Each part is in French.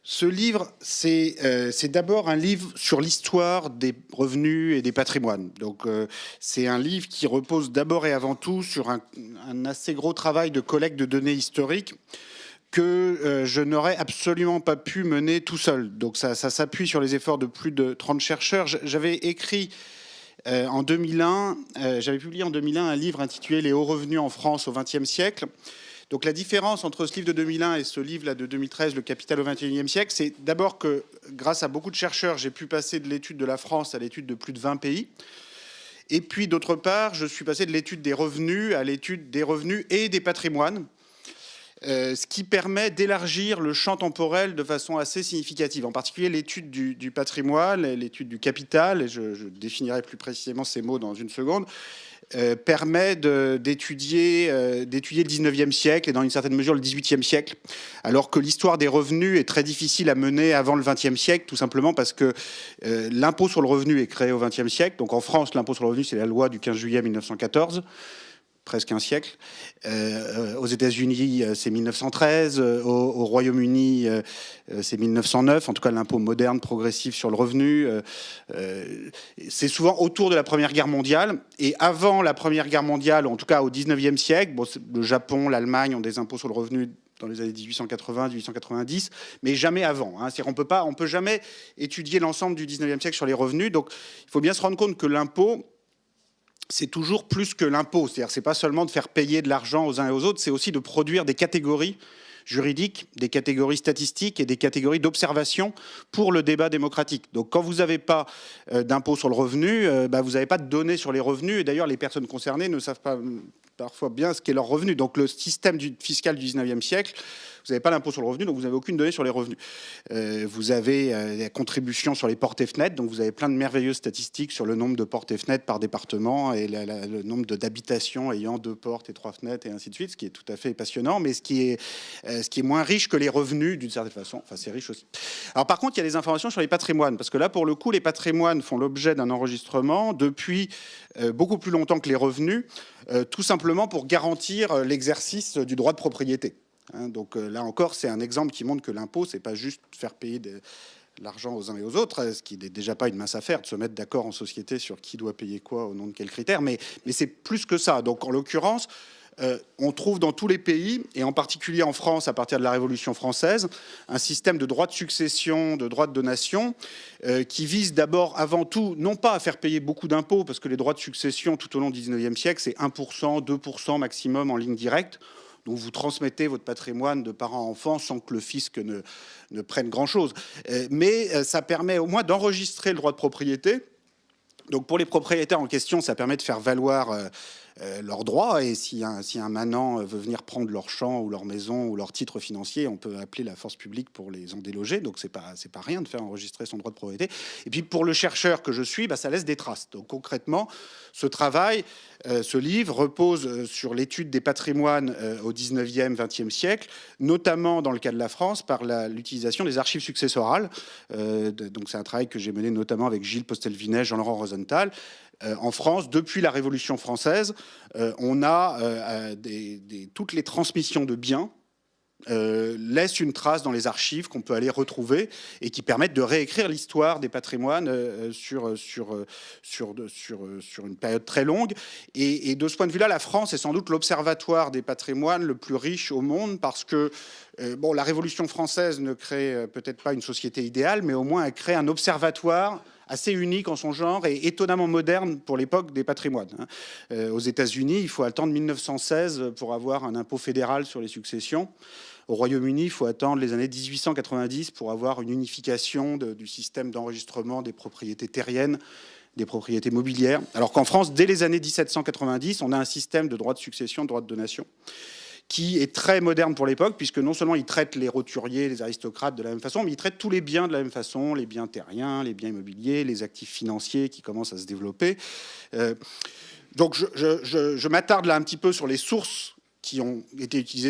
Ce livre, c'est d'abord un livre sur l'histoire des revenus et des patrimoines. Donc, c'est un livre qui repose d'abord et avant tout sur un assez gros travail de collecte de données historiques que je n'aurais absolument pas pu mener tout seul. Donc, ça s'appuie sur les efforts de plus de 30 chercheurs. J'avais écrit en 2001, j'avais publié en 2001 un livre intitulé « Les hauts revenus en France au XXe siècle ». Donc la différence entre ce livre de 2001 et ce livre-là de 2013, Le Capital au XXIe siècle, c'est d'abord que grâce à beaucoup de chercheurs, j'ai pu passer de l'étude de la France à l'étude de plus de 20 pays. Et puis d'autre part, je suis passé de l'étude des revenus à l'étude des revenus et des patrimoines, ce qui permet d'élargir le champ temporel de façon assez significative. En particulier l'étude du patrimoine, l'étude du capital, et je définirai plus précisément ces mots dans une seconde, permet d'étudier le 19e siècle et dans une certaine mesure le 18e siècle, alors que l'histoire des revenus est très difficile à mener avant le 20e siècle, tout simplement parce que l'impôt sur le revenu est créé au 20e siècle. Donc en France, l'impôt sur le revenu, c'est la loi du 15 juillet 1914. Presque un siècle. Aux États-Unis, c'est 1913. Au Royaume-Uni, c'est 1909. En tout cas, l'impôt moderne, progressif sur le revenu. C'est souvent autour de la Première Guerre mondiale. Et avant la Première Guerre mondiale, en tout cas au 19e siècle, bon, le Japon, l'Allemagne ont des impôts sur le revenu dans les années 1880, 1890, mais jamais avant. Hein. C'est-à-dire on peut jamais étudier l'ensemble du 19e siècle sur les revenus. Donc, il faut bien se rendre compte que l'impôt, c'est toujours plus que l'impôt. C'est-à-dire, c'est pas seulement de faire payer de l'argent aux uns et aux autres, c'est aussi de produire des catégories juridiques, des catégories statistiques et des catégories d'observation pour le débat démocratique. Donc, quand vous n'avez pas d'impôt sur le revenu, vous n'avez pas de données sur les revenus. Et d'ailleurs, les personnes concernées ne savent pas parfois bien ce qu'est leur revenu. Donc, le système fiscal du 19e siècle, vous n'avez pas l'impôt sur le revenu, donc vous n'avez aucune donnée sur les revenus. Vous avez la contribution sur les portes et fenêtres, donc vous avez plein de merveilleuses statistiques sur le nombre de portes et fenêtres par département et le nombre d'habitations ayant 2 portes et 3 fenêtres et ainsi de suite, ce qui est tout à fait passionnant, mais ce qui est moins riche que les revenus d'une certaine façon. Enfin, c'est riche aussi. Alors par contre, il y a des informations sur les patrimoines, parce que là, pour le coup, les patrimoines font l'objet d'un enregistrement depuis beaucoup plus longtemps que les revenus, tout simplement pour garantir l'exercice du droit de propriété. Hein, donc là encore, c'est un exemple qui montre que l'impôt, c'est pas juste faire payer de l'argent aux uns et aux autres, ce qui n'est déjà pas une mince affaire de se mettre d'accord en société sur qui doit payer quoi, au nom de quels critères, mais c'est plus que ça. Donc en l'occurrence, on trouve dans tous les pays, et en particulier en France, à partir de la Révolution française, un système de droit de succession, de droit de donation, qui vise d'abord, avant tout, non pas à faire payer beaucoup d'impôts, parce que les droits de succession tout au long du 19e siècle, c'est 1%, 2% maximum en ligne directe. Donc vous transmettez votre patrimoine de parents à enfants sans que le fisc ne prenne grand-chose. Mais ça permet au moins d'enregistrer le droit de propriété. Donc pour les propriétaires en question, ça permet de faire valoir leurs droits. Et si un manant veut venir prendre leur champ ou leur maison ou leur titre financier, on peut appeler la force publique pour les en déloger. Donc c'est pas rien de faire enregistrer son droit de propriété. Et puis pour le chercheur que je suis, ça laisse des traces. Donc concrètement, ce travail, ce livre repose sur l'étude des patrimoines au 19e, 20e siècle, notamment dans le cas de la France par l'utilisation des archives successorales. Donc c'est un travail que j'ai mené notamment avec Gilles Postel-Vinet, Jean-Laurent Rosenthal. En France, depuis la Révolution française, on a toutes les transmissions de biens laissent une trace dans les archives qu'on peut aller retrouver et qui permettent de réécrire l'histoire des patrimoines sur une période très longue. Et de ce point de vue-là, la France est sans doute l'observatoire des patrimoines le plus riche au monde parce que la Révolution française ne crée peut-être pas une société idéale, mais au moins elle crée un observatoire assez unique en son genre et étonnamment moderne pour l'époque des patrimoines. Aux États-Unis, il faut attendre 1916 pour avoir un impôt fédéral sur les successions. Au Royaume-Uni, il faut attendre les années 1890 pour avoir une unification du système d'enregistrement des propriétés terriennes, des propriétés mobilières. Alors qu'en France, dès les années 1790, on a un système de droit de succession, de droit de donation, qui est très moderne pour l'époque, puisque non seulement il traite les roturiers, les aristocrates de la même façon, mais il traite tous les biens de la même façon, les biens terriens, les biens immobiliers, les actifs financiers qui commencent à se développer. Donc je m'attarde là un petit peu sur les sources qui ont été utilisées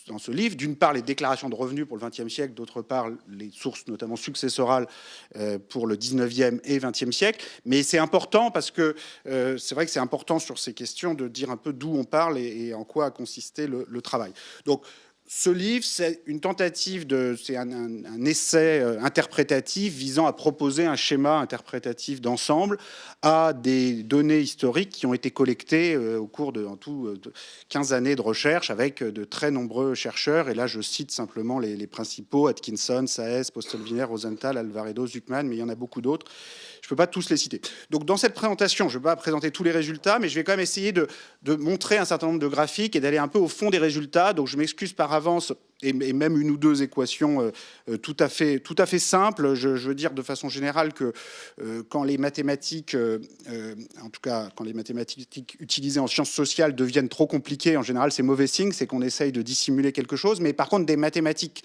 dans ce livre. D'une part, les déclarations de revenus pour le XXe siècle, d'autre part, les sources notamment successorales pour le XIXe et XXe siècle. Mais c'est important parce que c'est vrai que c'est important sur ces questions de dire un peu d'où on parle et en quoi a consisté le travail. Donc, ce livre, c'est une tentative c'est un essai interprétatif visant à proposer un schéma interprétatif d'ensemble à des données historiques qui ont été collectées au cours en tout 15 années de recherche avec de très nombreux chercheurs. Et là, je cite simplement les principaux: Atkinson, Saez, Postelviner, Rosenthal, Alvaredo, Zuckman, mais il y en a beaucoup d'autres. Je ne peux pas tous les citer. Donc, dans cette présentation, je ne vais pas présenter tous les résultats, mais je vais quand même essayer de montrer un certain nombre de graphiques et d'aller un peu au fond des résultats. Donc, je m'excuse par avance, et même une ou deux équations tout à fait simples. Je veux dire de façon générale que quand les mathématiques, en tout cas quand les mathématiques utilisées en sciences sociales deviennent trop compliquées, en général, c'est mauvais signe, c'est qu'on essaye de dissimuler quelque chose. Mais par contre, des mathématiques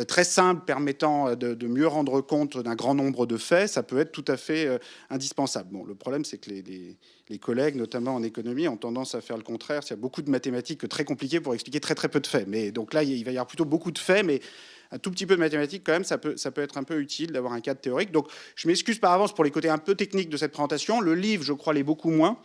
très simple, permettant de mieux rendre compte d'un grand nombre de faits, ça peut être tout à fait indispensable. Bon, le problème, c'est que les collègues, notamment en économie, ont tendance à faire le contraire. Il y a beaucoup de mathématiques très compliquées pour expliquer très peu de faits. Mais donc là, il va y avoir plutôt beaucoup de faits, mais un tout petit peu de mathématiques, quand même, ça peut être un peu utile d'avoir un cadre théorique. Donc, je m'excuse par avance pour les côtés un peu techniques de cette présentation. Le livre, je crois, l'est beaucoup moins.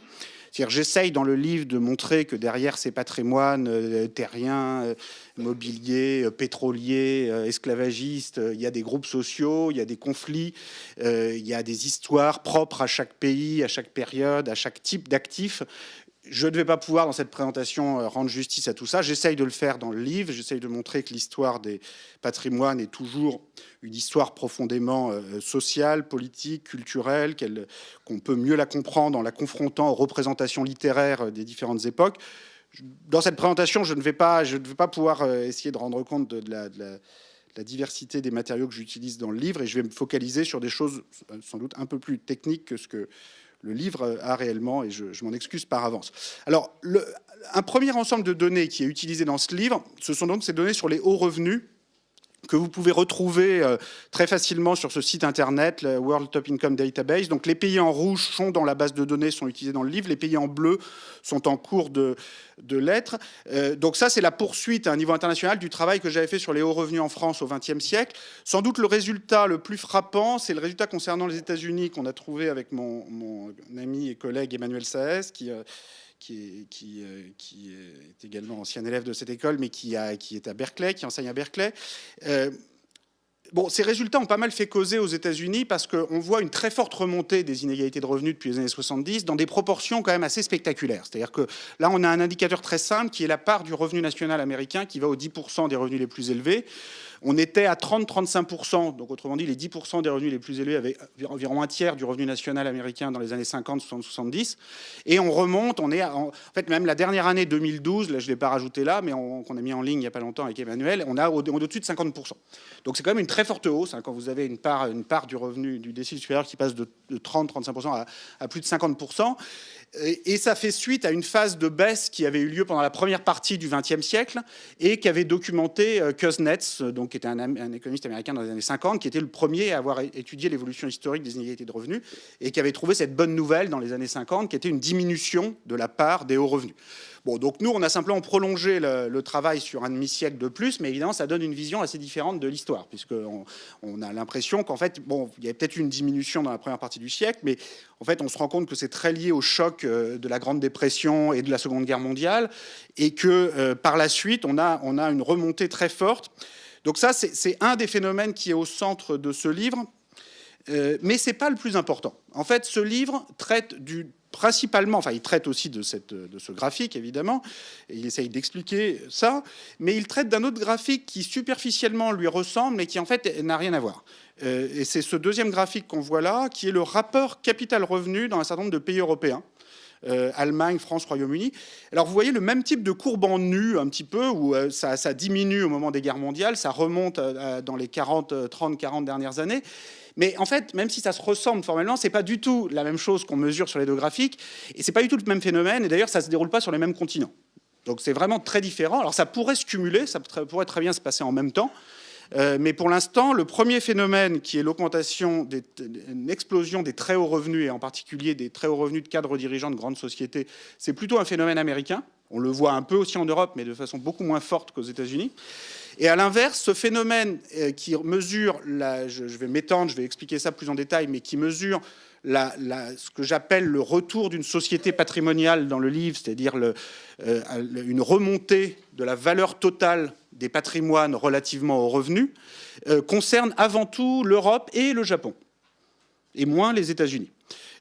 C'est-à-dire, j'essaye dans le livre de montrer que derrière ces patrimoines terriens, mobiliers, pétroliers, esclavagistes, il y a des groupes sociaux, il y a des conflits, il y a des histoires propres à chaque pays, à chaque période, à chaque type d'actifs. Je ne vais pas pouvoir, dans cette présentation, rendre justice à tout ça. J'essaye de le faire dans le livre. J'essaye de montrer que l'histoire des patrimoines est toujours une histoire profondément sociale, politique, culturelle, qu'on peut mieux la comprendre en la confrontant aux représentations littéraires des différentes époques. Dans cette présentation, je ne vais pas pouvoir essayer de rendre compte de la diversité des matériaux que j'utilise dans le livre, et je vais me focaliser sur des choses sans doute un peu plus techniques que ce que le livre a réellement, et je m'en excuse par avance. Alors, un premier ensemble de données qui est utilisé dans ce livre, ce sont donc ces données sur les hauts revenus que vous pouvez retrouver très facilement sur ce site internet, le World Top Income Database. Donc les pays en rouge sont dans la base de données, sont utilisés dans le livre. Les pays en bleu sont en cours de l'être. Donc ça, c'est la poursuite à un niveau international du travail que j'avais fait sur les hauts revenus en France au XXe siècle. Sans doute le résultat le plus frappant, c'est le résultat concernant les États-Unis qu'on a trouvé avec mon ami et collègue Emmanuel Saez, qui est également ancien élève de cette école, mais qui est à Berkeley, qui enseigne à Berkeley. Bon, ces résultats ont pas mal fait causer aux États-Unis parce qu'on voit une très forte remontée des inégalités de revenus depuis les années 70 dans des proportions quand même assez spectaculaires. C'est-à-dire que là, on a un indicateur très simple qui est la part du revenu national américain qui va aux 10% des revenus les plus élevés. On était à 30-35%, donc autrement dit, les 10% des revenus les plus élevés avaient environ un tiers du revenu national américain dans les années 50, 60, 70. Et on remonte, on est en fait, même la dernière année 2012, là je ne l'ai pas rajouté là, mais qu'on a mis en ligne il n'y a pas longtemps avec Emmanuel, on a au-dessus de 50%. Donc c'est quand même une très forte hausse, hein, quand vous avez une part du revenu du décile supérieur qui passe de 30-35% à plus de 50%. Et ça fait suite à une phase de baisse qui avait eu lieu pendant la première partie du XXe siècle et qu'avait documenté Kuznets, donc, qui était un économiste américain dans les années 50, qui était le premier à avoir étudié l'évolution historique des inégalités de revenus et qui avait trouvé cette bonne nouvelle dans les années 50, qui était une diminution de la part des hauts revenus. Bon, donc nous, on a simplement prolongé le travail sur un demi-siècle de plus, mais évidemment, ça donne une vision assez différente de l'histoire, puisqu'on a l'impression qu'en fait, bon, il y a peut-être eu une diminution dans la première partie du siècle, mais en fait, on se rend compte que c'est très lié au choc de la Grande Dépression et de la Seconde Guerre mondiale, et que par la suite, on a une remontée très forte. Donc ça, c'est un des phénomènes qui est au centre de ce livre, mais c'est pas le plus important. En fait, ce livre traite principalement, enfin, il traite aussi de ce graphique, évidemment, et il essaye d'expliquer ça, mais il traite d'un autre graphique qui, superficiellement, lui ressemble, mais qui, en fait, n'a rien à voir. Et c'est ce deuxième graphique qu'on voit là, qui est le rapport capital-revenu dans un certain nombre de pays européens. Allemagne, France, Royaume-Uni. Alors vous voyez le même type de courbe en nu un petit peu, où ça diminue au moment des guerres mondiales, ça remonte dans les 30-40 dernières années. Mais en fait, même si ça se ressemble formellement, c'est pas du tout la même chose qu'on mesure sur les deux graphiques, et c'est pas du tout le même phénomène, et d'ailleurs ça se déroule pas sur les mêmes continents. Donc c'est vraiment très différent. Alors ça pourrait se cumuler, ça pourrait très bien se passer en même temps, mais pour l'instant, le premier phénomène, qui est l'augmentation, une explosion des très hauts revenus, et en particulier des très hauts revenus de cadres dirigeants de grandes sociétés, c'est plutôt un phénomène américain. On le voit un peu aussi en Europe, mais de façon beaucoup moins forte qu'aux États-Unis. Et à l'inverse, ce phénomène qui mesure, je vais m'étendre, je vais expliquer ça plus en détail, mais qui mesure ce que j'appelle le retour d'une société patrimoniale dans le livre, c'est-à-dire une remontée de la valeur totale des patrimoines relativement aux revenus, concerne avant tout l'Europe et le Japon, et moins les États-Unis.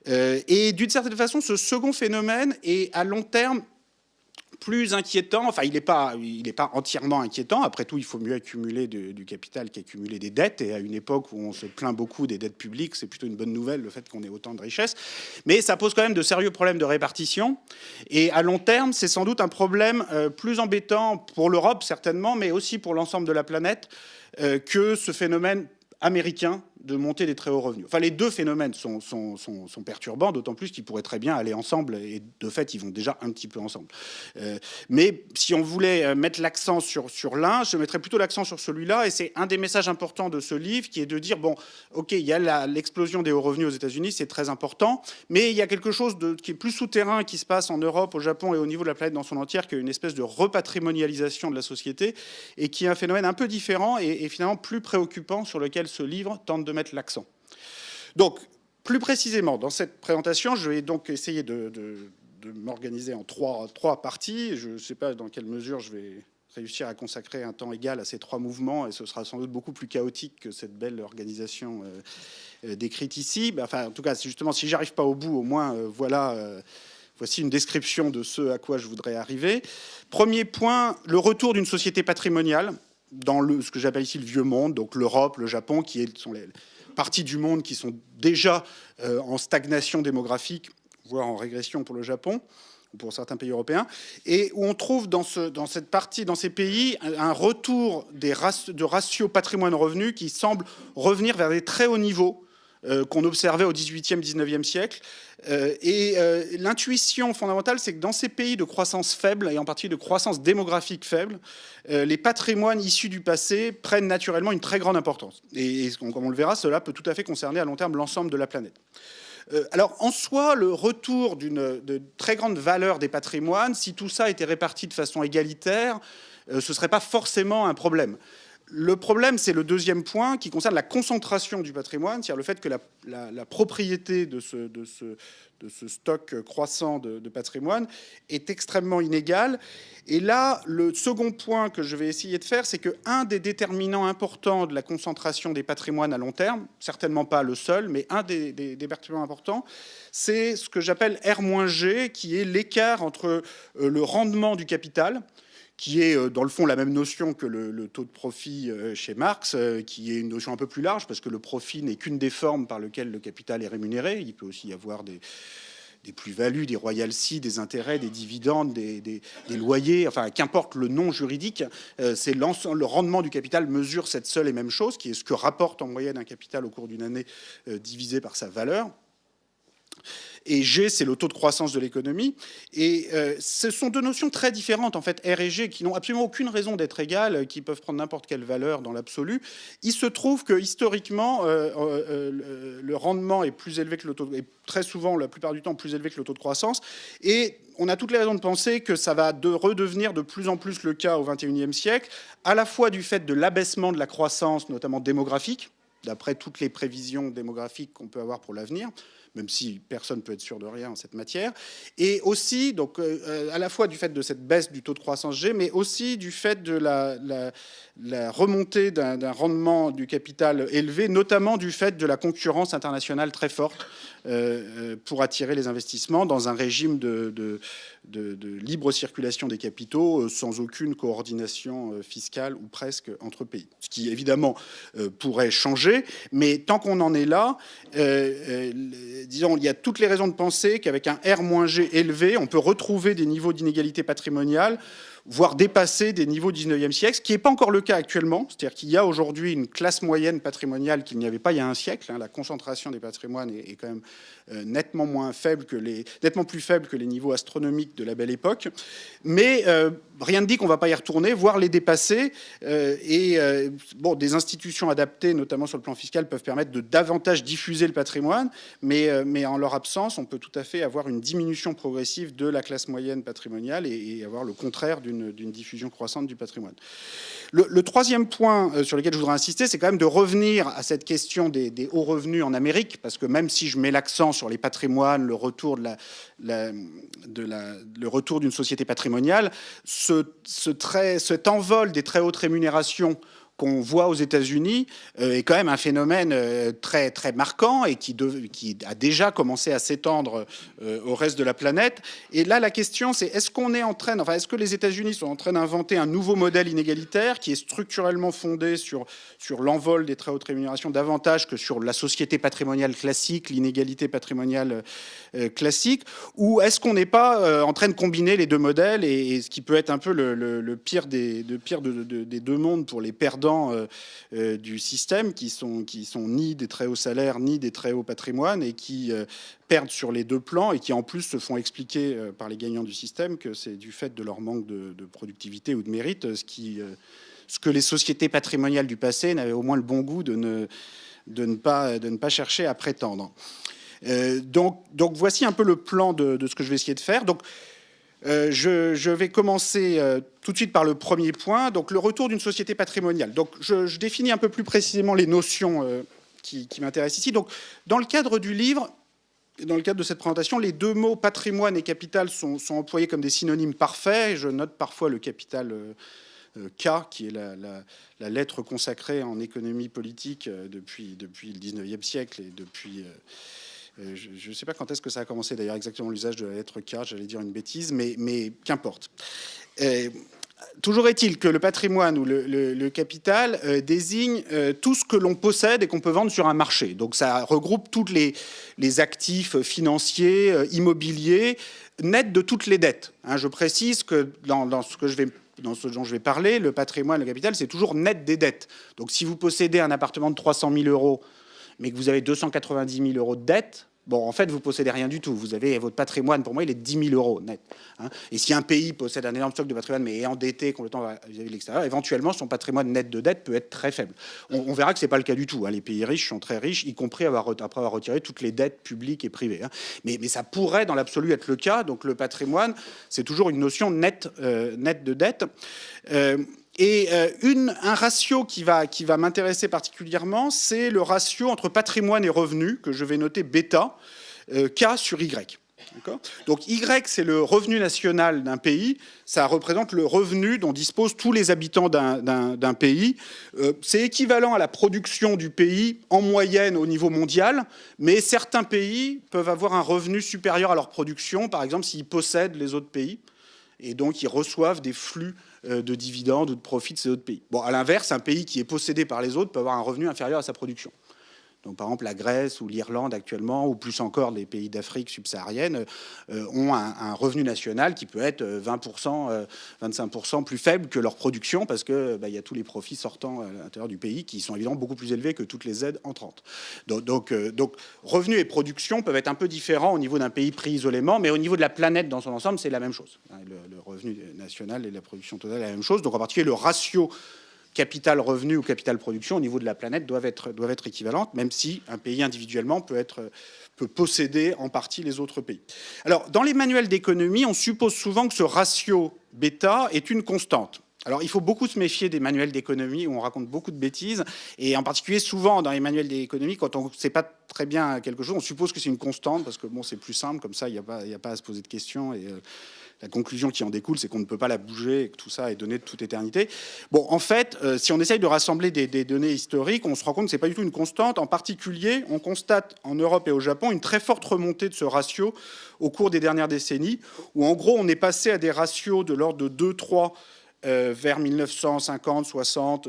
Et d'une certaine façon, ce second phénomène est à long terme plus inquiétant. Enfin, il n'est pas entièrement inquiétant. Après tout, il faut mieux accumuler du capital qu'accumuler des dettes. Et à une époque où on se plaint beaucoup des dettes publiques, c'est plutôt une bonne nouvelle, le fait qu'on ait autant de richesses. Mais ça pose quand même de sérieux problèmes de répartition. Et à long terme, c'est sans doute un problème plus embêtant pour l'Europe, certainement, mais aussi pour l'ensemble de la planète, que ce phénomène américain de monter des très hauts revenus. Enfin, les deux phénomènes sont perturbants, d'autant plus qu'ils pourraient très bien aller ensemble, et de fait, ils vont déjà un petit peu ensemble. Mais si on voulait mettre l'accent sur l'un, je mettrais plutôt l'accent sur celui-là, et c'est un des messages importants de ce livre, qui est de dire, bon, ok, il y a l'explosion des hauts revenus aux États-Unis, c'est très important, mais il y a quelque chose qui est plus souterrain qui se passe en Europe, au Japon et au niveau de la planète dans son entière, qui est une espèce de repatrimonialisation de la société, et qui est un phénomène un peu différent et finalement plus préoccupant, sur lequel ce livre tente de mettre l'accent. Donc, plus précisément, dans cette présentation, je vais donc essayer de m'organiser en trois parties. Je ne sais pas dans quelle mesure je vais réussir à consacrer un temps égal à ces trois mouvements, et ce sera sans doute beaucoup plus chaotique que cette belle organisation décrite ici. Enfin, en tout cas, justement, si j'arrive pas au bout, au moins, voici une description de ce à quoi je voudrais arriver. Premier point, le retour d'une société patrimoniale dans ce que j'appelle ici le vieux monde, donc l'Europe, le Japon, sont les parties du monde qui sont déjà en stagnation démographique, voire en régression pour le Japon, ou pour certains pays européens, et où on trouve dans cette partie, dans ces pays, un retour de ratio patrimoine-revenu qui semble revenir vers des très hauts niveaux qu'on observait au XVIIIe, XIXe siècle. L'intuition fondamentale, c'est que dans ces pays de croissance faible, et en particulier de croissance démographique faible, les patrimoines issus du passé prennent naturellement une très grande importance. Et comme on le verra, cela peut tout à fait concerner à long terme l'ensemble de la planète. Alors, en soi, le retour de très grande valeur des patrimoines, si tout ça était réparti de façon égalitaire, ce ne serait pas forcément un problème. Le problème, c'est le deuxième point qui concerne la concentration du patrimoine, c'est-à-dire le fait que la propriété de ce stock croissant de patrimoine est extrêmement inégale. Et là, le second point que je vais essayer de faire, c'est qu'un des déterminants importants de la concentration des patrimoines à long terme, certainement pas le seul, mais un des déterminants importants, c'est ce que j'appelle R-G, qui est l'écart entre le rendement du capital, qui est dans le fond la même notion que le taux de profit chez Marx, qui est une notion un peu plus large, parce que le profit n'est qu'une des formes par lesquelles le capital est rémunéré. Il peut aussi y avoir des plus-values, des royalties, des intérêts, des dividendes, des loyers, enfin qu'importe le nom juridique, c'est le rendement du capital mesure cette seule et même chose, qui est ce que rapporte en moyenne un capital au cours d'une année divisé par sa valeur. Et G, c'est le taux de croissance de l'économie. Et ce sont deux notions très différentes, en fait, R et G, qui n'ont absolument aucune raison d'être égales, qui peuvent prendre n'importe quelle valeur dans l'absolu. Il se trouve que, historiquement, le rendement est plus élevé que le taux, est très souvent, la plupart du temps, plus élevé que le taux de croissance. Et on a toutes les raisons de penser que ça va redevenir de plus en plus le cas au XXIe siècle, à la fois du fait de l'abaissement de la croissance, notamment démographique, d'après toutes les prévisions démographiques qu'on peut avoir pour l'avenir, même si personne ne peut être sûr de rien en cette matière, et aussi, donc, à la fois du fait de cette baisse du taux de croissance G, mais aussi du fait de la remontée d'un rendement du capital élevé, notamment du fait de la concurrence internationale très forte pour attirer les investissements dans un régime de libre circulation des capitaux sans aucune coordination fiscale ou presque entre pays. Ce qui, évidemment, pourrait changer, mais tant qu'on en est là, disons, il y a toutes les raisons de penser qu'avec un R-G élevé, on peut retrouver des niveaux d'inégalité patrimoniale, voire dépasser des niveaux du 19e siècle, ce qui n'est pas encore le cas actuellement. C'est-à-dire qu'il y a aujourd'hui une classe moyenne patrimoniale qu'il n'y avait pas il y a un siècle. La concentration des patrimoines est quand même nettement plus faible que les niveaux astronomiques de la Belle Époque. Mais rien ne dit qu'on ne va pas y retourner, voire les dépasser. Bon, des institutions adaptées, notamment sur le plan fiscal, peuvent permettre de davantage diffuser le patrimoine. Mais en leur absence, on peut tout à fait avoir une diminution progressive de la classe moyenne patrimoniale et avoir le contraire d'une diffusion croissante du patrimoine. Le troisième point sur lequel je voudrais insister, c'est quand même de revenir à cette question des hauts revenus en Amérique, parce que même si je mets l'accent sur les patrimoines, le retour le retour d'une société patrimoniale, cet envol des très hautes rémunérations qu'on voit aux États-Unis est quand même un phénomène très, très marquant et qui a déjà commencé à s'étendre au reste de la planète. Et là, la question, c'est est-ce que les États-Unis sont en train d'inventer un nouveau modèle inégalitaire qui est structurellement fondé sur l'envol des très hautes rémunérations davantage que sur la société patrimoniale classique, l'inégalité patrimoniale classique, ou est-ce qu'on n'est pas en train de combiner les deux modèles et ce qui peut être un peu le pire des deux mondes pour les perdants du système qui sont ni des très hauts salaires ni des très hauts patrimoines et qui perdent sur les deux plans et qui en plus se font expliquer par les gagnants du système que c'est du fait de leur manque de productivité ou de mérite, ce que les sociétés patrimoniales du passé n'avaient au moins le bon goût de ne pas chercher à prétendre. Donc voici un peu le plan de ce que je vais essayer de faire. Donc je vais commencer tout de suite par le premier point, donc le retour d'une société patrimoniale. Donc je définis un peu plus précisément les notions qui m'intéressent ici. Donc dans le cadre du livre, dans le cadre de cette présentation, les deux mots patrimoine et capital sont employés comme des synonymes parfaits. Je note parfois le capital K, qui est la lettre consacrée en économie politique depuis le 19e siècle et depuis... je ne sais pas quand est-ce que ça a commencé d'ailleurs exactement l'usage de la lettre K, j'allais dire une bêtise, mais qu'importe. Toujours est-il que le patrimoine ou le capital désigne tout ce que l'on possède et qu'on peut vendre sur un marché. Donc ça regroupe tous les actifs financiers, immobiliers, nets de toutes les dettes. Je précise que dans ce dont je vais parler, le patrimoine, le capital, c'est toujours net des dettes. Donc si vous possédez un appartement de 300 000 euros, mais que vous avez 290 000 euros de dette, bon, en fait, vous possédez rien du tout. Vous avez votre patrimoine, pour moi, il est de 10 000 euros net. Et si un pays possède un énorme stock de patrimoine, mais est endetté complètement vis-à-vis de l'extérieur, éventuellement, son patrimoine net de dette peut être très faible. On verra que c'est pas le cas du tout. Les pays riches sont très riches, y compris après avoir retiré toutes les dettes publiques et privées. Mais ça pourrait, dans l'absolu, être le cas. Donc, le patrimoine, c'est toujours une notion nette de dette. Un ratio qui va m'intéresser particulièrement, c'est le ratio entre patrimoine et revenu, que je vais noter bêta, K sur Y. Donc Y, c'est le revenu national d'un pays, ça représente le revenu dont disposent tous les habitants d'un pays. C'est équivalent à la production du pays en moyenne au niveau mondial, mais certains pays peuvent avoir un revenu supérieur à leur production, par exemple s'ils possèdent les autres pays, et donc ils reçoivent des flux de dividendes ou de profits de ces autres pays. Bon, à l'inverse, un pays qui est possédé par les autres peut avoir un revenu inférieur à sa production. Donc, par exemple, la Grèce ou l'Irlande actuellement, ou plus encore les pays d'Afrique subsaharienne, ont un revenu national qui peut être 20%, 25% plus faible que leur production, parce que y a tous les profits sortant à l'intérieur du pays qui sont évidemment beaucoup plus élevés que toutes les aides entrantes. Donc revenus et production peuvent être un peu différents au niveau d'un pays pris isolément, mais au niveau de la planète dans son ensemble, c'est la même chose. Le revenu national et la production totale, c'est la même chose. Donc, en particulier, le ratio capital-revenu ou capital-production au niveau de la planète doivent être équivalentes, même si un pays individuellement peut posséder en partie les autres pays. Alors, dans les manuels d'économie, on suppose souvent que ce ratio bêta est une constante. Alors, il faut beaucoup se méfier des manuels d'économie où on raconte beaucoup de bêtises, et en particulier souvent dans les manuels d'économie, quand on ne sait pas très bien quelque chose, on suppose que c'est une constante, parce que bon, c'est plus simple, comme ça, il n'y a pas à se poser de questions, et la conclusion qui en découle, c'est qu'on ne peut pas la bouger et que tout ça est donné de toute éternité. Bon, en fait, si on essaye de rassembler des données historiques, on se rend compte que ce n'est pas du tout une constante. En particulier, on constate en Europe et au Japon une très forte remontée de ce ratio au cours des dernières décennies, où en gros, on est passé à des ratios de l'ordre de 2-3 vers 1950, 60,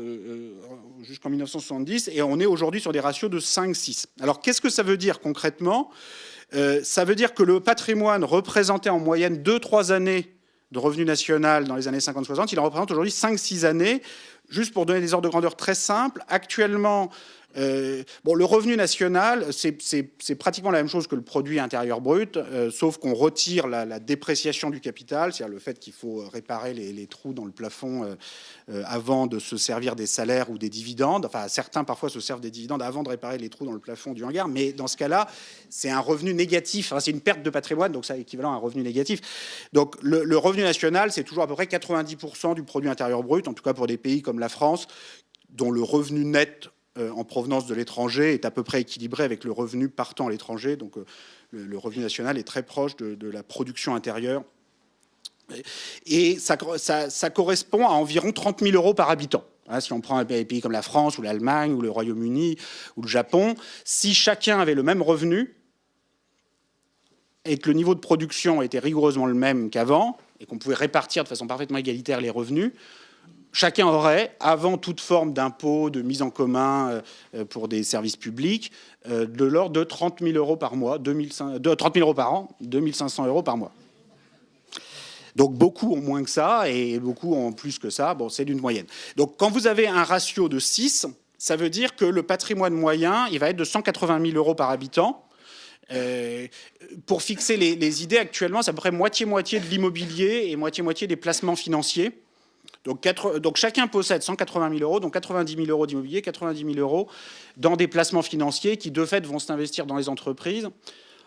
jusqu'en 1970, et on est aujourd'hui sur des ratios de 5-6. Alors, qu'est-ce que ça veut dire concrètement ? Ça veut dire que le patrimoine représentait en moyenne 2-3 années de revenu national dans les années 50-60. Il en représente aujourd'hui 5-6 années. Juste pour donner des ordres de grandeur très simples, actuellement, Bon, le revenu national, c'est pratiquement la même chose que le produit intérieur brut, sauf qu'on retire la dépréciation du capital, c'est-à-dire le fait qu'il faut réparer les trous dans le plafond avant de se servir des salaires ou des dividendes. Enfin, certains parfois se servent des dividendes avant de réparer les trous dans le plafond du hangar, mais dans ce cas-là, c'est un revenu négatif. Enfin, c'est une perte de patrimoine, donc c'est équivalent à un revenu négatif. Donc le revenu national, c'est toujours à peu près 90% du produit intérieur brut, en tout cas pour des pays comme la France, dont le revenu net en provenance de l'étranger est à peu près équilibré avec le revenu partant à l'étranger. Donc le revenu national est très proche de la production intérieure. Et ça correspond à environ 30 000 euros par habitant. Hein, si on prend un pays comme la France ou l'Allemagne ou le Royaume-Uni ou le Japon, si chacun avait le même revenu et que le niveau de production était rigoureusement le même qu'avant et qu'on pouvait répartir de façon parfaitement égalitaire les revenus, chacun aurait, avant toute forme d'impôt, de mise en commun pour des services publics, de l'ordre de 30 000 euros par mois, 30 000 euros par an, 2 500 euros par mois. Donc beaucoup ont moins que ça et beaucoup ont plus que ça. Bon, c'est d'une moyenne. Donc quand vous avez un ratio de 6, ça veut dire que le patrimoine moyen, il va être de 180 000 euros par habitant. Pour fixer les idées, actuellement, c'est à peu près moitié-moitié de l'immobilier et moitié-moitié des placements financiers. Donc chacun possède 180 000 euros, donc 90 000 euros d'immobilier, 90 000 euros dans des placements financiers qui, de fait, vont s'investir dans les entreprises,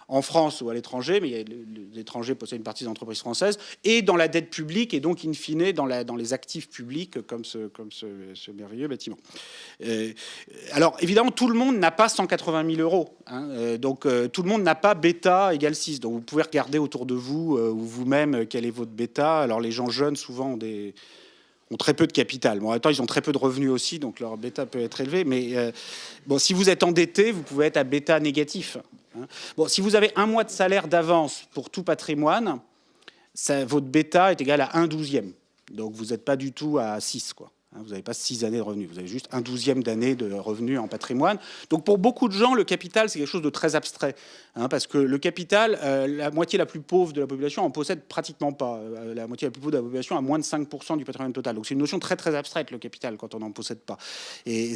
en France ou à l'étranger, mais l'étranger possède une partie des entreprises françaises, et dans la dette publique, et donc, in fine, dans les actifs publics, comme ce merveilleux bâtiment. Alors, évidemment, tout le monde n'a pas 180 000 euros. Hein, donc, tout le monde n'a pas bêta égale 6. Donc, vous pouvez regarder autour de vous, ou vous-même, quel est votre bêta. Alors, les gens jeunes, souvent, ont très peu de capital. Bon, en même temps, ils ont très peu de revenus aussi, donc leur bêta peut être élevé. Mais bon, si vous êtes endetté, vous pouvez être à bêta négatif. Hein. Bon, si vous avez un mois de salaire d'avance pour tout patrimoine, votre bêta est égal à 1/12e. Donc, vous n'êtes pas du tout à 6, quoi. Vous n'avez pas 6 années de revenus, vous avez juste 1/12e d'année de revenus en patrimoine. Donc pour beaucoup de gens, le capital, c'est quelque chose de très abstrait. Hein, parce que le capital, la moitié la plus pauvre de la population en possède pratiquement pas. La moitié la plus pauvre de la population a moins de 5% du patrimoine total. Donc c'est une notion très très abstraite, le capital, quand on n'en possède pas. Et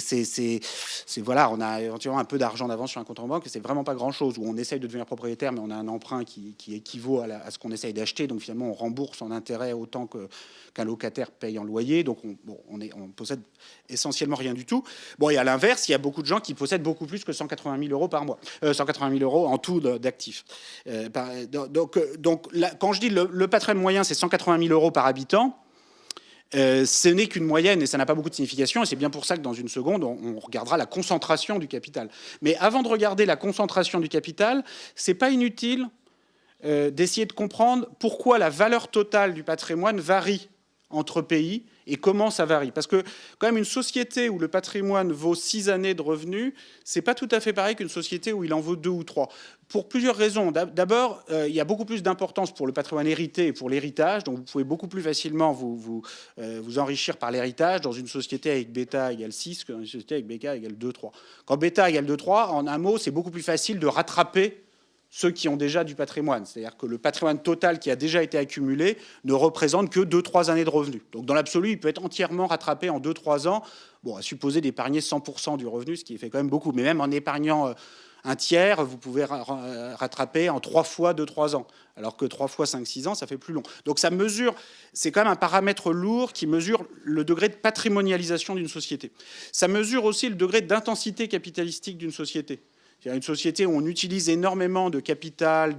voilà, on a éventuellement un peu d'argent d'avance sur un compte en banque, et c'est vraiment pas grand-chose. Où on essaye de devenir propriétaire, mais on a un emprunt qui équivaut à ce qu'on essaye d'acheter. Donc finalement, on rembourse en intérêt autant qu'un locataire paye en loyer. Donc on possède essentiellement rien du tout. Bon, et à l'inverse, il y a beaucoup de gens qui possèdent beaucoup plus que 180 000 euros par mois. 180 000 euros en tout d'actifs. Donc là, quand je dis le patrimoine moyen, c'est 180 000 euros par habitant, ce n'est qu'une moyenne et ça n'a pas beaucoup de signification. Et c'est bien pour ça que dans une seconde, on regardera la concentration du capital. Mais avant de regarder la concentration du capital, c'est pas inutile d'essayer de comprendre pourquoi la valeur totale du patrimoine varie entre pays et comment ça varie. Parce que quand même une société où le patrimoine vaut 6 années de revenus, c'est pas tout à fait pareil qu'une société où il en vaut 2 ou 3. Pour plusieurs raisons. D'abord, il y a beaucoup plus d'importance pour le patrimoine hérité et pour l'héritage. Donc vous pouvez beaucoup plus facilement vous enrichir par l'héritage dans une société avec bêta égale 6 que dans une société avec bêta égale 2, 3. Quand bêta égale 2, 3, en un mot, c'est beaucoup plus facile de rattraper ceux qui ont déjà du patrimoine. C'est-à-dire que le patrimoine total qui a déjà été accumulé ne représente que 2-3 années de revenus. Donc dans l'absolu, il peut être entièrement rattrapé en 2-3 ans, bon, à supposer d'épargner 100% du revenu, ce qui fait quand même beaucoup. Mais même en épargnant un tiers, vous pouvez rattraper en 3 fois 2-3 ans. Alors que 3 fois 5-6 ans, ça fait plus long. Donc ça mesure, c'est quand même un paramètre lourd qui mesure le degré de patrimonialisation d'une société. Ça mesure aussi le degré d'intensité capitalistique d'une société. C'est une société où on utilise énormément de capital,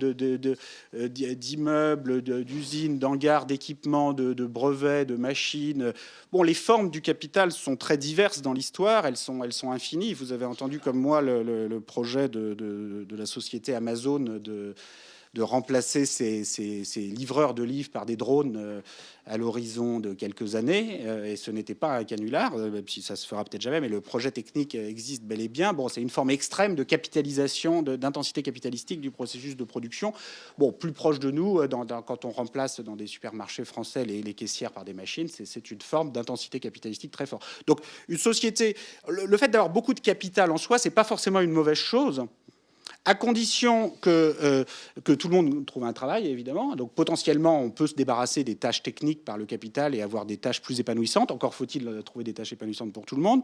d'immeubles, d'usines, d'hangars, d'équipements, de brevets, de machines. Bon, les formes du capital sont très diverses dans l'histoire, elles sont infinies. Vous avez entendu comme moi le projet de la société Amazon de remplacer ces livreurs de livres par des drones à l'horizon de quelques années. Et ce n'était pas un canular, même si ça se fera peut-être jamais, mais le projet technique existe bel et bien. Bon, c'est une forme extrême de capitalisation, d'intensité capitalistique du processus de production. Bon, plus proche de nous, quand on remplace dans des supermarchés français les caissières par des machines, c'est une forme d'intensité capitalistique très forte. Donc, une société, le fait d'avoir beaucoup de capital en soi, c'est pas forcément une mauvaise chose. à condition que tout le monde trouve un travail, évidemment. Donc potentiellement, on peut se débarrasser des tâches techniques par le capital et avoir des tâches plus épanouissantes. Encore faut-il trouver des tâches épanouissantes pour tout le monde.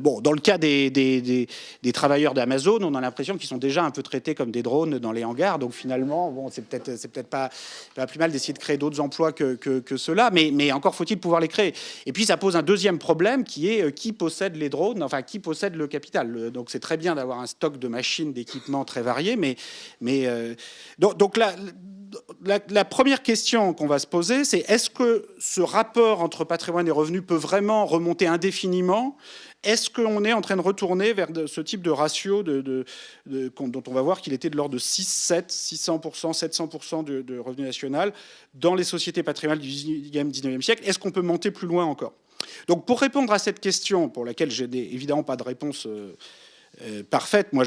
Bon, dans le cas des travailleurs d'Amazon, on a l'impression qu'ils sont déjà un peu traités comme des drones dans les hangars. Donc finalement, bon, c'est peut-être pas plus mal d'essayer de créer d'autres emplois que ceux-là, mais encore faut-il pouvoir les créer. Et puis ça pose un deuxième problème qui est qui possède les drones, enfin qui possède le capital. Donc c'est très bien d'avoir un stock de machines, d'équipements très variés, donc la première question qu'on va se poser, c'est est-ce que ce rapport entre patrimoine et revenus peut vraiment remonter indéfiniment? Est-ce qu'on est en train de retourner vers ce type de ratio dont on va voir qu'il était de l'ordre de 600%, 700% de revenu national dans les sociétés patrimoniales du 19e siècle? Est-ce qu'on peut monter plus loin encore? Donc pour répondre à cette question, pour laquelle j'ai évidemment pas de réponse parfaite. Moi,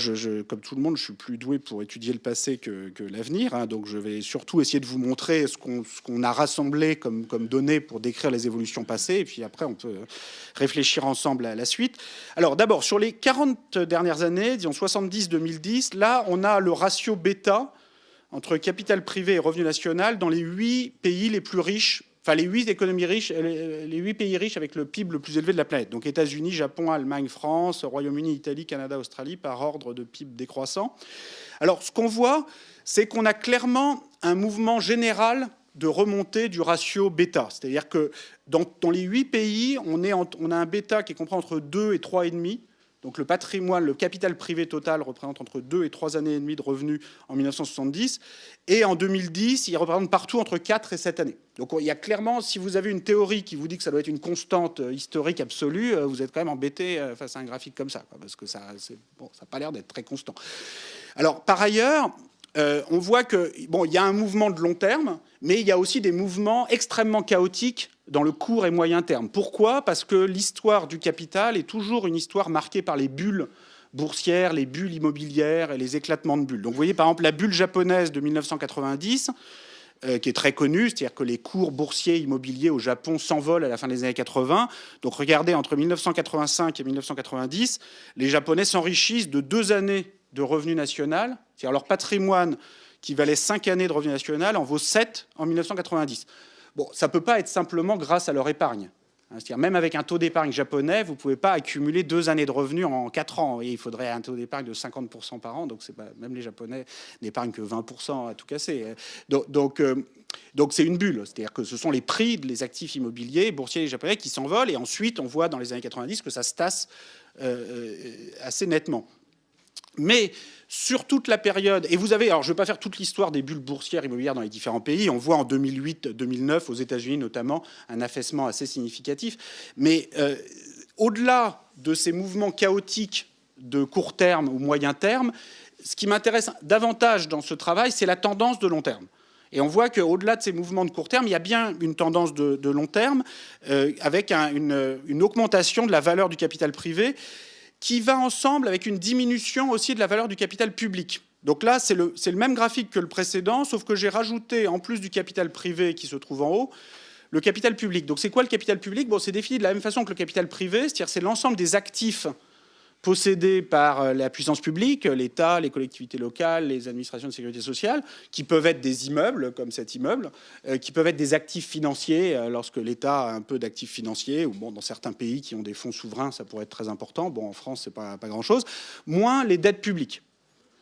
comme tout le monde, je suis plus doué pour étudier le passé que l'avenir. Hein, donc, je vais surtout essayer de vous montrer ce qu'on a rassemblé comme données pour décrire les évolutions passées. Et puis après, on peut réfléchir ensemble à la suite. Alors, d'abord, sur les 40 dernières années, disons 70-2010, là, on a le ratio bêta entre capital privé et revenu national dans les 8 pays les plus riches. Enfin, les 8 économies riches, les 8 pays riches avec le PIB le plus élevé de la planète. Donc États-Unis, Japon, Allemagne, France, Royaume-Uni, Italie, Canada, Australie, par ordre de PIB décroissant. Alors, ce qu'on voit, c'est qu'on a clairement un mouvement général de remontée du ratio bêta. C'est-à-dire que dans les 8 pays, on a un bêta qui comprend entre 2 et 3,5. Donc le patrimoine, le capital privé total représente entre 2 et 3 années et demie de revenus en 1970. Et en 2010, il représente partout entre 4 et 7 années. Donc il y a clairement, si vous avez une théorie qui vous dit que ça doit être une constante historique absolue, vous êtes quand même embêté face à un graphique comme ça, parce que ça n'a pas l'air d'être très constant. Alors par ailleurs, on voit que il y a un mouvement de long terme, mais il y a aussi des mouvements extrêmement chaotiques dans le court et moyen terme. Pourquoi? Parce que l'histoire du capital est toujours une histoire marquée par les bulles boursières, les bulles immobilières et les éclatements de bulles. Donc vous voyez par exemple la bulle japonaise de 1990, qui est très connue, c'est-à-dire que les cours boursiers immobiliers au Japon s'envolent à la fin des années 80. Donc regardez, entre 1985 et 1990, les Japonais s'enrichissent de 2 années de revenu national, c'est-à-dire leur patrimoine qui valait 5 années de revenu national en vaut 7 en 1990. Bon, ça ne peut pas être simplement grâce à leur épargne. C'est-à-dire même avec un taux d'épargne japonais, vous ne pouvez pas accumuler 2 années de revenus en 4 ans. Et il faudrait un taux d'épargne de 50% par an. Donc même les Japonais n'épargnent que 20% à tout casser. Donc c'est une bulle. C'est-à-dire que ce sont les prix des actifs immobiliers boursiers japonais qui s'envolent. Et ensuite, on voit dans les années 90 que ça se tasse assez nettement. Mais sur toute la période, et vous avez, alors je ne vais pas faire toute l'histoire des bulles boursières immobilières dans les différents pays, on voit en 2008-2009, aux États-Unis notamment, un affaissement assez significatif. Mais au-delà de ces mouvements chaotiques de court terme ou moyen terme, ce qui m'intéresse davantage dans ce travail, c'est la tendance de long terme. Et on voit qu'au-delà de ces mouvements de court terme, il y a bien une tendance de long terme avec une augmentation de la valeur du capital privé qui va ensemble avec une diminution aussi de la valeur du capital public. Donc là, c'est le même graphique que le précédent, sauf que j'ai rajouté, en plus du capital privé qui se trouve en haut, le capital public. Donc c'est quoi le capital public? Bon, c'est défini de la même façon que le capital privé, c'est-à-dire c'est l'ensemble des actifs possédés par la puissance publique, l'État, les collectivités locales, les administrations de sécurité sociale, qui peuvent être des immeubles, comme cet immeuble, qui peuvent être des actifs financiers, lorsque l'État a un peu d'actifs financiers, ou bon, dans certains pays qui ont des fonds souverains, ça pourrait être très important. Bon, en France, c'est pas grand-chose. Moins les dettes publiques.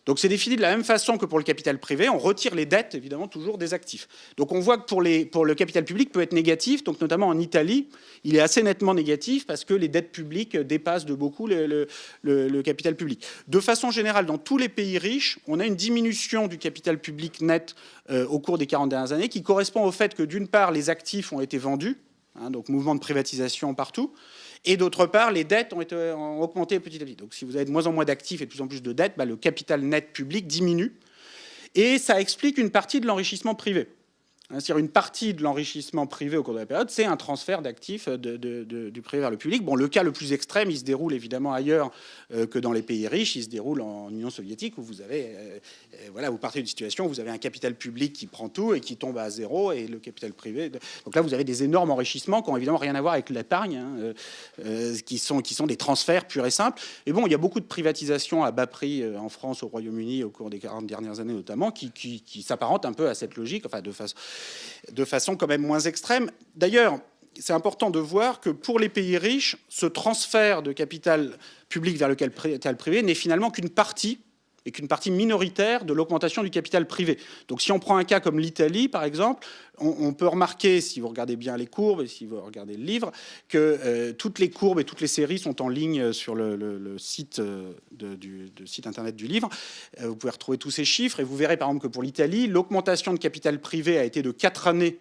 Donc c'est défini de la même façon que pour le capital privé. On retire les dettes, évidemment, toujours des actifs. Donc on voit que pour le capital public peut être négatif. Donc notamment en Italie, il est assez nettement négatif parce que les dettes publiques dépassent de beaucoup le capital public. De façon générale, dans tous les pays riches, on a une diminution du capital public net au cours des 40 dernières années qui correspond au fait que d'une part, les actifs ont été vendus, donc mouvement de privatisation partout, et d'autre part, les dettes ont augmenté petit à petit. Donc si vous avez de moins en moins d'actifs et de plus en plus de dettes, le capital net public diminue. Et ça explique une partie de l'enrichissement privé. C'est-à-dire une partie de l'enrichissement privé au cours de la période, c'est un transfert d'actifs du privé vers le public. Bon, le cas le plus extrême, il se déroule évidemment ailleurs que dans les pays riches. Il se déroule en Union soviétique où vous avez, voilà, vous partez d'une situation où vous avez un capital public qui prend tout et qui tombe à zéro et le capital privé. Donc là, vous avez des énormes enrichissements qui n'ont évidemment rien à voir avec l'épargne, qui sont des transferts purs et simples. Et bon, il y a beaucoup de privatisations à bas prix en France, au Royaume-Uni, au cours des 40 dernières années notamment, qui s'apparentent un peu à cette logique, enfin de façon quand même moins extrême. D'ailleurs, c'est important de voir que pour les pays riches, ce transfert de capital public vers le capital privé n'est finalement qu'une partie, et qu'une partie minoritaire de l'augmentation du capital privé. Donc si on prend un cas comme l'Italie, par exemple, on peut remarquer, si vous regardez bien les courbes et si vous regardez le livre, que toutes les courbes et toutes les séries sont en ligne sur le site, site internet du livre. Vous pouvez retrouver tous ces chiffres et vous verrez par exemple que pour l'Italie, l'augmentation de capital privé a été de 4 années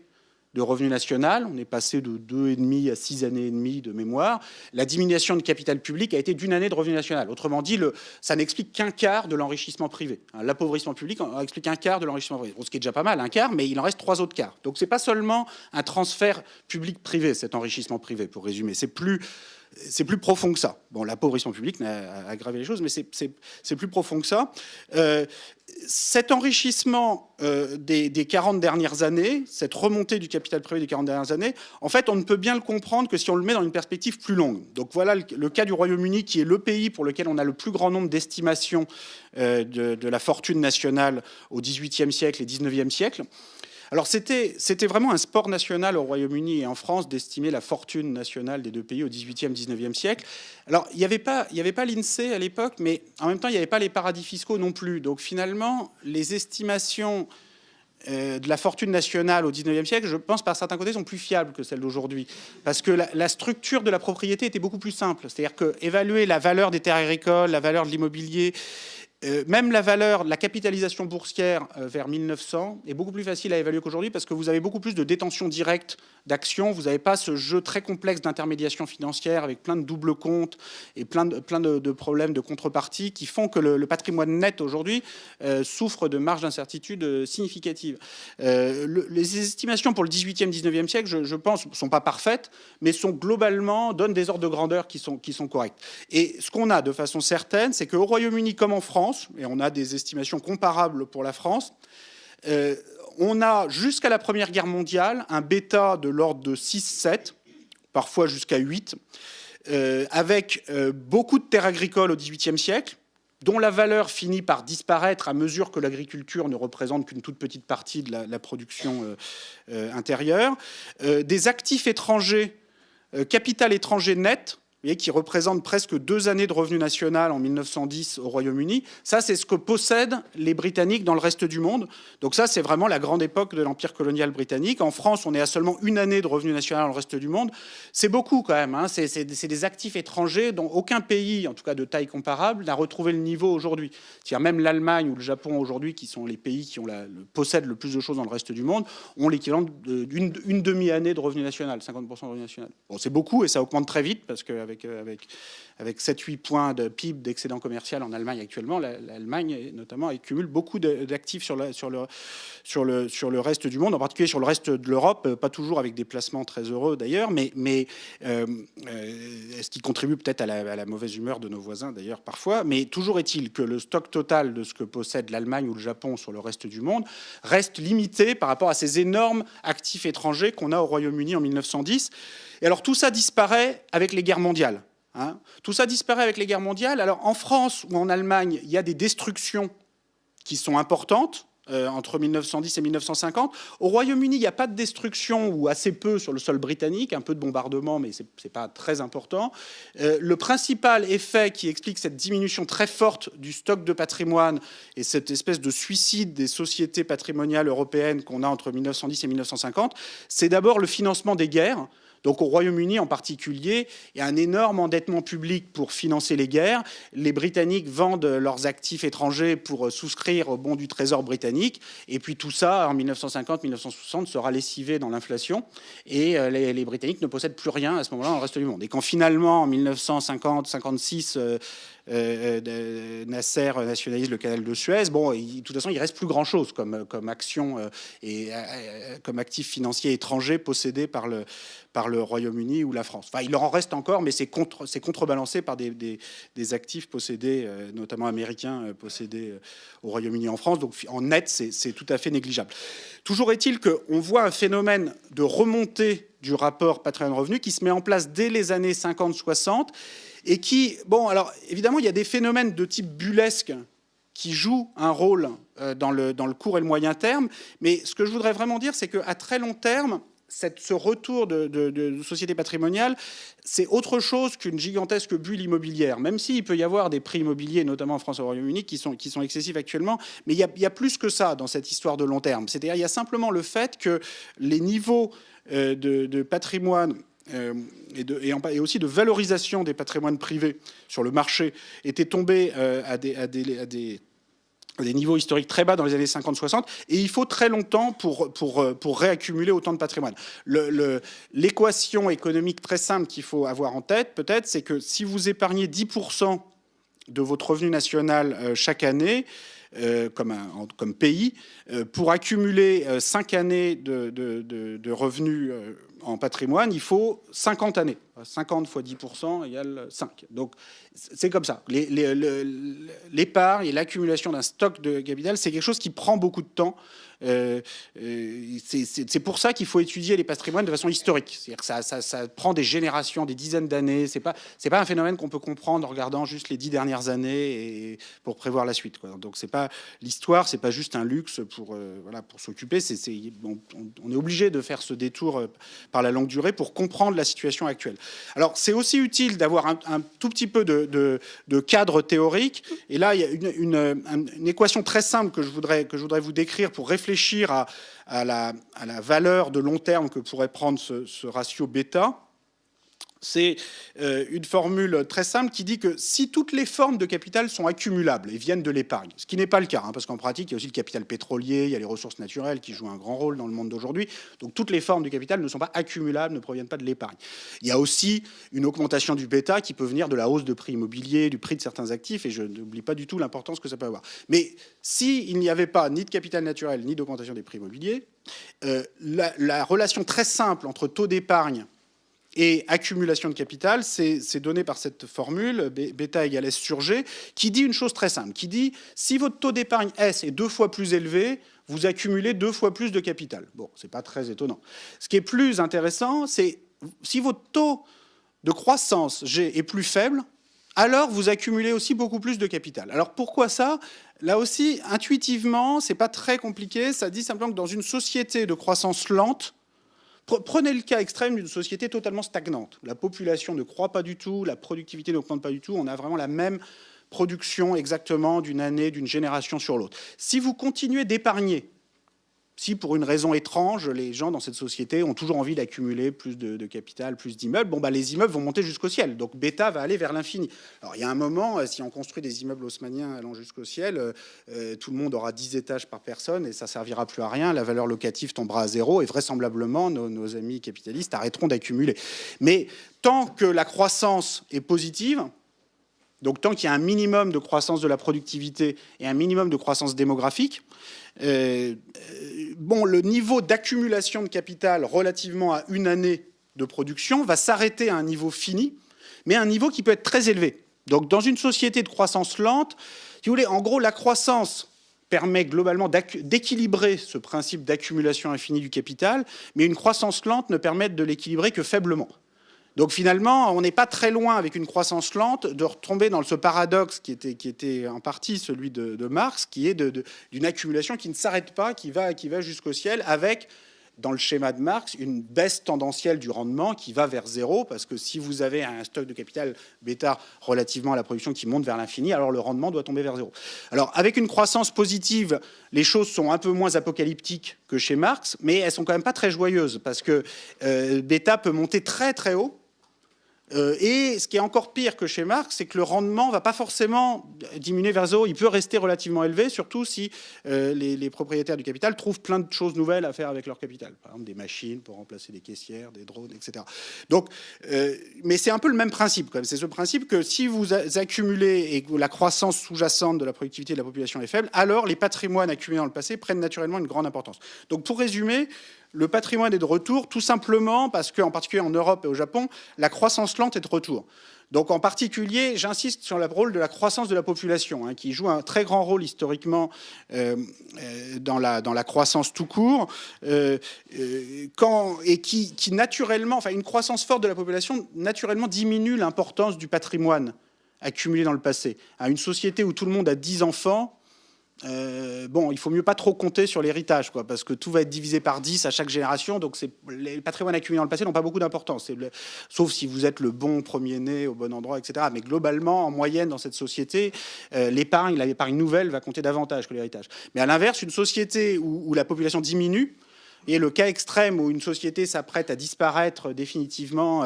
de revenu national. On est passé de 2,5 à 6 années et demie de mémoire. La diminution de capital public a été d'1 année de revenu national. Autrement dit, ça n'explique qu'un quart de l'enrichissement privé. L'appauvrissement public explique un quart de l'enrichissement privé. Bon, ce qui est déjà pas mal, un quart, mais il en reste 3 autres quarts. Donc c'est pas seulement un transfert public-privé, cet enrichissement privé, pour résumer. C'est plus profond que ça. Bon, l'appauvrissement public a aggravé les choses, mais c'est plus profond que ça. Cet enrichissement des 40 dernières années, cette remontée du capital privé des 40 dernières années, en fait, on ne peut bien le comprendre que si on le met dans une perspective plus longue. Donc voilà le cas du Royaume-Uni, qui est le pays pour lequel on a le plus grand nombre d'estimations de la fortune nationale au XVIIIe siècle et XIXe siècle. Alors c'était vraiment un sport national au Royaume-Uni et en France d'estimer la fortune nationale des deux pays au XVIIIe, XIXe siècle. Alors il n'y avait pas l'INSEE à l'époque, mais en même temps il n'y avait pas les paradis fiscaux non plus. Donc finalement les estimations de la fortune nationale au XIXe siècle, je pense par certains côtés, sont plus fiables que celles d'aujourd'hui. Parce que la structure de la propriété était beaucoup plus simple. C'est-à-dire qu'évaluer la valeur des terres agricoles, la valeur de l'immobilier, même la capitalisation boursière vers 1900 est beaucoup plus facile à évaluer qu'aujourd'hui parce que vous avez beaucoup plus de détention directe d'actions. Vous n'avez pas ce jeu très complexe d'intermédiation financière avec plein de doubles comptes et plein de problèmes de contrepartie qui font que le patrimoine net aujourd'hui souffre de marges d'incertitude significatives. Les estimations pour le 18e, 19e siècle, je pense, ne sont pas parfaites, mais donnent des ordres de grandeur qui sont corrects. Et ce qu'on a de façon certaine, c'est qu'au Royaume-Uni comme en France, et on a des estimations comparables pour la France, on a jusqu'à la Première Guerre mondiale un bêta de l'ordre de 6-7, parfois jusqu'à 8, avec beaucoup de terres agricoles au XVIIIe siècle, dont la valeur finit par disparaître à mesure que l'agriculture ne représente qu'une toute petite partie de la production intérieure, des actifs étrangers, capital étranger net, qui représente presque 2 années de revenu national en 1910 au Royaume-Uni. Ça, c'est ce que possèdent les Britanniques dans le reste du monde. Donc ça, c'est vraiment la grande époque de l'Empire colonial britannique. En France, on est à seulement 1 année de revenu national dans le reste du monde. C'est beaucoup quand même. C'est des actifs étrangers dont aucun pays, en tout cas de taille comparable, n'a retrouvé le niveau aujourd'hui. C'est-à-dire même l'Allemagne ou le Japon aujourd'hui, qui sont les pays qui possèdent le plus de choses dans le reste du monde, ont l'équivalent d'une demi-année de revenu national, 50% de revenu national. Bon, c'est beaucoup et ça augmente très vite parce que avec 7-8 points de PIB d'excédent commercial en Allemagne actuellement, l'Allemagne notamment accumule beaucoup d'actifs sur le reste du monde, en particulier sur le reste de l'Europe, pas toujours avec des placements très heureux d'ailleurs, mais ce qui contribue peut-être à la mauvaise humeur de nos voisins d'ailleurs parfois, mais toujours est-il que le stock total de ce que possède l'Allemagne ou le Japon sur le reste du monde reste limité par rapport à ces énormes actifs étrangers qu'on a au Royaume-Uni en 1910. Et alors tout ça disparaît avec les guerres mondiales. Tout ça disparaît avec les guerres mondiales. Alors en France ou en Allemagne, il y a des destructions qui sont importantes entre 1910 et 1950. Au Royaume-Uni, il n'y a pas de destruction ou assez peu sur le sol britannique, un peu de bombardement, mais ce n'est pas très important. Le principal effet qui explique cette diminution très forte du stock de patrimoine et cette espèce de suicide des sociétés patrimoniales européennes qu'on a entre 1910 et 1950, c'est d'abord le financement des guerres. Donc au Royaume-Uni en particulier, il y a un énorme endettement public pour financer les guerres. Les Britanniques vendent leurs actifs étrangers pour souscrire au bon du Trésor britannique. Et puis tout ça, en 1950-1960, sera lessivé dans l'inflation. Et les Britanniques ne possèdent plus rien à ce moment-là dans le reste du monde. Et quand finalement, en 1950-56, Nasser nationalise le canal de Suez. Bon, de toute façon, il reste plus grand-chose comme action et comme actif financier étranger possédé par le Royaume-Uni ou la France. Enfin, il leur en reste encore, mais c'est contrebalancé par des actifs possédés, notamment américains, possédés au Royaume-Uni et en France. Donc, en net, c'est tout à fait négligeable. Toujours est-il qu'on voit un phénomène de remontée du rapport patrimoine-revenu qui se met en place dès les années 50-60 et qui, bon, alors évidemment, il y a des phénomènes de type bullesque qui jouent un rôle dans le court et le moyen terme, mais ce que je voudrais vraiment dire, c'est qu'à très long terme, ce retour de société patrimoniale, c'est autre chose qu'une gigantesque bulle immobilière, même s'il peut y avoir des prix immobiliers, notamment en France et au Royaume-Uni, qui sont excessifs actuellement, mais il y a plus que ça dans cette histoire de long terme. C'est-à-dire il y a simplement le fait que les niveaux de patrimoine et aussi de valorisation des patrimoines privés sur le marché étaient tombés à des niveaux historiques très bas dans les années 50-60, et il faut très longtemps pour réaccumuler autant de patrimoine. L'équation économique très simple qu'il faut avoir en tête, peut-être, c'est que si vous épargnez 10% de votre revenu national chaque année, comme pays, pour accumuler 5 années de revenus en patrimoine, il faut 50 années. 50 fois 10% égale 5. Donc, c'est comme ça. L'épargne et l'accumulation d'un stock de capital, c'est quelque chose qui prend beaucoup de temps. C'est pour ça qu'il faut étudier les patrimoines de façon historique. C'est-à-dire que ça prend des générations, des dizaines d'années. C'est pas un phénomène qu'on peut comprendre en regardant juste les 10 dernières années et pour prévoir la suite, quoi. Donc, l'histoire, c'est pas juste un luxe pour s'occuper. On est obligé de faire ce détour par la longue durée pour comprendre la situation actuelle. Alors, c'est aussi utile d'avoir un tout petit peu de cadre théorique. Et là, il y a une équation très simple que je voudrais vous décrire pour réfléchir à la valeur de long terme que pourrait prendre ce ratio bêta. C'est une formule très simple qui dit que si toutes les formes de capital sont accumulables et viennent de l'épargne, ce qui n'est pas le cas, parce qu'en pratique, il y a aussi le capital pétrolier, il y a les ressources naturelles qui jouent un grand rôle dans le monde d'aujourd'hui. Donc toutes les formes du capital ne sont pas accumulables, ne proviennent pas de l'épargne. Il y a aussi une augmentation du bêta qui peut venir de la hausse de prix immobiliers, du prix de certains actifs, et je n'oublie pas du tout l'importance que ça peut avoir. Mais s'il n'y avait pas ni de capital naturel, ni d'augmentation des prix immobiliers, la relation très simple entre taux d'épargne et accumulation de capital, c'est donné par cette formule, bêta égale S sur G, qui dit une chose très simple, qui dit si votre taux d'épargne S est 2 fois plus élevé, vous accumulez 2 fois plus de capital. Bon, c'est pas très étonnant. Ce qui est plus intéressant, c'est si votre taux de croissance G est plus faible, alors vous accumulez aussi beaucoup plus de capital. Alors pourquoi ça? Là aussi, intuitivement, c'est pas très compliqué, ça dit simplement que dans une société de croissance lente, prenez le cas extrême d'une société totalement stagnante. La population ne croît pas du tout, la productivité n'augmente pas du tout, on a vraiment la même production exactement d'une année, d'une génération sur l'autre. Si vous continuez d'épargner, si pour une raison étrange, les gens dans cette société ont toujours envie d'accumuler plus de capital, plus d'immeubles, les immeubles vont monter jusqu'au ciel. Donc bêta va aller vers l'infini. Alors il y a un moment, si on construit des immeubles haussmanniens allant jusqu'au ciel, tout le monde aura 10 étages par personne et ça servira plus à rien. La valeur locative tombera à zéro et vraisemblablement nos amis capitalistes arrêteront d'accumuler. Mais tant que la croissance est positive, donc tant qu'il y a un minimum de croissance de la productivité et un minimum de croissance démographique, le niveau d'accumulation de capital relativement à une année de production va s'arrêter à un niveau fini, mais à un niveau qui peut être très élevé. Donc dans une société de croissance lente, si vous voulez, en gros, la croissance permet globalement d'équilibrer ce principe d'accumulation infinie du capital, mais une croissance lente ne permet de l'équilibrer que faiblement. Donc finalement, on n'est pas très loin avec une croissance lente de retomber dans ce paradoxe qui était en partie celui de Marx, qui est d'une accumulation qui ne s'arrête pas, qui va jusqu'au ciel, avec, dans le schéma de Marx, une baisse tendancielle du rendement qui va vers zéro, parce que si vous avez un stock de capital bêta relativement à la production qui monte vers l'infini, alors le rendement doit tomber vers zéro. Alors avec une croissance positive, les choses sont un peu moins apocalyptiques que chez Marx, mais elles sont quand même pas très joyeuses, parce que bêta peut monter très très haut, Et ce qui est encore pire que chez Marx, c'est que le rendement ne va pas forcément diminuer vers zéro. Il peut rester relativement élevé, surtout si les propriétaires du capital trouvent plein de choses nouvelles à faire avec leur capital. Par exemple, des machines pour remplacer des caissières, des drones, etc. Donc, mais c'est un peu le même principe. C'est ce principe que si vous accumulez et que la croissance sous-jacente de la productivité de la population est faible, alors les patrimoines accumulés dans le passé prennent naturellement une grande importance. Donc, pour résumer, le patrimoine est de retour tout simplement parce qu'en particulier en Europe et au Japon, la croissance lente est de retour. Donc en particulier, j'insiste sur le rôle de la croissance de la population, hein, qui joue un très grand rôle historiquement dans la croissance tout court, et qui naturellement, enfin une croissance forte de la population naturellement diminue l'importance du patrimoine accumulé dans le passé. À une société où tout le monde a 10 enfants, bon, il faut mieux pas trop compter sur l'héritage, quoi, parce que tout va être divisé par 10 à chaque génération, donc les patrimoines accumulés dans le passé n'ont pas beaucoup d'importance, sauf si vous êtes le bon premier-né au bon endroit, etc. Mais globalement, en moyenne, dans cette société, l'épargne nouvelle va compter davantage que l'héritage. Mais à l'inverse, une société où la population diminue, et le cas extrême où une société s'apprête à disparaître définitivement,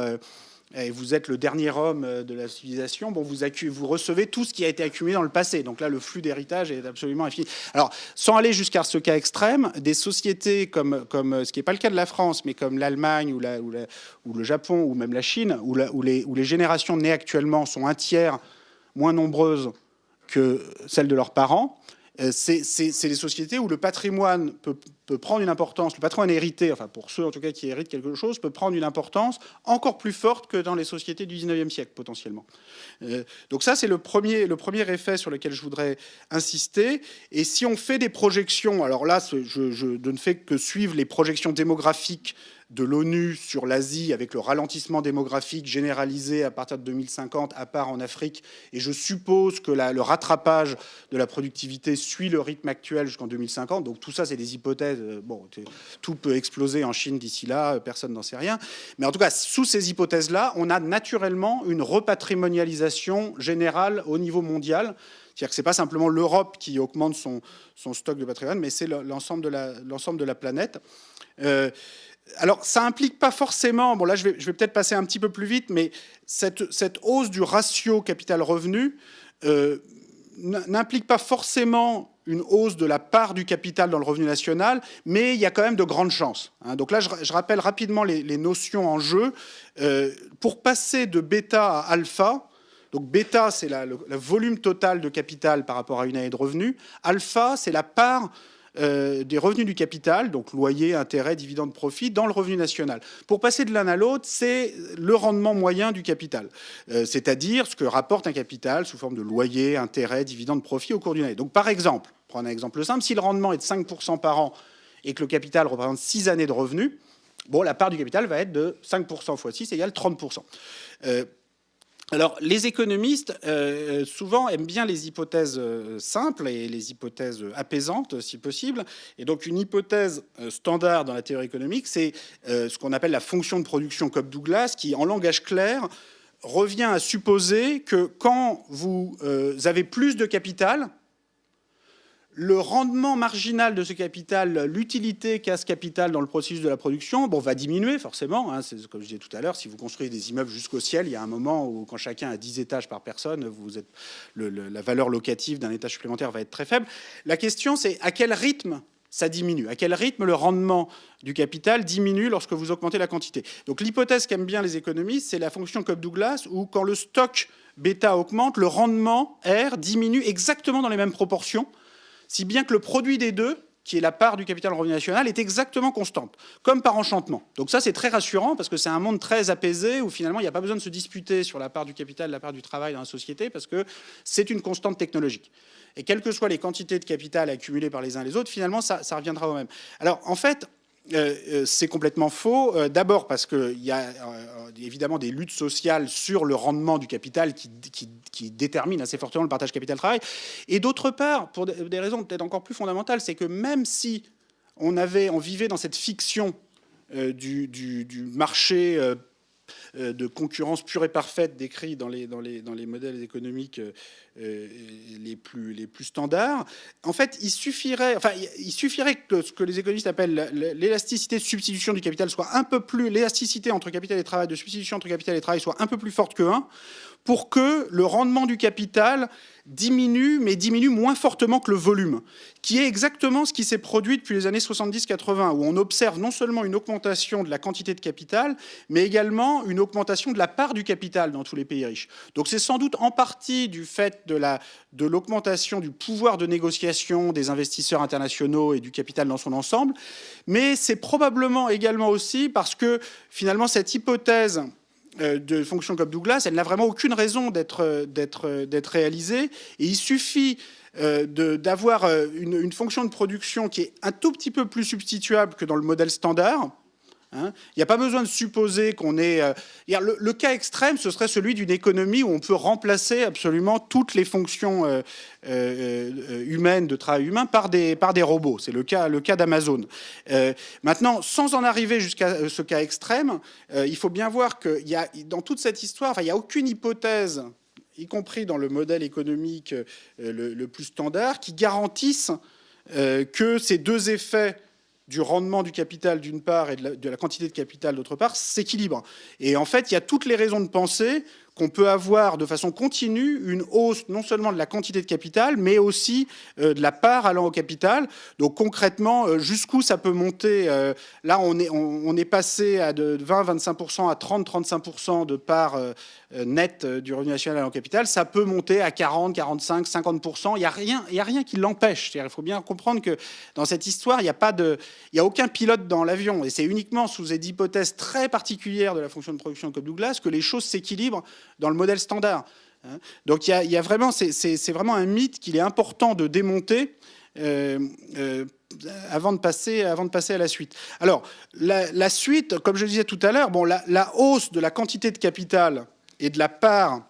et vous êtes le dernier homme de la civilisation, bon, vous recevez tout ce qui a été accumulé dans le passé. Donc là, le flux d'héritage est absolument infini. Alors, sans aller jusqu'à ce cas extrême, des sociétés comme ce qui n'est pas le cas de la France, mais comme l'Allemagne ou le Japon ou même la Chine, où les générations nées actuellement sont un tiers moins nombreuses que celles de leurs parents, c'est des sociétés où le patrimoine peut prendre une importance, le patrimoine hérité, enfin pour ceux en tout cas qui héritent quelque chose, peut prendre une importance encore plus forte que dans les sociétés du 19e siècle potentiellement. Donc ça c'est le premier effet sur lequel je voudrais insister. Et si on fait des projections, alors là je ne fais que suivre les projections démographiques de l'ONU sur l'Asie avec le ralentissement démographique généralisé à partir de 2050, à part en Afrique. Et je suppose que le rattrapage de la productivité suit le rythme actuel jusqu'en 2050. Donc tout ça, c'est des hypothèses. Bon, tout peut exploser en Chine d'ici là, personne n'en sait rien. Mais en tout cas, sous ces hypothèses-là, on a naturellement une repatrimonialisation générale au niveau mondial. C'est-à-dire que ce n'est pas simplement l'Europe qui augmente son stock de patrimoine, mais c'est l'ensemble de la planète. Alors, ça implique pas forcément, bon là je vais peut-être passer un petit peu plus vite, mais cette hausse du ratio capital-revenu n'implique pas forcément une hausse de la part du capital dans le revenu national, mais il y a quand même de grandes chances. Hein. Donc là, je rappelle rapidement les notions en jeu. Pour passer de bêta à alpha, donc bêta, c'est le volume total de capital par rapport à une année de revenu. Alpha, c'est la part des revenus du capital, donc loyer, intérêt, dividende, profit, dans le revenu national. Pour passer de l'un à l'autre, c'est le rendement moyen du capital, c'est-à-dire ce que rapporte un capital sous forme de loyer, intérêt, dividende, profit au cours d'une année. Donc par exemple, prendre un exemple simple, si le rendement est de 5% par an et que le capital représente 6 années de revenus, bon, la part du capital va être de 5% fois 6 égale 30%. Alors, les économistes, souvent, aiment bien les hypothèses simples et les hypothèses apaisantes, si possible. Et donc, une hypothèse standard dans la théorie économique, c'est ce qu'on appelle la fonction de production Cobb-Douglas, qui, en langage clair, revient à supposer que quand vous avez plus de capital, le rendement marginal de ce capital, l'utilité qu'a ce capital dans le processus de la production, bon, va diminuer forcément. Hein, c'est comme je disais tout à l'heure, si vous construisez des immeubles jusqu'au ciel, il y a un moment où, quand chacun a 10 étages par personne, la valeur locative d'un étage supplémentaire va être très faible. La question, c'est à quel rythme ça diminue, à quel rythme le rendement du capital diminue lorsque vous augmentez la quantité. Donc l'hypothèse qu'aiment bien les économistes, c'est la fonction Cobb-Douglas, où quand le stock bêta augmente, le rendement R diminue exactement dans les mêmes proportions, si bien que le produit des deux, qui est la part du capital revenu national, est exactement constante, comme par enchantement. Donc ça, c'est très rassurant, parce que c'est un monde très apaisé, où finalement, il n'y a pas besoin de se disputer sur la part du capital, la part du travail dans la société, parce que c'est une constante technologique. Et quelles que soient les quantités de capital accumulées par les uns et les autres, finalement, ça reviendra au même. Alors, en fait, c'est complètement faux. D'abord parce qu'il y a évidemment des luttes sociales sur le rendement du capital qui déterminent assez fortement le partage capital-travail. Et d'autre part, pour des raisons peut-être encore plus fondamentales, c'est que même si on vivait dans cette fiction du marché de concurrence pure et parfaite décrit dans les modèles économiques les plus standards. En fait, il suffirait que ce que les économistes appellent l'élasticité de substitution du capital soit un peu plus, l'élasticité entre capital et travail, de substitution entre capital et travail soit un peu plus forte que 1, pour que le rendement du capital diminue, mais diminue moins fortement que le volume, qui est exactement ce qui s'est produit depuis les années 70-80, où on observe non seulement une augmentation de la quantité de capital, mais également une augmentation de la part du capital dans tous les pays riches. Donc c'est sans doute en partie du fait de l'augmentation du pouvoir de négociation des investisseurs internationaux et du capital dans son ensemble, mais c'est probablement également aussi parce que finalement cette hypothèse de fonction Cobb-Douglas, elle n'a vraiment aucune raison d'être réalisée. Et il suffit d'avoir une fonction de production qui est un tout petit peu plus substituable que dans le modèle standard. Il n'y a pas besoin de supposer qu'on est... le cas extrême, ce serait celui d'une économie où on peut remplacer absolument toutes les fonctions humaines, de travail humain, par des robots. C'est le cas d'Amazon. Maintenant, sans en arriver jusqu'à ce cas extrême, il faut bien voir que dans toute cette histoire, il n'y a aucune hypothèse, y compris dans le modèle économique le plus standard, qui garantisse que ces deux effets du rendement du capital d'une part et de la quantité de capital d'autre part s'équilibrent. Et en fait, il y a toutes les raisons de penser qu'on peut avoir de façon continue une hausse non seulement de la quantité de capital, mais aussi de la part allant au capital. Donc concrètement, jusqu'où ça peut monter là, on est passé de 20-25% à 30-35% de part nette du revenu national allant au capital. Ça peut monter à 40, 45, 50%. Il n'y a rien qui l'empêche. Il faut bien comprendre que dans cette histoire, il n'y a aucun pilote dans l'avion. Et c'est uniquement sous des hypothèses très particulières de la fonction de production de Cobb-Douglas que les choses s'équilibrent dans le modèle standard. Donc il y a vraiment, c'est vraiment un mythe qu'il est important de démonter avant de passer à la suite. Alors la suite, comme je le disais tout à l'heure, bon, la hausse de la quantité de capital et de la part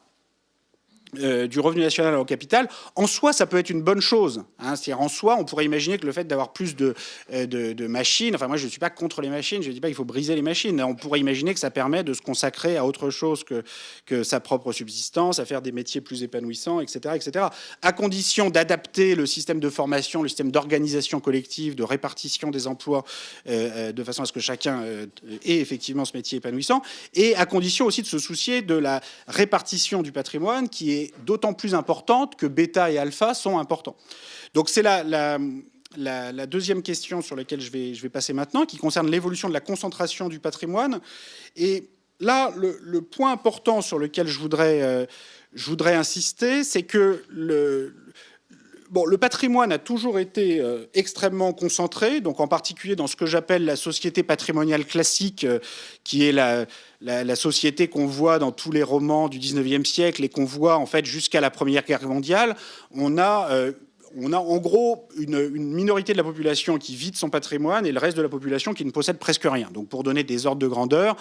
du revenu national au capital, en soi, ça peut être une bonne chose. C'est-à-dire, en soi, on pourrait imaginer que le fait d'avoir plus de machines, enfin moi je ne suis pas contre les machines, je ne dis pas qu'il faut briser les machines, on pourrait imaginer que ça permet de se consacrer à autre chose que sa propre subsistance, à faire des métiers plus épanouissants, etc., à condition d'adapter le système de formation, le système d'organisation collective, de répartition des emplois, de façon à ce que chacun ait effectivement ce métier épanouissant, et à condition aussi de se soucier de la répartition du patrimoine qui est d'autant plus importante que bêta et alpha sont importants. Donc c'est la deuxième question sur laquelle je vais passer maintenant, qui concerne l'évolution de la concentration du patrimoine. Et là, le point important sur lequel je voudrais insister, c'est que le patrimoine a toujours été extrêmement concentré, donc en particulier dans ce que j'appelle la société patrimoniale classique, qui est la société qu'on voit dans tous les romans du 19e siècle et qu'on voit en fait jusqu'à la Première Guerre mondiale. On a en gros une minorité de la population qui vit de son patrimoine et le reste de la population qui ne possède presque rien. Donc pour donner des ordres de grandeur,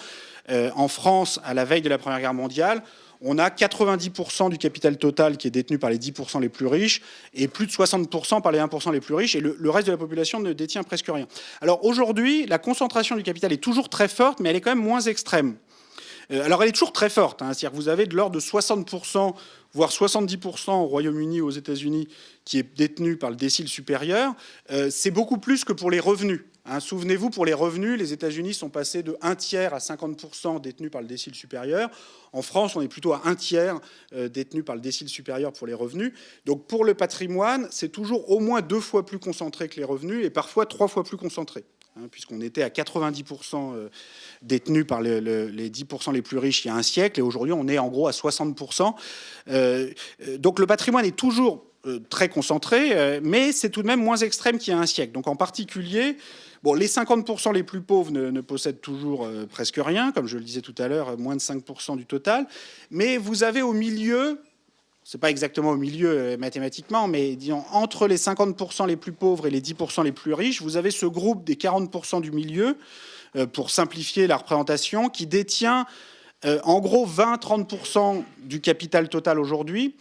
en France, à la veille de la Première Guerre mondiale, on a 90% du capital total qui est détenu par les 10% les plus riches et plus de 60% par les 1% les plus riches, et le reste de la population ne détient presque rien. Alors aujourd'hui, la concentration du capital est toujours très forte, mais elle est quand même moins extrême. Alors elle est toujours très forte, c'est-à-dire que vous avez de l'ordre de 60%, voire 70% au Royaume-Uni, aux États-Unis, qui est détenu par le décile supérieur. C'est beaucoup plus que pour les revenus. Souvenez-vous, pour les revenus, les États-Unis sont passés de 1 tiers à 50% détenus par le décile supérieur. En France, on est plutôt à 1 tiers détenus par le décile supérieur pour les revenus. Donc pour le patrimoine, c'est toujours au moins 2 fois plus concentré que les revenus et parfois 3 fois plus concentré. Puisqu'on était à 90% détenus par les 10% les plus riches il y a un siècle, et aujourd'hui on est en gros à 60%. Donc le patrimoine est toujours très concentré, mais c'est tout de même moins extrême qu'il y a un siècle. Donc en particulier, les 50% les plus pauvres ne possèdent toujours presque rien, comme je le disais tout à l'heure, moins de 5% du total. Mais vous avez au milieu, c'est pas exactement au milieu mathématiquement, mais disons entre les 50% les plus pauvres et les 10% les plus riches, vous avez ce groupe des 40% du milieu, pour simplifier la représentation, qui détient en gros 20-30% du capital total aujourd'hui.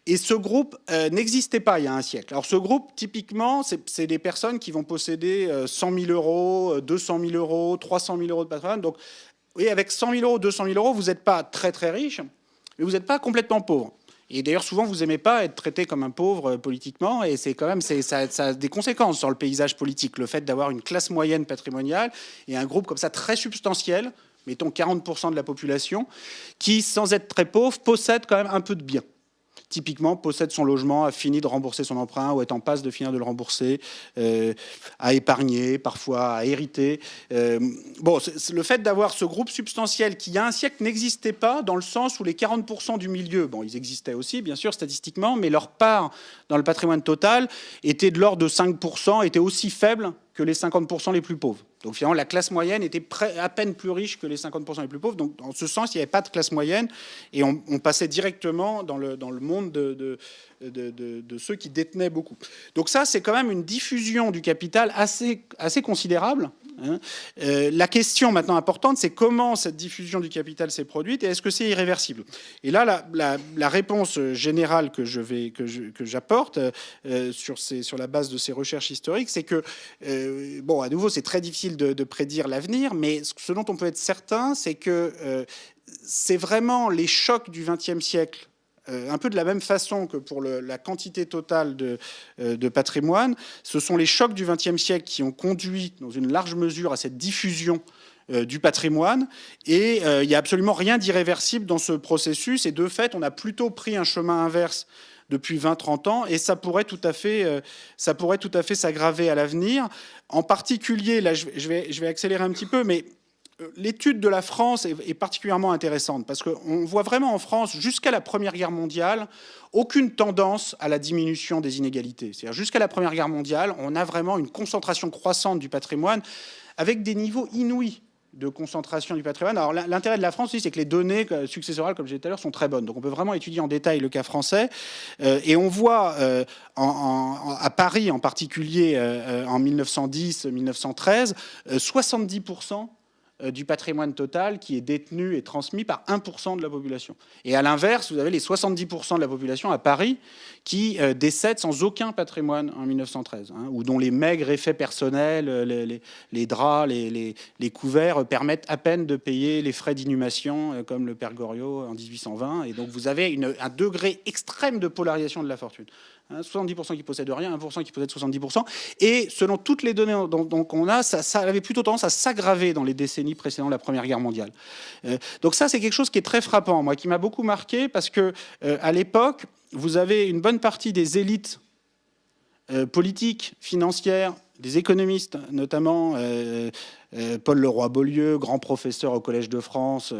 Et ce groupe n'existait pas il y a un siècle. Alors ce groupe, typiquement, c'est des personnes qui vont posséder 100 000 euros, 200 000 euros, 300 000 euros de patrimoine. Donc oui, avec 100 000 euros, 200 000 euros, vous n'êtes pas très très riche, mais vous n'êtes pas complètement pauvre. Et d'ailleurs, souvent, vous n'aimez pas être traité comme un pauvre politiquement, et c'est quand même, ça a des conséquences sur le paysage politique, le fait d'avoir une classe moyenne patrimoniale et un groupe comme ça très substantiel, mettons 40% de la population, qui, sans être très pauvre, possède quand même un peu de biens. Typiquement, possède son logement, a fini de rembourser son emprunt ou est en passe de finir de le rembourser, a épargné, parfois a hérité. Bon, le fait d'avoir ce groupe substantiel qui, il y a un siècle, n'existait pas dans le sens où les 40% du milieu, bon, ils existaient aussi, bien sûr, statistiquement, mais leur part dans le patrimoine total était de l'ordre de 5%, était aussi faible que les 50% les plus pauvres. Donc finalement, la classe moyenne était à peine plus riche que les 50% les plus pauvres. Donc en ce sens, il n'y avait pas de classe moyenne et on passait directement dans le monde de ceux qui détenaient beaucoup. Donc ça, c'est quand même une diffusion du capital assez considérable. Hein. La question maintenant importante, c'est comment cette diffusion du capital s'est produite et est-ce que c'est irréversible? Et là, la réponse générale que j'apporte sur la base de ces recherches historiques, c'est que, bon, à nouveau, c'est très difficile de prédire l'avenir, mais ce dont on peut être certain, c'est que c'est vraiment les chocs du XXe siècle, un peu de la même façon que pour la quantité totale de patrimoine, ce sont les chocs du XXe siècle qui ont conduit dans une large mesure à cette diffusion du patrimoine. Et il n'y a absolument rien d'irréversible dans ce processus. Et de fait, on a plutôt pris un chemin inverse depuis 20-30 ans, et ça pourrait tout à fait s'aggraver à l'avenir. En particulier, là, je vais accélérer un petit peu, mais l'étude de la France est particulièrement intéressante parce qu'on voit vraiment en France, jusqu'à la Première Guerre mondiale, aucune tendance à la diminution des inégalités. C'est-à-dire jusqu'à la Première Guerre mondiale, on a vraiment une concentration croissante du patrimoine avec des niveaux inouïs de concentration du patrimoine. Alors l'intérêt de la France aussi, c'est que les données successorales, comme je disais tout à l'heure, sont très bonnes. Donc on peut vraiment étudier en détail le cas français. Et on voit à Paris en particulier en 1910-1913, 70% du patrimoine total qui est détenu et transmis par 1% de la population. Et à l'inverse, vous avez les 70% de la population à Paris qui décèdent sans aucun patrimoine en 1913, hein, ou dont les maigres effets personnels, les draps, les couverts permettent à peine de payer les frais d'inhumation, comme le père Goriot en 1820. Et donc vous avez un degré extrême de polarisation de la fortune. 70% qui possèdent rien, 1% qui possèdent 70%. Et selon toutes les données qu'on a, ça avait plutôt tendance à s'aggraver dans les décennies précédant la Première Guerre mondiale. Donc ça, c'est quelque chose qui est très frappant, moi, qui m'a beaucoup marqué, parce que à l'époque, vous avez une bonne partie des élites politiques, financières, des économistes, notamment Paul Leroy-Beaulieu, grand professeur au Collège de France,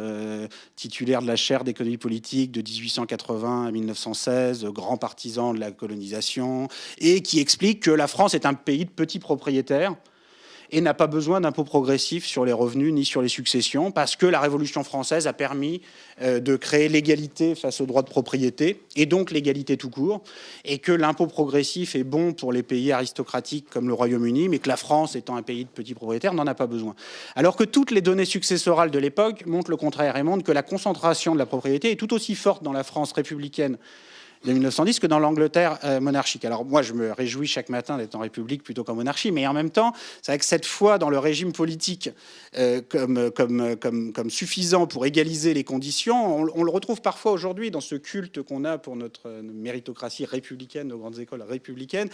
titulaire de la chaire d'économie politique de 1880 à 1916, grand partisan de la colonisation, et qui explique que la France est un pays de petits propriétaires et n'a pas besoin d'impôts progressifs sur les revenus ni sur les successions, parce que la Révolution française a permis de créer l'égalité face au droit de propriété, et donc l'égalité tout court, et que l'impôt progressif est bon pour les pays aristocratiques comme le Royaume-Uni, mais que la France, étant un pays de petits propriétaires, n'en a pas besoin. Alors que toutes les données successorales de l'époque montrent le contraire, et montrent que la concentration de la propriété est tout aussi forte dans la France républicaine de 1910 que dans l'Angleterre monarchique. Alors moi, je me réjouis chaque matin d'être en République plutôt qu'en monarchie, mais en même temps, c'est vrai que cette foi dans le régime politique comme suffisant pour égaliser les conditions, on le retrouve parfois aujourd'hui dans ce culte qu'on a pour notre méritocratie républicaine, nos grandes écoles républicaines.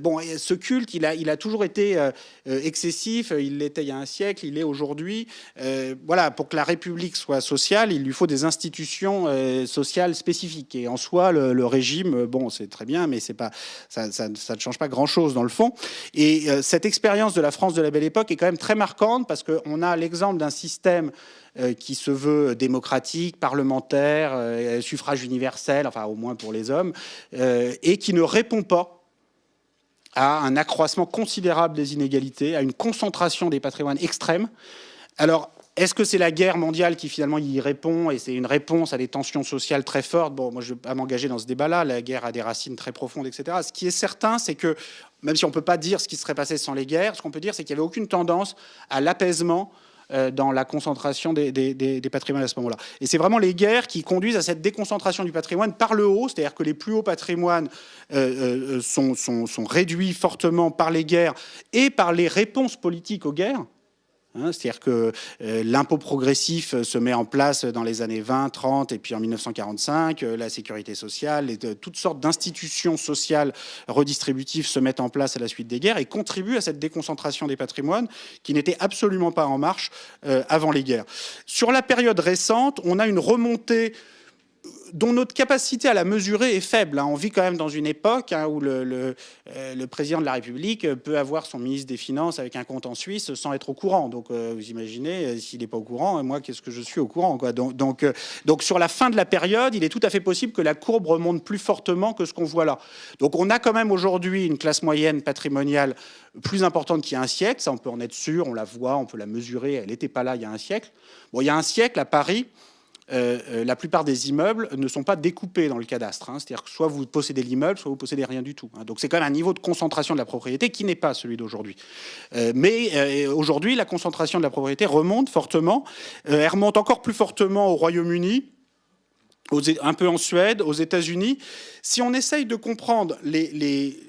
Bon, ce culte, il a toujours été excessif, il l'était il y a un siècle, il est aujourd'hui. Voilà, pour que la République soit sociale, il lui faut des institutions sociales spécifiques. Et en soi, le régime, bon, c'est très bien, mais c'est pas, ça ne change pas grand-chose dans le fond. Et cette expérience de la France de la Belle Époque est quand même très marquante parce qu'on a l'exemple d'un système qui se veut démocratique, parlementaire, suffrage universel, enfin au moins pour les hommes, et qui ne répond pas à un accroissement considérable des inégalités, à une concentration des patrimoines extrêmes. Alors, est-ce que c'est la guerre mondiale qui finalement y répond et c'est une réponse à des tensions sociales très fortes? Bon, moi je ne vais pas m'engager dans ce débat-là, la guerre a des racines très profondes, etc. Ce qui est certain, c'est que, même si on ne peut pas dire ce qui serait passé sans les guerres, ce qu'on peut dire, c'est qu'il n'y avait aucune tendance à l'apaisement dans la concentration des patrimoines à ce moment-là. Et c'est vraiment les guerres qui conduisent à cette déconcentration du patrimoine par le haut, c'est-à-dire que les plus hauts patrimoines sont réduits fortement par les guerres et par les réponses politiques aux guerres. C'est-à-dire que l'impôt progressif se met en place dans les années 20, 30 et puis en 1945, la sécurité sociale, toutes sortes d'institutions sociales redistributives se mettent en place à la suite des guerres et contribuent à cette déconcentration des patrimoines qui n'était absolument pas en marche avant les guerres. Sur la période récente, on a une remontée dont notre capacité à la mesurer est faible. On vit quand même dans une époque où le président de la République peut avoir son ministre des Finances avec un compte en Suisse sans être au courant. Donc, vous imaginez, s'il n'est pas au courant, moi, qu'est-ce que je suis au courant, quoi. Donc, sur la fin de la période, il est tout à fait possible que la courbe remonte plus fortement que ce qu'on voit là. Donc, on a quand même aujourd'hui une classe moyenne patrimoniale plus importante qu'il y a un siècle. Ça, on peut en être sûr, on la voit, on peut la mesurer. Elle n'était pas là il y a un siècle. Bon, il y a un siècle, à Paris, la plupart des immeubles ne sont pas découpés dans le cadastre. C'est-à-dire que soit vous possédez l'immeuble, soit vous possédez rien du tout. Donc c'est quand même un niveau de concentration de la propriété qui n'est pas celui d'aujourd'hui. Mais aujourd'hui, la concentration de la propriété remonte fortement. Elle remonte encore plus fortement au Royaume-Uni, un peu en Suède, aux États-Unis. Si on essaye de comprendre les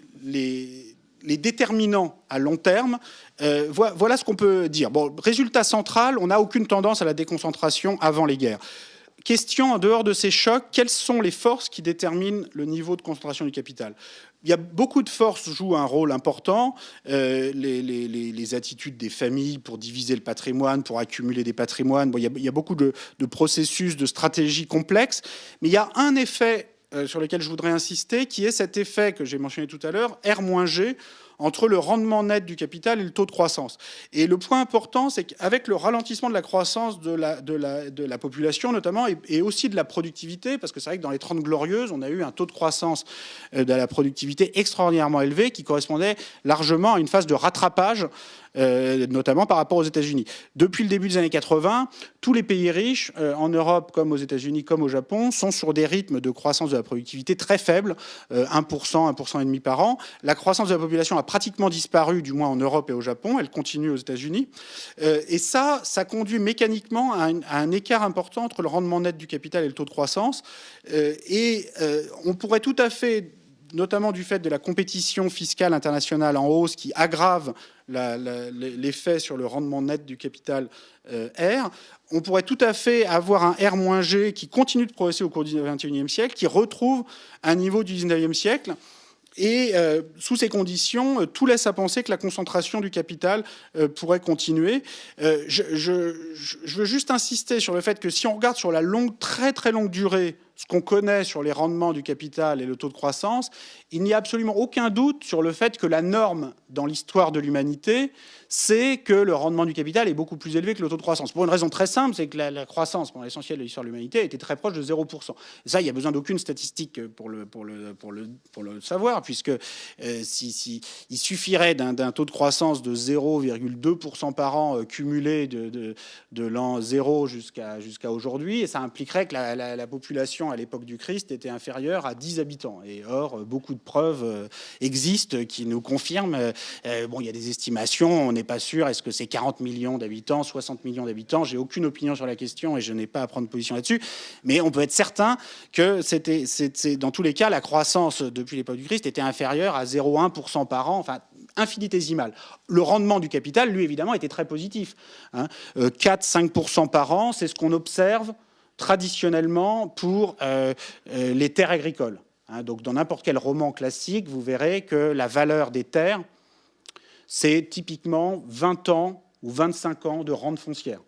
déterminants à long terme, voilà ce qu'on peut dire. Bon, résultat central, on n'a aucune tendance à la déconcentration avant les guerres. Question, en dehors de ces chocs, quelles sont les forces qui déterminent le niveau de concentration du capital ? Il y a beaucoup de forces jouent un rôle important. Les attitudes des familles pour diviser le patrimoine, pour accumuler des patrimoines. Bon, il y a beaucoup de processus, de stratégies complexes. Mais il y a un effet sur lequel je voudrais insister, qui est cet effet que j'ai mentionné tout à l'heure, R-G, entre le rendement net du capital et le taux de croissance. Et le point important, c'est qu'avec le ralentissement de la croissance de la population, notamment, et aussi de la productivité, parce que c'est vrai que dans les 30 glorieuses, on a eu un taux de croissance de la productivité extraordinairement élevé, qui correspondait largement à une phase de rattrapage, notamment par rapport aux États-Unis. Depuis le début des années 80, tous les pays riches, en Europe comme aux États-Unis comme au Japon, sont sur des rythmes de croissance de la productivité très faibles, 1%, 1,5% par an. La croissance de la population a pratiquement disparu, du moins en Europe et au Japon. Elle continue aux États-Unis. Et ça conduit mécaniquement à un écart important entre le rendement net du capital et le taux de croissance. On pourrait tout à fait, notamment du fait de la compétition fiscale internationale en hausse qui aggrave l'effet sur le rendement net du capital R, on pourrait tout à fait avoir un R-G qui continue de progresser au cours du XXIe siècle, qui retrouve un niveau du XIXe siècle. Et sous ces conditions, tout laisse à penser que la concentration du capital pourrait continuer. Je veux juste insister sur le fait que si on regarde sur la très très longue durée, ce qu'on connaît sur les rendements du capital et le taux de croissance, il n'y a absolument aucun doute sur le fait que la norme dans l'histoire de l'humanité, c'est que le rendement du capital est beaucoup plus élevé que le taux de croissance. Pour une raison très simple, c'est que la croissance, pendant l'essentiel de l'histoire de l'humanité, était très proche de 0%. Et ça, il n'y a besoin d'aucune statistique pour le savoir, puisque il suffirait d'un taux de croissance de 0,2% par an cumulé de l'an 0 jusqu'à aujourd'hui, et ça impliquerait que la population à l'époque du Christ était inférieure à 10 habitants. Et or, beaucoup de preuves existent qui nous confirment. Il y a des estimations, on n'est pas sûr. Est-ce que c'est 40 millions d'habitants, 60 millions d'habitants? J'ai aucune opinion sur la question et je n'ai pas à prendre position là-dessus. Mais on peut être certain que dans tous les cas, la croissance depuis l'époque du Christ était inférieure à 0,1% par an, enfin infinitésimale. Le rendement du capital, lui, évidemment, était très positif. 4-5% par an, c'est ce qu'on observe traditionnellement pour les terres agricoles. Donc dans n'importe quel roman classique, vous verrez que la valeur des terres, c'est typiquement 20 ans ou 25 ans de rente foncière.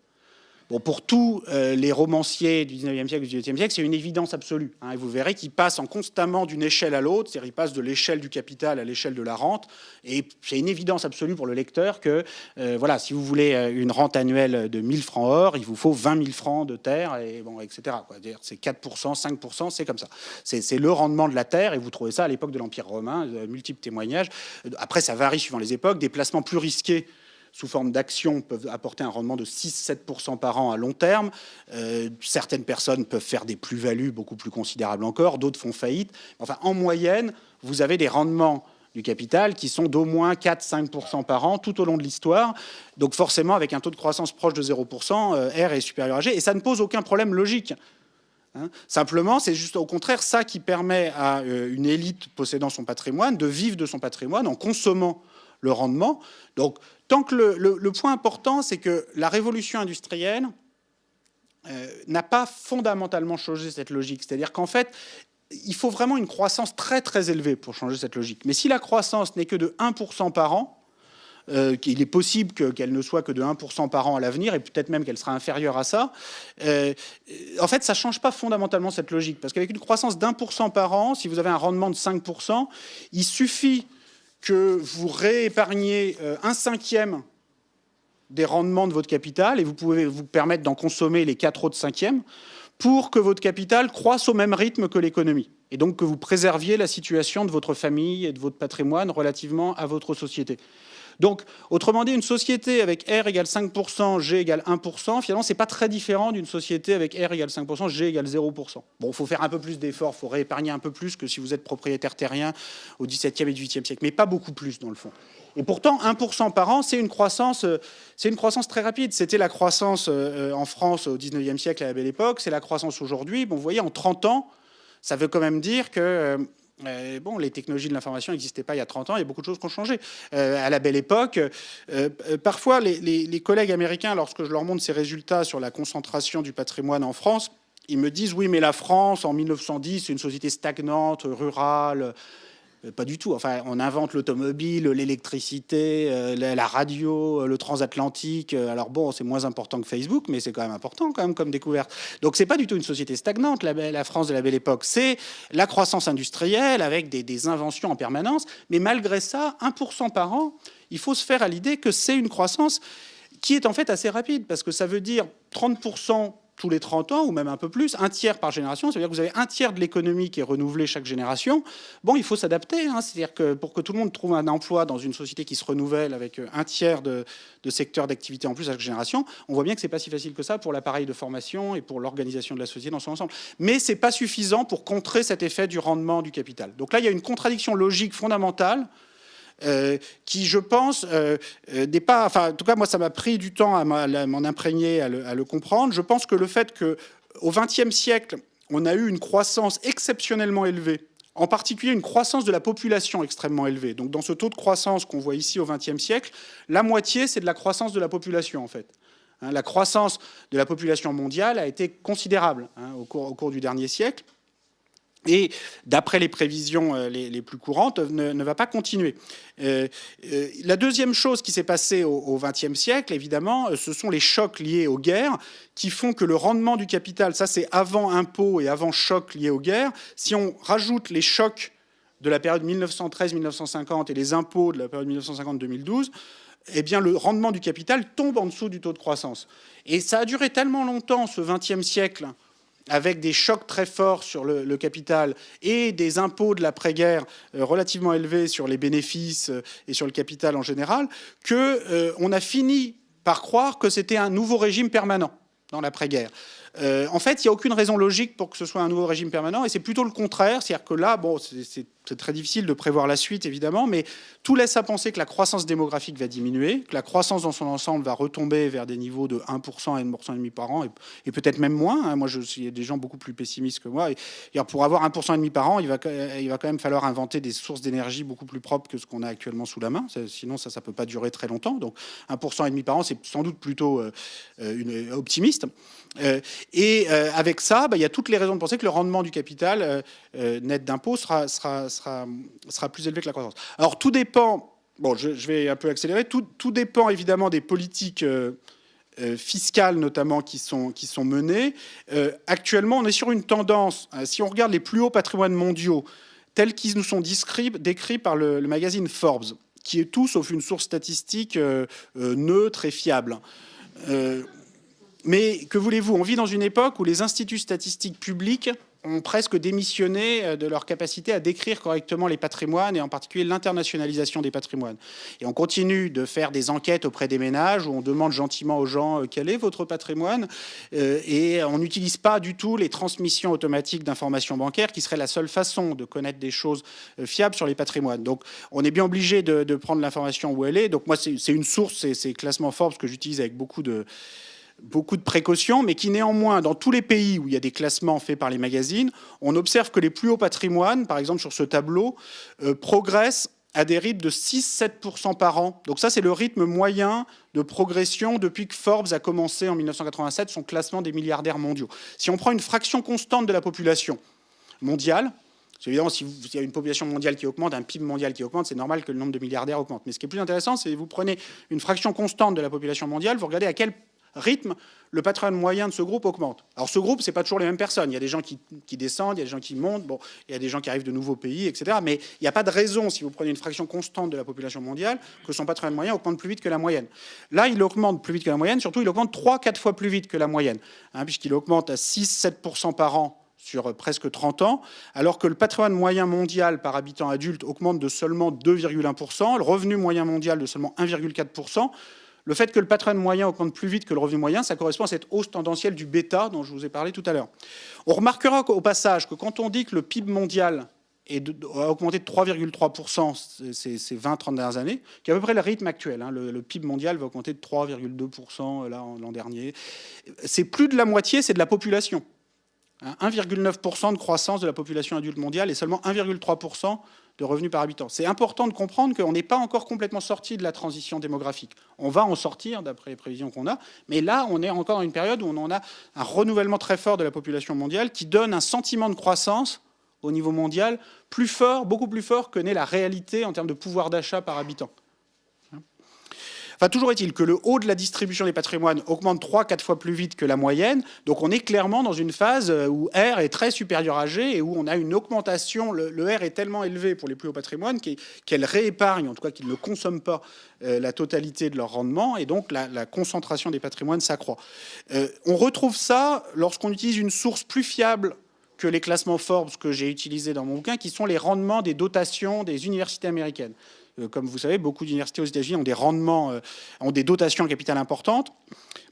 Bon, pour tous les romanciers du 19e siècle et du 18e siècle, c'est une évidence absolue. Et vous verrez qu'ils passent constamment d'une échelle à l'autre, c'est-à-dire ils passent de l'échelle du capital à l'échelle de la rente. Et c'est une évidence absolue pour le lecteur que, si vous voulez une rente annuelle de 1000 francs or, il vous faut 20 000 francs de terre, et etc. C'est 4%, 5%, c'est comme ça. C'est le rendement de la terre, et vous trouvez ça à l'époque de l'Empire romain, multiples témoignages. Après, ça varie suivant les époques. Des placements plus risqués sous forme d'actions peuvent apporter un rendement de 6-7% par an à long terme. Certaines personnes peuvent faire des plus-values beaucoup plus considérables encore, d'autres font faillite. Enfin, en moyenne, vous avez des rendements du capital qui sont d'au moins 4-5% par an tout au long de l'histoire. Donc forcément, avec un taux de croissance proche de 0%, R est supérieur à G, et ça ne pose aucun problème logique. Simplement, c'est juste au contraire ça qui permet à une élite possédant son patrimoine de vivre de son patrimoine en consommant le rendement. Donc, tant que le point important, c'est que la révolution industrielle n'a pas fondamentalement changé cette logique. C'est-à-dire qu'en fait, il faut vraiment une croissance très très élevée pour changer cette logique. Mais si la croissance n'est que de 1% par an, il est possible qu'elle ne soit que de 1% par an à l'avenir, et peut-être même qu'elle sera inférieure à ça. En fait, ça ne change pas fondamentalement cette logique, parce qu'avec une croissance d'1% par an, si vous avez un rendement de 5%, il suffit que vous réépargniez un cinquième des rendements de votre capital, et vous pouvez vous permettre d'en consommer les 4 autres cinquièmes, pour que votre capital croisse au même rythme que l'économie. Et donc que vous préserviez la situation de votre famille et de votre patrimoine relativement à votre société. Donc, autrement dit, une société avec R égale 5%, G égale 1%, finalement, c'est pas très différent d'une société avec R égale 5%, G égale 0%. Bon, il faut faire un peu plus d'efforts, il faut réépargner un peu plus que si vous êtes propriétaire terrien au XVIIe et XVIIIe siècle, mais pas beaucoup plus dans le fond. Et pourtant, 1% par an, c'est une croissance très rapide. C'était la croissance en France au XIXe siècle à la Belle Époque, c'est la croissance aujourd'hui. Bon, vous voyez, en 30 ans, ça veut quand même dire que... bon, les technologies de l'information n'existaient pas il y a 30 ans, il y a beaucoup de choses qui ont changé. À la Belle Époque, parfois, les collègues américains, lorsque je leur montre ces résultats sur la concentration du patrimoine en France, ils me disent « Oui, mais la France, en 1910, c'est une société stagnante, rurale. » Pas du tout. Enfin, on invente l'automobile, l'électricité, la radio, le transatlantique. Alors bon, c'est moins important que Facebook, mais c'est quand même important quand même comme découverte. Donc c'est pas du tout une société stagnante, la France de la Belle Époque. C'est la croissance industrielle avec des inventions en permanence. Mais malgré ça, 1% par an, il faut se faire à l'idée que c'est une croissance qui est en fait assez rapide, parce que ça veut dire 30% tous les 30 ans, ou même un peu plus, un tiers par génération. Ça veut dire que vous avez un tiers de l'économie qui est renouvelée chaque génération. Bon, il faut s'adapter. Hein. C'est-à-dire que pour que tout le monde trouve un emploi dans une société qui se renouvelle avec un tiers de secteurs d'activité en plus à chaque génération, on voit bien que c'est pas si facile que ça pour l'appareil de formation et pour l'organisation de la société dans son ensemble. Mais c'est pas suffisant pour contrer cet effet du rendement du capital. Donc là, il y a une contradiction logique fondamentale qui, je pense, n'est pas... Enfin, en tout cas, moi, ça m'a pris du temps à m'en imprégner, à le comprendre. Je pense que le fait qu'au XXe siècle, on a eu une croissance exceptionnellement élevée, en particulier une croissance de la population extrêmement élevée. Donc, dans ce taux de croissance qu'on voit ici au XXe siècle, la moitié, c'est de la croissance de la population, en fait. La croissance de la population mondiale a été considérable au cours du dernier siècle. Et d'après les prévisions les plus courantes, ne va pas continuer. La deuxième chose qui s'est passée au XXe siècle, évidemment, ce sont les chocs liés aux guerres qui font que le rendement du capital, ça c'est avant impôts et avant chocs liés aux guerres, si on rajoute les chocs de la période 1913-1950 et les impôts de la période 1950-2012, eh bien, le rendement du capital tombe en dessous du taux de croissance. Et ça a duré tellement longtemps, ce XXe siècle, avec des chocs très forts sur le capital et des impôts de l'après-guerre relativement élevés sur les bénéfices et sur le capital en général, qu'on a fini par croire que c'était un nouveau régime permanent dans l'après-guerre. En fait, il n'y a aucune raison logique pour que ce soit un nouveau régime permanent, et c'est plutôt le contraire. C'est-à-dire que là, bon, c'est très difficile de prévoir la suite, évidemment, mais tout laisse à penser que la croissance démographique va diminuer, que la croissance dans son ensemble va retomber vers des niveaux de 1% à 1,5% par an, et peut-être même moins. Moi, il y a des gens beaucoup plus pessimistes que moi. Et pour avoir 1,5% par an, il va quand même falloir inventer des sources d'énergie beaucoup plus propres que ce qu'on a actuellement sous la main. Sinon, ça ne peut pas durer très longtemps. Donc, 1,5% par an, c'est sans doute plutôt optimiste. Et avec ça, il y a toutes les raisons de penser que le rendement du capital net d'impôt sera plus élevé que la croissance. Alors tout dépend, bon je vais un peu accélérer, tout dépend évidemment des politiques fiscales notamment qui sont menées. Actuellement, on est sur une tendance, si on regarde les plus hauts patrimoines mondiaux, tels qu'ils nous sont décrits par le magazine Forbes, qui est tout sauf une source statistique neutre et fiable. Mais que voulez-vous? On vit dans une époque où les instituts statistiques publics ont presque démissionné de leur capacité à décrire correctement les patrimoines, et en particulier l'internationalisation des patrimoines. Et on continue de faire des enquêtes auprès des ménages où on demande gentiment aux gens quel est votre patrimoine, et on n'utilise pas du tout les transmissions automatiques d'informations bancaires qui seraient la seule façon de connaître des choses fiables sur les patrimoines. Donc on est bien obligé de prendre l'information où elle est. Donc moi c'est une source, c'est Classement Forbes que j'utilise avec beaucoup de précautions, mais qui néanmoins, dans tous les pays où il y a des classements faits par les magazines, on observe que les plus hauts patrimoines, par exemple sur ce tableau, progressent à des rythmes de 6-7% par an. Donc ça, c'est le rythme moyen de progression depuis que Forbes a commencé en 1987 son classement des milliardaires mondiaux. Si on prend une fraction constante de la population mondiale, évidemment, si il y a une population mondiale qui augmente, un PIB mondial qui augmente, c'est normal que le nombre de milliardaires augmente. Mais ce qui est plus intéressant, c'est que vous prenez une fraction constante de la population mondiale, vous regardez à quel rythme le patrimoine moyen de ce groupe augmente. Alors ce groupe, c'est pas toujours les mêmes personnes. Il y a des gens qui descendent, il y a des gens qui montent, bon, il y a des gens qui arrivent de nouveaux pays, etc. Mais il n'y a pas de raison, si vous prenez une fraction constante de la population mondiale, que son patrimoine moyen augmente plus vite que la moyenne. Là, il augmente plus vite que la moyenne, surtout il augmente 3-4 fois plus vite que la moyenne, puisqu'il augmente à 6-7% par an sur presque 30 ans, alors que le patrimoine moyen mondial par habitant adulte augmente de seulement 2,1%, le revenu moyen mondial de seulement 1,4%. Le fait que le patrimoine moyen augmente plus vite que le revenu moyen, ça correspond à cette hausse tendancielle du bêta dont je vous ai parlé tout à l'heure. On remarquera au passage que quand on dit que le PIB mondial a augmenté de 3,3% ces 20-30 dernières années, qui est à peu près le rythme actuel. Le PIB mondial va augmenter de 3,2% l'an dernier. C'est plus de la moitié, c'est de la population. 1,9% de croissance de la population adulte mondiale et seulement 1,3% de revenus par habitant. C'est important de comprendre qu'on n'est pas encore complètement sorti de la transition démographique. On va en sortir, d'après les prévisions qu'on a, mais là, on est encore dans une période où on en a un renouvellement très fort de la population mondiale qui donne un sentiment de croissance au niveau mondial plus fort, beaucoup plus fort que n'est la réalité en termes de pouvoir d'achat par habitant. Enfin, toujours est-il que le haut de la distribution des patrimoines augmente 3-4 fois plus vite que la moyenne. Donc on est clairement dans une phase où R est très supérieur à G et où on a une augmentation. Le R est tellement élevé pour les plus hauts patrimoines qu'elles réépargnent, en tout cas qu'ils ne consomment pas la totalité de leur rendement. Et donc la concentration des patrimoines s'accroît. On retrouve ça lorsqu'on utilise une source plus fiable que les classements Forbes que j'ai utilisés dans mon bouquin, qui sont les rendements des dotations des universités américaines. Comme vous savez, beaucoup d'universités aux États-Unis ont des rendements, ont des dotations en capital importantes.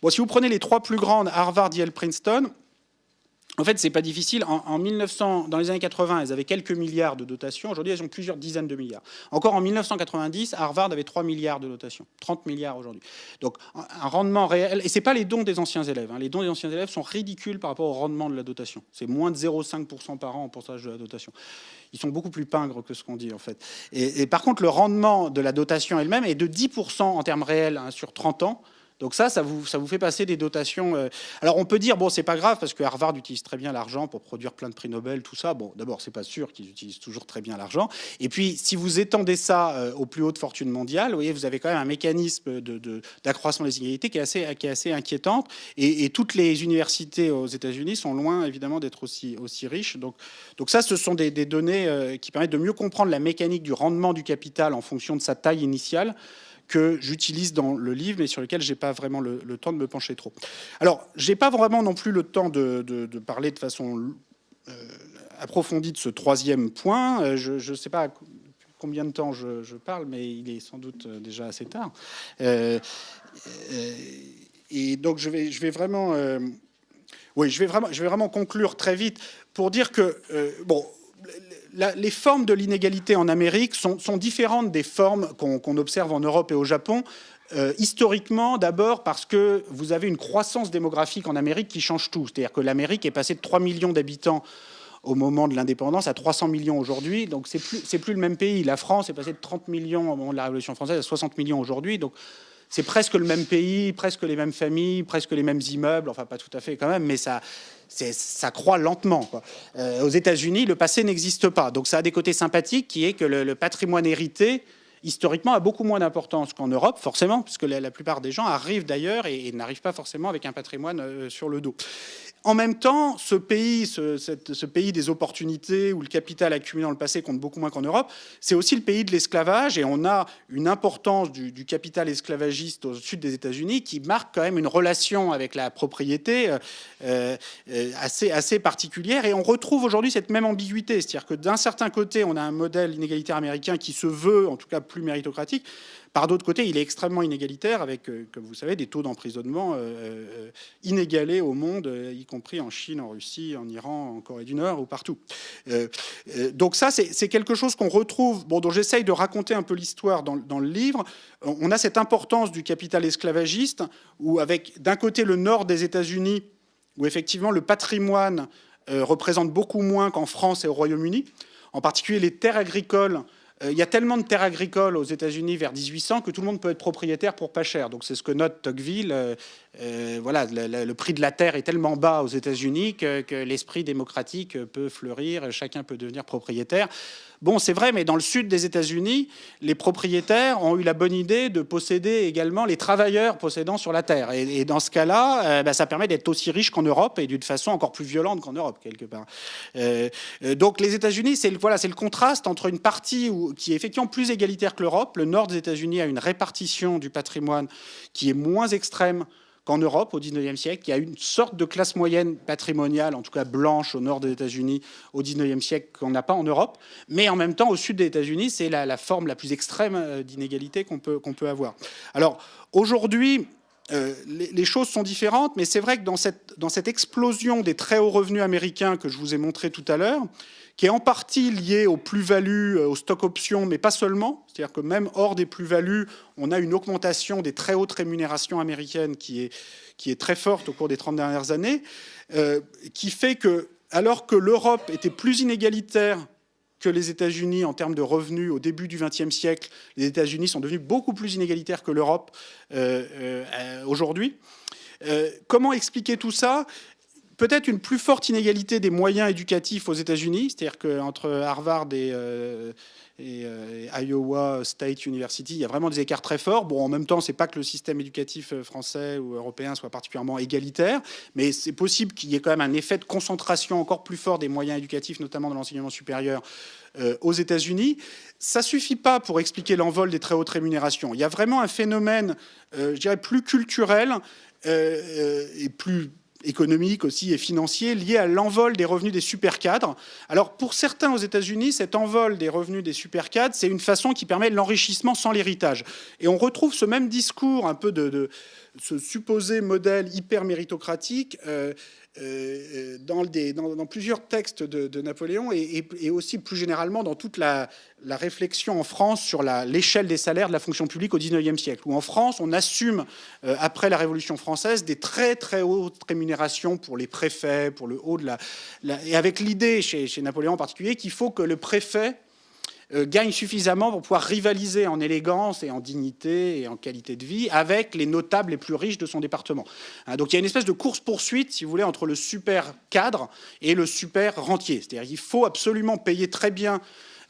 Bon, si vous prenez les trois plus grandes, Harvard, Yale, Princeton, en fait, c'est pas difficile. Dans les années 80, elles avaient quelques milliards de dotations. Aujourd'hui, elles ont plusieurs dizaines de milliards. Encore en 1990, Harvard avait 3 milliards de dotations. 30 milliards aujourd'hui. Donc, un rendement réel. Et c'est pas les dons des anciens élèves. Les dons des anciens élèves sont ridicules par rapport au rendement de la dotation. C'est moins de 0,5% par an en pourcentage de la dotation. Ils sont beaucoup plus pingres que ce qu'on dit, en fait. Et par contre, le rendement de la dotation elle-même est de 10% en termes réels sur 30 ans. Donc ça vous fait passer des dotations. Alors on peut dire, bon, c'est pas grave parce que Harvard utilise très bien l'argent pour produire plein de prix Nobel, tout ça. Bon, d'abord, c'est pas sûr qu'ils utilisent toujours très bien l'argent. Et puis, si vous étendez ça aux plus hautes fortunes mondiales, vous voyez, vous avez quand même un mécanisme d'accroissement des inégalités qui est assez inquiétante. Et toutes les universités aux États-Unis sont loin, évidemment, d'être aussi riches. Donc ça, ce sont des données qui permettent de mieux comprendre la mécanique du rendement du capital en fonction de sa taille initiale, que j'utilise dans le livre, mais sur lequel je n'ai pas vraiment le temps de me pencher trop. Alors, je n'ai pas vraiment non plus le temps de parler de façon approfondie de ce troisième point. Je ne sais pas combien de temps je parle, mais il est sans doute déjà assez tard. Et donc, je vais vraiment conclure très vite pour dire que, les formes de l'inégalité en Amérique sont différentes des formes qu'on observe en Europe et au Japon. Historiquement, d'abord parce que vous avez une croissance démographique en Amérique qui change tout. C'est-à-dire que l'Amérique est passée de 3 millions d'habitants au moment de l'indépendance à 300 millions aujourd'hui. Donc c'est plus le même pays. La France est passée de 30 millions au moment de la Révolution française à 60 millions aujourd'hui. Donc c'est presque le même pays, presque les mêmes familles, presque les mêmes immeubles. Enfin, pas tout à fait quand même, mais ça croît lentement, quoi. Aux États-Unis, le passé n'existe pas. Donc ça a des côtés sympathiques, qui est que le patrimoine hérité, historiquement, a beaucoup moins d'importance qu'en Europe, forcément, puisque la plupart des gens arrivent d'ailleurs et n'arrivent pas forcément avec un patrimoine sur le dos. En même temps, ce pays des opportunités où le capital accumulé dans le passé compte beaucoup moins qu'en Europe, c'est aussi le pays de l'esclavage, et on a une importance du capital esclavagiste au sud des États-Unis qui marque quand même une relation avec la propriété assez particulière. Et on retrouve aujourd'hui cette même ambiguïté, c'est-à-dire que d'un certain côté, on a un modèle inégalitaire américain qui se veut en tout cas plus méritocratique. Par d'autre côté, il est extrêmement inégalitaire avec, comme vous savez, des taux d'emprisonnement inégalés au monde, y compris en Chine, en Russie, en Iran, en Corée du Nord ou partout. Donc ça, c'est quelque chose qu'on retrouve, dont j'essaye de raconter un peu l'histoire dans le livre. On a cette importance du capital esclavagiste, où avec d'un côté le nord des États-Unis, où effectivement le patrimoine représente beaucoup moins qu'en France et au Royaume-Uni. En particulier, les terres agricoles il y a tellement de terres agricoles aux États-Unis vers 1800 que tout le monde peut être propriétaire pour pas cher. Donc c'est ce que note Tocqueville. Voilà, le prix de la terre est tellement bas aux États-Unis que l'esprit démocratique peut fleurir, chacun peut devenir propriétaire. Bon, c'est vrai, mais dans le sud des États-Unis, les propriétaires ont eu la bonne idée de posséder également les travailleurs possédant sur la terre. Et dans ce cas-là, ça permet d'être aussi riche qu'en Europe et d'une façon encore plus violente qu'en Europe, quelque part. Donc les États-Unis, c'est le contraste entre une partie qui est effectivement plus égalitaire que l'Europe. Le nord des États-Unis a une répartition du patrimoine qui est moins extrême qu'en Europe au XIXe siècle. Il y a une sorte de classe moyenne patrimoniale, en tout cas blanche au nord des États-Unis au XIXe siècle qu'on n'a pas en Europe. Mais en même temps, au sud des États-Unis, c'est la forme la plus extrême d'inégalité qu'on peut avoir. Alors aujourd'hui, les choses sont différentes, mais c'est vrai que dans cette explosion des très hauts revenus américains que je vous ai montré tout à l'heure, qui est en partie liée aux plus-values, aux stock options, mais pas seulement. C'est-à-dire que même hors des plus-values, on a une augmentation des très hautes rémunérations américaines qui est très forte au cours des 30 dernières années, qui fait que, alors que l'Europe était plus inégalitaire que les États-Unis en termes de revenus au début du XXe siècle, les États-Unis sont devenus beaucoup plus inégalitaires que l'Europe aujourd'hui. Comment expliquer tout ça ? Peut-être une plus forte inégalité des moyens éducatifs aux États-Unis, c'est-à-dire qu'entre Harvard et Iowa State University, il y a vraiment des écarts très forts. Bon, en même temps, c'est pas que le système éducatif français ou européen soit particulièrement égalitaire, mais c'est possible qu'il y ait quand même un effet de concentration encore plus fort des moyens éducatifs, notamment dans l'enseignement supérieur, aux États-Unis. Ça suffit pas pour expliquer l'envol des très hautes rémunérations. Il y a vraiment un phénomène, je dirais, plus culturel et plus économique aussi et financier lié à l'envol des revenus des supercadres. Alors pour certains aux États-Unis, cet envol des revenus des supercadres, c'est une façon qui permet l'enrichissement sans l'héritage. Et on retrouve ce même discours un peu de ce supposé modèle hyper méritocratique dans plusieurs textes de Napoléon et aussi plus généralement dans toute la réflexion en France sur l'échelle des salaires de la fonction publique au XIXe siècle, où en France, on assume, après la Révolution française, des très très hautes rémunérations pour les préfets, pour le haut de et avec l'idée, chez Napoléon en particulier, qu'il faut que le préfet gagne suffisamment pour pouvoir rivaliser en élégance et en dignité et en qualité de vie avec les notables les plus riches de son département. Donc il y a une espèce de course-poursuite, si vous voulez, entre le super cadre et le super rentier. C'est-à-dire qu'il faut absolument payer très bien.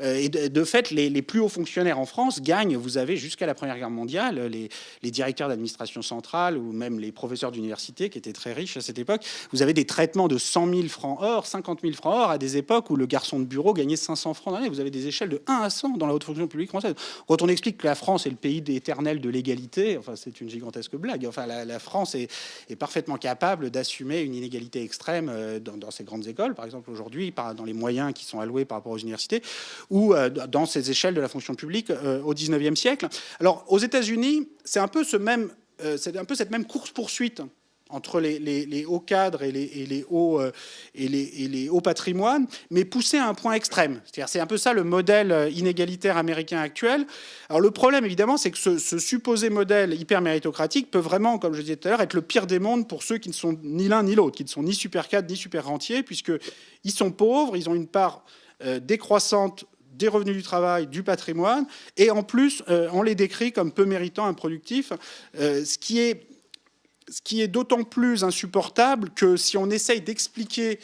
Et de fait, les plus hauts fonctionnaires en France gagnent, vous avez jusqu'à la Première Guerre mondiale, les directeurs d'administration centrale ou même les professeurs d'université qui étaient très riches à cette époque, vous avez des traitements de 100 000 francs or, 50 000 francs or à des époques où le garçon de bureau gagnait 500 francs dans l'année. Vous avez des échelles de 1 à 100 dans la haute fonction publique française. Quand on explique que la France est le pays éternel de l'égalité, enfin, c'est une gigantesque blague. Enfin, la France est parfaitement capable d'assumer une inégalité extrême dans ces grandes écoles, par exemple aujourd'hui, dans les moyens qui sont alloués par rapport aux universités, ou dans ces échelles de la fonction publique au XIXe siècle. Alors, aux États-Unis, c'est un peu cette même course-poursuite entre les hauts cadres et les hauts patrimoines, mais poussé à un point extrême. C'est-à-dire, c'est un peu ça le modèle inégalitaire américain actuel. Alors, le problème, évidemment, c'est que ce supposé modèle hyper méritocratique peut vraiment, comme je disais tout à l'heure, être le pire des mondes pour ceux qui ne sont ni l'un ni l'autre, qui ne sont ni super cadres ni super rentiers, puisqu'ils sont pauvres, ils ont une part décroissante des revenus du travail, du patrimoine, et en plus, on les décrit comme peu méritants, improductifs, ce qui est d'autant plus insupportable que si on essaye d'expliquer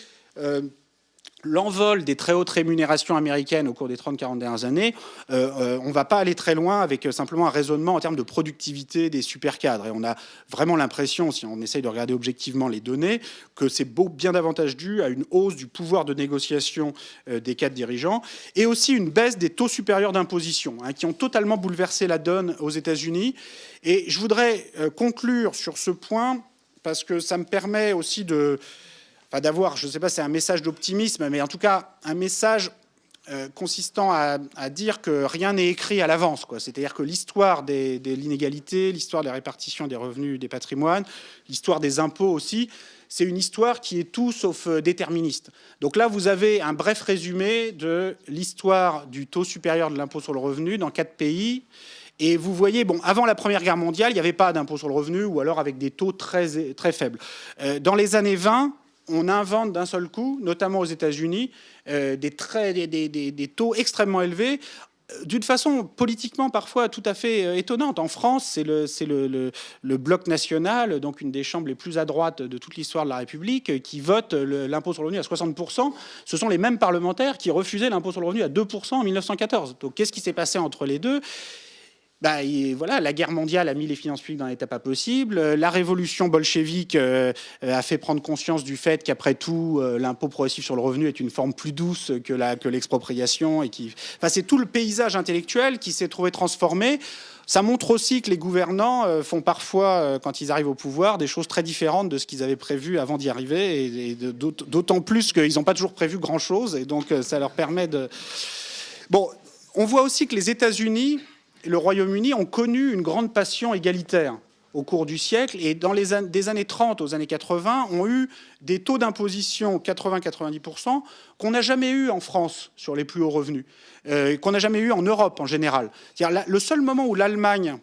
l'envol des très hautes rémunérations américaines au cours des 30-40 dernières années, on ne va pas aller très loin avec simplement un raisonnement en termes de productivité des supercadres. Et on a vraiment l'impression, si on essaye de regarder objectivement les données, que c'est bien davantage dû à une hausse du pouvoir de négociation des cadres dirigeants et aussi une baisse des taux supérieurs d'imposition qui ont totalement bouleversé la donne aux États-Unis. Et je voudrais conclure sur ce point parce que ça me permet aussi d'avoir, je ne sais pas si c'est un message d'optimisme, mais en tout cas un message consistant à dire que rien n'est écrit à l'avance. C'est-à-dire que l'histoire de l'inégalité, l'histoire de la répartition des revenus, des patrimoines, l'histoire des impôts aussi, c'est une histoire qui est tout sauf déterministe. Donc là, vous avez un bref résumé de l'histoire du taux supérieur de l'impôt sur le revenu dans 4 pays. Et vous voyez, bon, avant la Première Guerre mondiale, il n'y avait pas d'impôt sur le revenu ou alors avec des taux très, très faibles. Dans les années 20, on invente d'un seul coup, notamment aux États-Unis, des taux extrêmement élevés. d'une façon politiquement parfois tout à fait étonnante. En France, c'est le bloc national, donc une des chambres les plus à droite de toute l'histoire de la République, qui vote l'impôt sur le revenu à 60%. Ce sont les mêmes parlementaires qui refusaient l'impôt sur le revenu à 2% en 1914. Donc qu'est-ce qui s'est passé entre les deux ? Voilà, la guerre mondiale a mis les finances publiques dans l'état pas possible. La révolution bolchevique a fait prendre conscience du fait qu'après tout, l'impôt progressif sur le revenu est une forme plus douce que l'expropriation. Enfin, c'est tout le paysage intellectuel qui s'est trouvé transformé. Ça montre aussi que les gouvernants font parfois, quand ils arrivent au pouvoir, des choses très différentes de ce qu'ils avaient prévu avant d'y arriver. Et d'autant plus qu'ils n'ont pas toujours prévu grand-chose. Et donc, ça leur permet de... Bon, on voit aussi que les États-Unis... le Royaume-Uni ont connu une grande passion égalitaire au cours du siècle et des années 30 aux années 80 ont eu des taux d'imposition 80-90% qu'on n'a jamais eu en France sur les plus hauts revenus, qu'on n'a jamais eu en Europe en général. C'est-à-dire le seul moment où l'Allemagne,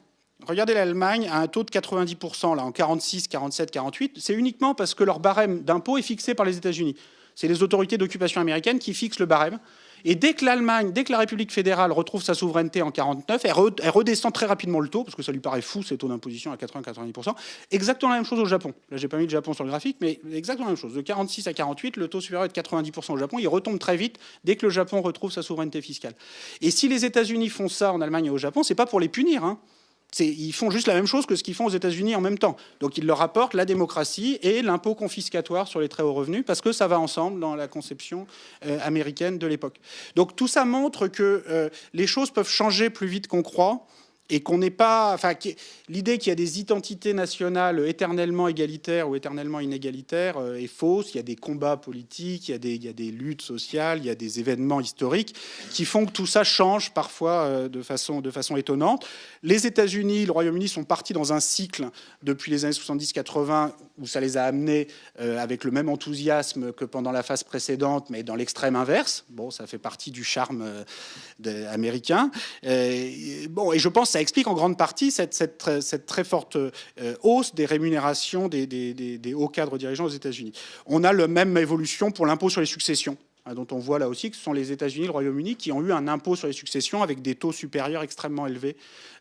regardez l'Allemagne, a un taux de 90% là, en 46, 47, 48, c'est uniquement parce que leur barème d'impôt est fixé par les États-Unis. C'est les autorités d'occupation américaines qui fixent le barème. Et dès que l'Allemagne, dès que la République fédérale retrouve sa souveraineté en 49, elle redescend très rapidement le taux, parce que ça lui paraît fou, ces taux d'imposition à 80-90%. Exactement la même chose au Japon. Là, j'ai pas mis le Japon sur le graphique, mais exactement la même chose. De 46 à 48, le taux supérieur est de 90% au Japon. Il retombe très vite dès que le Japon retrouve sa souveraineté fiscale. Et si les États-Unis font ça en Allemagne et au Japon, c'est pas pour les punir, hein. Ils font juste la même chose que ce qu'ils font aux États-Unis en même temps. Donc ils leur apportent la démocratie et l'impôt confiscatoire sur les très hauts revenus parce que ça va ensemble dans la conception américaine de l'époque. Donc tout ça montre que les choses peuvent changer plus vite qu'on croit et qu'on n'est pas... Enfin, l'idée qu'il y a des identités nationales éternellement égalitaires ou éternellement inégalitaires est fausse. Il y a des combats politiques, il y a des luttes sociales, il y a des événements historiques qui font que tout ça change parfois de façon étonnante. Les États-Unis, le Royaume-Uni sont partis dans un cycle depuis les années 70-80 où ça les a amenés avec le même enthousiasme que pendant la phase précédente, mais dans l'extrême inverse. Bon, ça fait partie du charme américain. Et je pense que ça explique en grande partie cette très forte hausse des rémunérations des hauts cadres dirigeants aux États-Unis. On a la même évolution pour l'impôt sur les successions, dont on voit là aussi que ce sont les États-Unis, le Royaume-Uni, qui ont eu un impôt sur les successions avec des taux supérieurs extrêmement élevés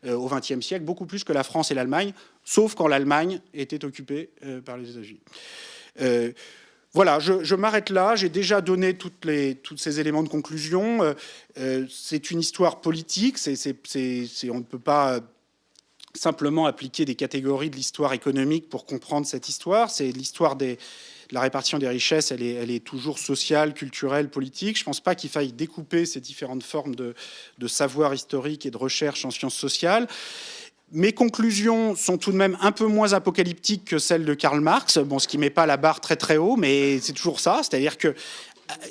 au XXe siècle, beaucoup plus que la France et l'Allemagne, sauf quand l'Allemagne était occupée par les États-Unis. Voilà, je m'arrête là. J'ai déjà donné tous ces éléments de conclusion. C'est une histoire politique. On ne peut pas simplement appliquer des catégories de l'histoire économique pour comprendre cette histoire. C'est l'histoire de la répartition des richesses. Elle est toujours sociale, culturelle, politique. Je ne pense pas qu'il faille découper ces différentes formes de savoir historique et de recherche en sciences sociales. Mes conclusions sont tout de même un peu moins apocalyptiques que celles de Karl Marx, bon, ce qui ne met pas la barre très très haut, mais c'est toujours ça, c'est-à-dire que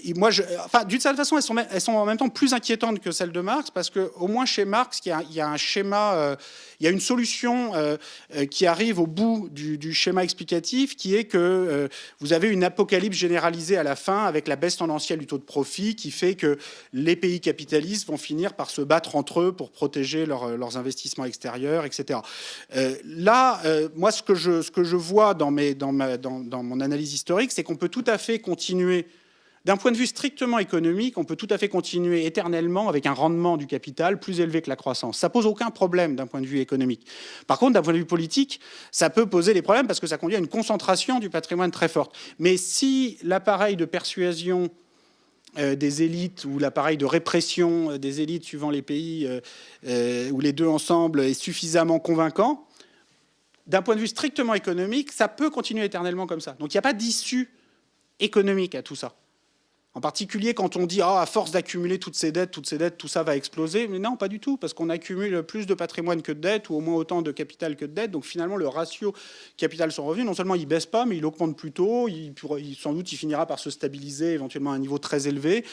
d'une certaine façon, elles sont en même temps plus inquiétantes que celles de Marx, parce qu'au moins chez Marx, il y a un schéma, il y a une solution qui arrive au bout du schéma explicatif, qui est que vous avez une apocalypse généralisée à la fin, avec la baisse tendancielle du taux de profit, qui fait que les pays capitalistes vont finir par se battre entre eux pour protéger leurs investissements extérieurs, etc. Moi, ce que je vois dans mon analyse historique, c'est qu'on peut tout à fait continuer. D'un point de vue strictement économique, on peut tout à fait continuer éternellement avec un rendement du capital plus élevé que la croissance. Ça pose aucun problème d'un point de vue économique. Par contre, d'un point de vue politique, ça peut poser des problèmes parce que ça conduit à une concentration du patrimoine très forte. Mais si l'appareil de persuasion des élites ou l'appareil de répression des élites suivant les pays ou les deux ensemble est suffisamment convaincant, d'un point de vue strictement économique, ça peut continuer éternellement comme ça. Donc il n'y a pas d'issue économique à tout ça. En particulier quand on dit à force d'accumuler toutes ces dettes, tout ça va exploser. Mais non, pas du tout, parce qu'on accumule plus de patrimoine que de dettes, ou au moins autant de capital que de dettes. Donc finalement, le ratio capital sur revenu, non seulement il baisse pas, mais il augmente plutôt. Sans doute, il finira par se stabiliser éventuellement à un niveau très élevé.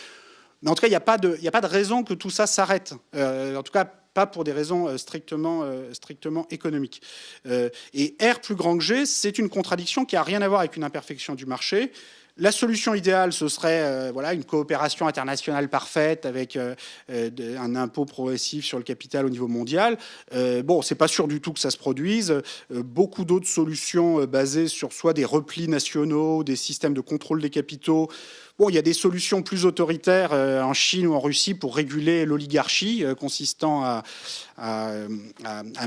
Mais en tout cas, il n'y a pas de raison que tout ça s'arrête. En tout cas, pas pour des raisons strictement économiques. Et R plus grand que G, c'est une contradiction qui n'a rien à voir avec une imperfection du marché. La solution idéale, ce serait une coopération internationale parfaite avec un impôt progressif sur le capital au niveau mondial. C'est pas sûr du tout que ça se produise. Beaucoup d'autres solutions basées sur soit des replis nationaux, des systèmes de contrôle des capitaux, Bon, il y a des solutions plus autoritaires en Chine ou en Russie pour réguler l'oligarchie, consistant à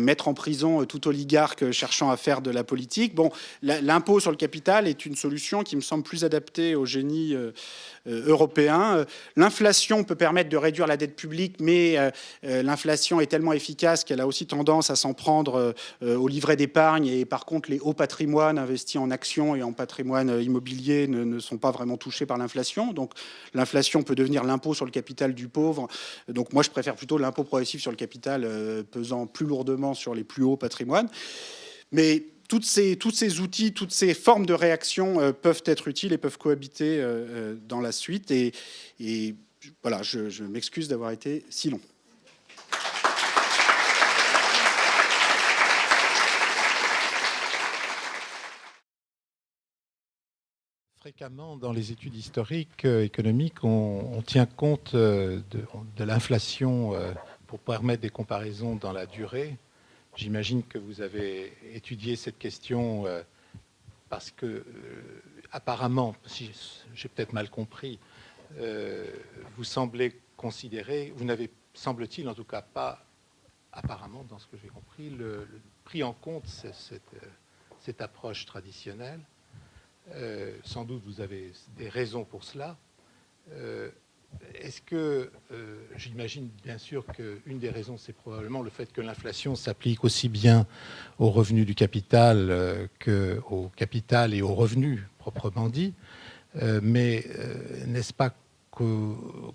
mettre en prison tout oligarque cherchant à faire de la politique. Bon, l'impôt sur le capital est une solution qui me semble plus adaptée au génie européen. L'inflation peut permettre de réduire la dette publique, mais l'inflation est tellement efficace qu'elle a aussi tendance à s'en prendre au livret d'épargne. Et par contre, les hauts patrimoines investis en actions et en patrimoine immobilier ne sont pas vraiment touchés par l'inflation. Donc l'inflation peut devenir l'impôt sur le capital du pauvre. Donc moi, je préfère plutôt l'impôt progressif sur le capital pesant plus lourdement sur les plus hauts patrimoines. Mais tous ces outils, toutes ces formes de réaction peuvent être utiles et peuvent cohabiter dans la suite. Et voilà, je m'excuse d'avoir été si long. Fréquemment, dans les études historiques économiques, on tient compte de l'inflation pour permettre des comparaisons dans la durée. J'imagine que vous avez étudié cette question parce que, apparemment, si j'ai peut-être mal compris, vous semblez considérer, vous n'avez, semble-t-il en tout cas pas, apparemment, dans ce que j'ai compris, pris en compte cette approche traditionnelle. Sans doute vous avez des raisons pour cela. Est-ce que, j'imagine bien sûr qu'une des raisons, c'est probablement le fait que l'inflation s'applique aussi bien aux revenus du capital qu'au capital et aux revenus proprement dit. Mais n'est-ce pas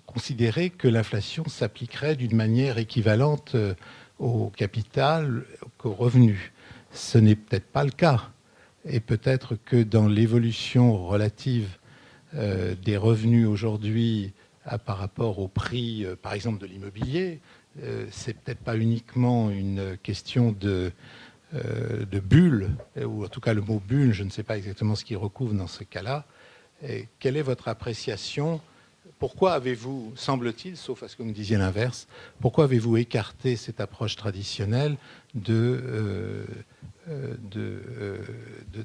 considérer que l'inflation s'appliquerait d'une manière équivalente au capital qu'aux revenus? Ce n'est peut-être pas le cas. Et peut-être que dans l'évolution relative des revenus aujourd'hui par rapport au prix, par exemple, de l'immobilier, c'est peut-être pas uniquement une question de bulle, ou en tout cas le mot bulle, je ne sais pas exactement ce qu'il recouvre dans ce cas-là. Et quelle est votre appréciation? Pourquoi avez-vous, semble-t-il, sauf à ce que vous me disiez l'inverse, pourquoi avez-vous écarté cette approche traditionnelle de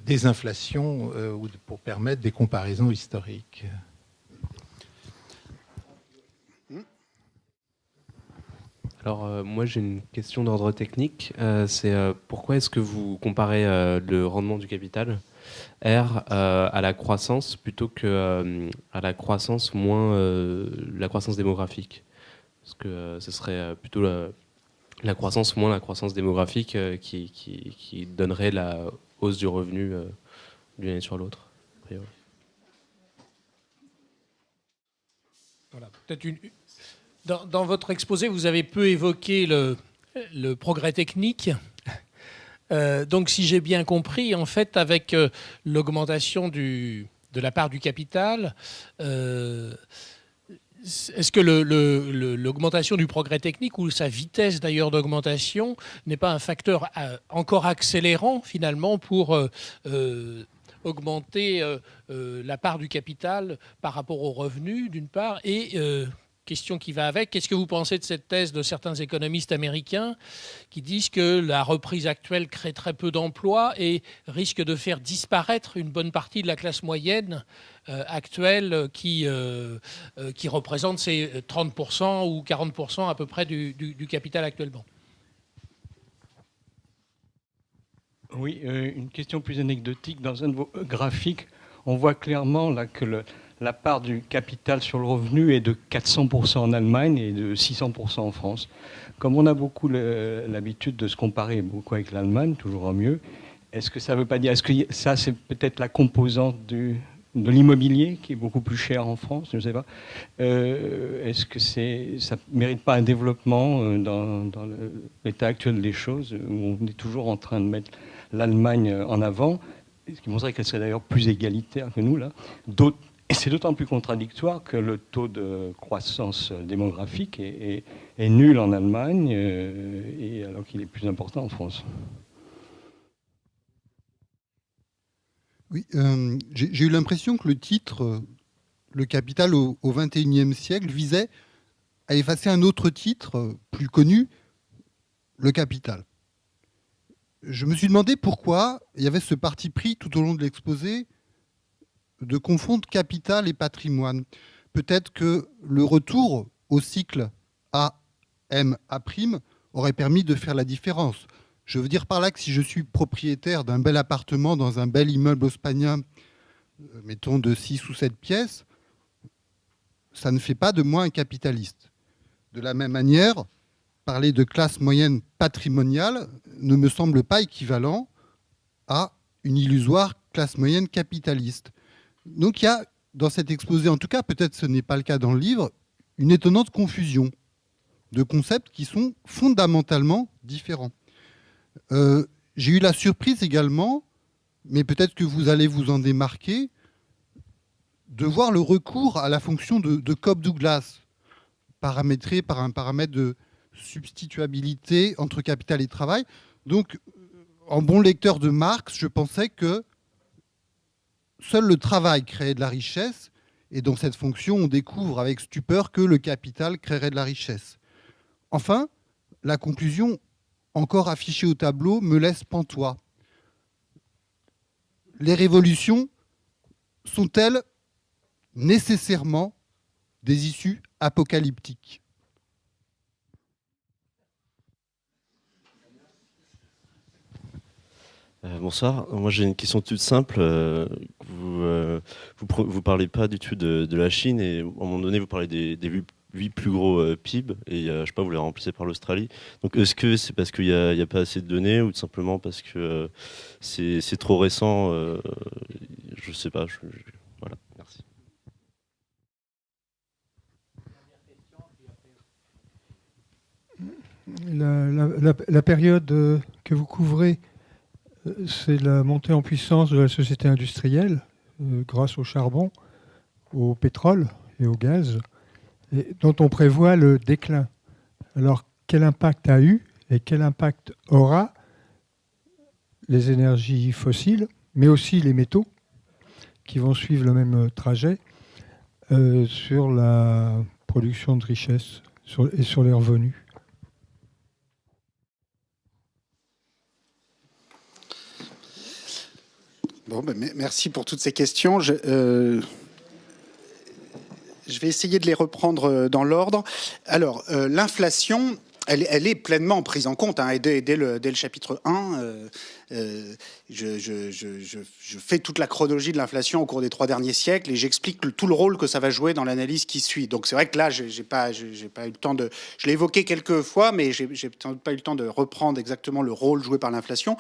désinflation pour permettre des comparaisons historiques? Alors moi j'ai une question d'ordre technique, c'est pourquoi est-ce que vous comparez le rendement du capital R à la croissance plutôt que à la croissance moins la croissance démographique? Parce que ce serait plutôt la croissance moins la croissance démographique qui donnerait la hausse du revenu d'une année sur l'autre. Voilà, peut-être dans votre exposé, vous avez peu évoqué le progrès technique. Donc, si j'ai bien compris, en fait, avec l'augmentation de la part du capital, est-ce que l'augmentation du progrès technique ou sa vitesse d'ailleurs d'augmentation n'est pas un facteur encore accélérant finalement pour augmenter la part du capital par rapport aux revenus d'une part et question qui va avec, qu'est-ce que vous pensez de cette thèse de certains économistes américains qui disent que la reprise actuelle crée très peu d'emplois et risque de faire disparaître une bonne partie de la classe moyenne actuelle qui représente ces 30% ou 40% à peu près du capital actuellement? Oui, une question plus anecdotique. Dans un de vos graphiques, on voit clairement là, que la part du capital sur le revenu est de 400% en Allemagne et de 600% en France. Comme on a beaucoup l'habitude de se comparer beaucoup avec l'Allemagne, toujours en mieux, est-ce que ça ne veut pas dire... Est-ce que ça, c'est peut-être la composante de l'immobilier qui est beaucoup plus cher en France? Je ne sais pas. Est-ce que ça ne mérite pas un développement dans l'état actuel des choses, où on est toujours en train de mettre l'Allemagne en avant, ce qui montrerait qu'elle serait d'ailleurs plus égalitaire que nous, là. Et c'est d'autant plus contradictoire que le taux de croissance démographique est nul en Allemagne, et alors qu'il est plus important en France. Oui, j'ai eu l'impression que le titre « Le capital au XXIe siècle » visait à effacer un autre titre plus connu, « Le capital ». Je me suis demandé pourquoi il y avait ce parti pris tout au long de l'exposé de confondre capital et patrimoine. Peut-être que le retour au cycle A-M-A' aurait permis de faire la différence. Je veux dire par là que si je suis propriétaire d'un bel appartement dans un bel immeuble haussmannien, mettons de 6 ou 7 pièces, ça ne fait pas de moi un capitaliste. De la même manière, parler de classe moyenne patrimoniale ne me semble pas équivalent à une illusoire classe moyenne capitaliste. Donc il y a, dans cet exposé, en tout cas, peut-être ce n'est pas le cas dans le livre, une étonnante confusion de concepts qui sont fondamentalement différents. J'ai eu la surprise également, mais peut-être que vous allez vous en démarquer, de voir le recours à la fonction de Cobb-Douglas, paramétrée par un paramètre de substituabilité entre capital et travail. Donc, en bon lecteur de Marx, je pensais que seul le travail créait de la richesse, et dans cette fonction, on découvre avec stupeur que le capital créerait de la richesse. Enfin, la conclusion encore affichée au tableau me laisse pantois. Les révolutions sont-elles nécessairement des issues apocalyptiques? Bonsoir. Moi, j'ai une question toute simple. Vous parlez pas du tout de la Chine et à un moment donné, vous parlez des 8 plus gros PIB et je sais pas, vous les remplacez par l'Australie. Donc, est-ce que c'est parce qu'il y a pas assez de données ou tout simplement parce que c'est trop récent? Je sais pas. Voilà. Merci. La période que vous couvrez, c'est la montée en puissance de la société industrielle grâce au charbon, au pétrole et au gaz, et dont on prévoit le déclin. Alors, quel impact a eu et quel impact aura les énergies fossiles, mais aussi les métaux, qui vont suivre le même trajet, sur la production de richesses et sur les revenus? Bon, ben, merci pour toutes ces questions. Je vais essayer de les reprendre dans l'ordre. Alors, l'inflation, elle est pleinement prise en compte. Hein, et dès le chapitre 1, je fais toute la chronologie de l'inflation au cours des 3 derniers siècles et j'explique tout le rôle que ça va jouer dans l'analyse qui suit. Donc c'est vrai que là, j'ai pas eu le temps de... Je l'ai évoqué quelques fois, mais j'ai pas eu le temps de reprendre exactement le rôle joué par l'inflation.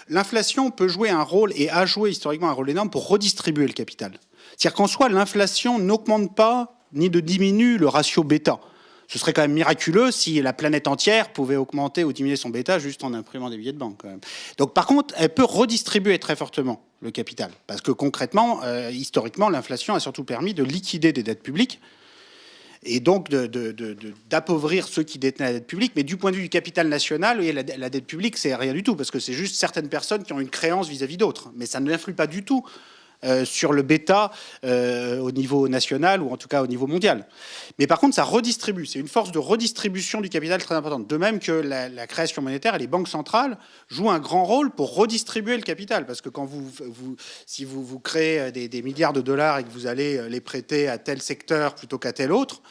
L'inflation peut jouer un rôle et a joué historiquement un rôle énorme pour redistribuer le capital. C'est-à-dire qu'en soi, l'inflation n'augmente pas ni ne diminue le ratio bêta. Ce serait quand même miraculeux si la planète entière pouvait augmenter ou diminuer son bêta juste en imprimant des billets de banque. Quand même. Donc par contre, elle peut redistribuer très fortement le capital. Parce que concrètement, historiquement, l'inflation a surtout permis de liquider des dettes publiques et donc d'appauvrir ceux qui détenaient la dette publique. Mais du point de vue du capital national, la dette publique, c'est rien du tout, parce que c'est juste certaines personnes qui ont une créance vis-à-vis d'autres. Mais ça ne l'influe pas du tout sur le bêta au niveau national ou en tout cas au niveau mondial. Mais par contre, ça redistribue. C'est une force de redistribution du capital très importante. De même que la création monétaire et les banques centrales jouent un grand rôle pour redistribuer le capital. Parce que quand si vous créez des milliards de dollars et que vous allez les prêter à tel secteur plutôt qu'à tel autre,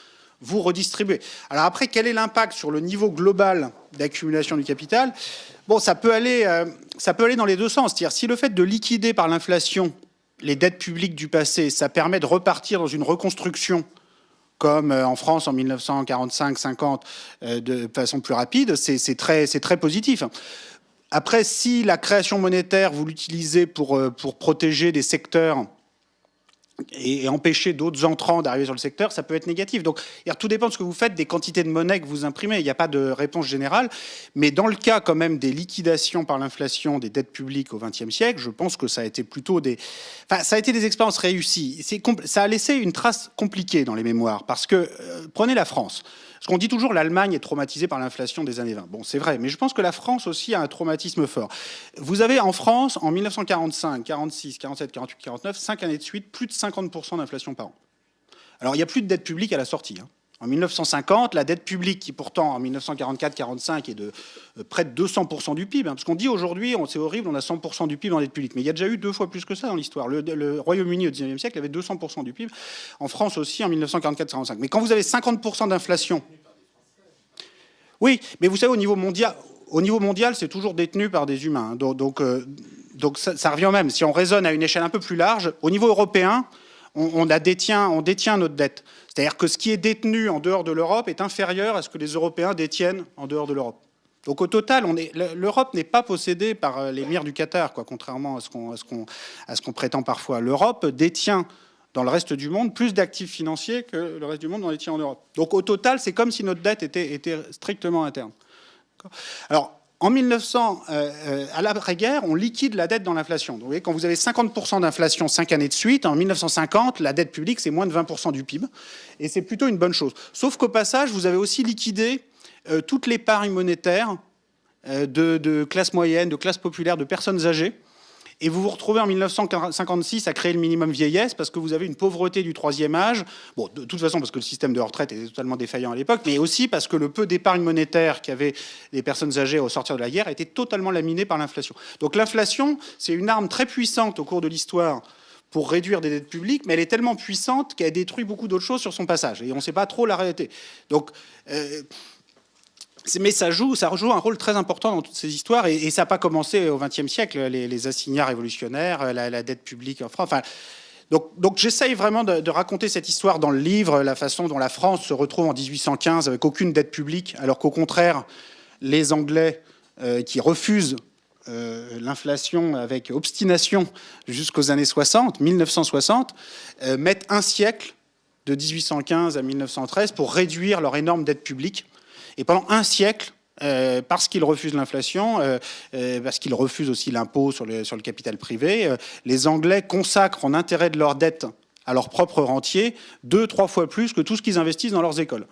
vous redistribuez. Alors après, quel est l'impact sur le niveau global d'accumulation du capital? Bon, ça peut aller dans les deux sens. C'est-à-dire, si le fait de liquider par l'inflation les dettes publiques du passé, ça permet de repartir dans une reconstruction comme en France en 1945-50 de façon plus rapide, c'est très positif. Après, si la création monétaire, vous l'utilisez pour protéger des secteurs et empêcher d'autres entrants d'arriver sur le secteur, ça peut être négatif. Donc, tout dépend de ce que vous faites, des quantités de monnaie que vous imprimez. Il n'y a pas de réponse générale. Mais dans le cas, quand même, des liquidations par l'inflation des dettes publiques au XXe siècle, je pense que ça a été plutôt ça a été des expériences réussies. Ça a laissé une trace compliquée dans les mémoires. Parce que, prenez la France. Parce qu'on dit toujours l'Allemagne est traumatisée par l'inflation des années 20. Bon, c'est vrai, mais je pense que la France aussi a un traumatisme fort. Vous avez en France, en 1945, 46, 47, 48, 49, 5 années de suite, plus de 50% d'inflation par an. Alors, il n'y a plus de dette publique à la sortie. Hein. En 1950, la dette publique, qui pourtant en 1944-45 est de près de 200% du PIB, hein, parce qu'on dit aujourd'hui, c'est horrible, on a 100% du PIB en dette publique, mais il y a déjà eu 2 fois plus que ça dans l'histoire. Le Royaume-Uni au XIXe siècle avait 200% du PIB, en France aussi en 1944-45. Mais quand vous avez 50% d'inflation, oui, mais vous savez, au niveau mondial, c'est toujours détenu par des humains. Hein, donc ça revient au même. Si on raisonne à une échelle un peu plus large, au niveau européen, on détient notre dette. C'est-à-dire que ce qui est détenu en dehors de l'Europe est inférieur à ce que les Européens détiennent en dehors de l'Europe. Donc au total, l'Europe n'est pas possédée par l'émir du Qatar, quoi, contrairement à ce qu'on prétend parfois. L'Europe détient dans le reste du monde plus d'actifs financiers que le reste du monde en détient en Europe. Donc au total, c'est comme si notre dette était strictement interne. Alors, en 1900, à l'après-guerre, on liquide la dette dans l'inflation. Vous voyez, quand vous avez 50% d'inflation 5 années de suite, en 1950, la dette publique, c'est moins de 20% du PIB. Et c'est plutôt une bonne chose. Sauf qu'au passage, vous avez aussi liquidé toute l'épargne monétaire de classe moyenne, de classe populaire, de personnes âgées. Et vous vous retrouvez en 1956 à créer le minimum vieillesse parce que vous avez une pauvreté du troisième âge. Bon, de toute façon, parce que le système de retraite était totalement défaillant à l'époque, mais aussi parce que le peu d'épargne monétaire qu'avaient les personnes âgées au sortir de la guerre était totalement laminé par l'inflation. Donc l'inflation, c'est une arme très puissante au cours de l'histoire pour réduire des dettes publiques, mais elle est tellement puissante qu'elle détruit beaucoup d'autres choses sur son passage. Et on ne sait pas trop l'arrêter. Donc... mais ça joue un rôle très important dans toutes ces histoires, et ça n'a pas commencé au XXe siècle, les assignats révolutionnaires, la dette publique en France. Enfin, donc j'essaye vraiment de raconter cette histoire dans le livre, la façon dont la France se retrouve en 1815 avec aucune dette publique, alors qu'au contraire, les Anglais qui refusent l'inflation avec obstination jusqu'aux années 60, 1960, mettent un siècle de 1815 à 1913 pour réduire leur énorme dette publique. Et pendant un siècle, parce qu'ils refusent l'inflation, parce qu'ils refusent aussi l'impôt sur le capital privé, les Anglais consacrent en intérêt de leur dette à leur propre rentier 2-3 fois plus que tout ce qu'ils investissent dans leurs écoles.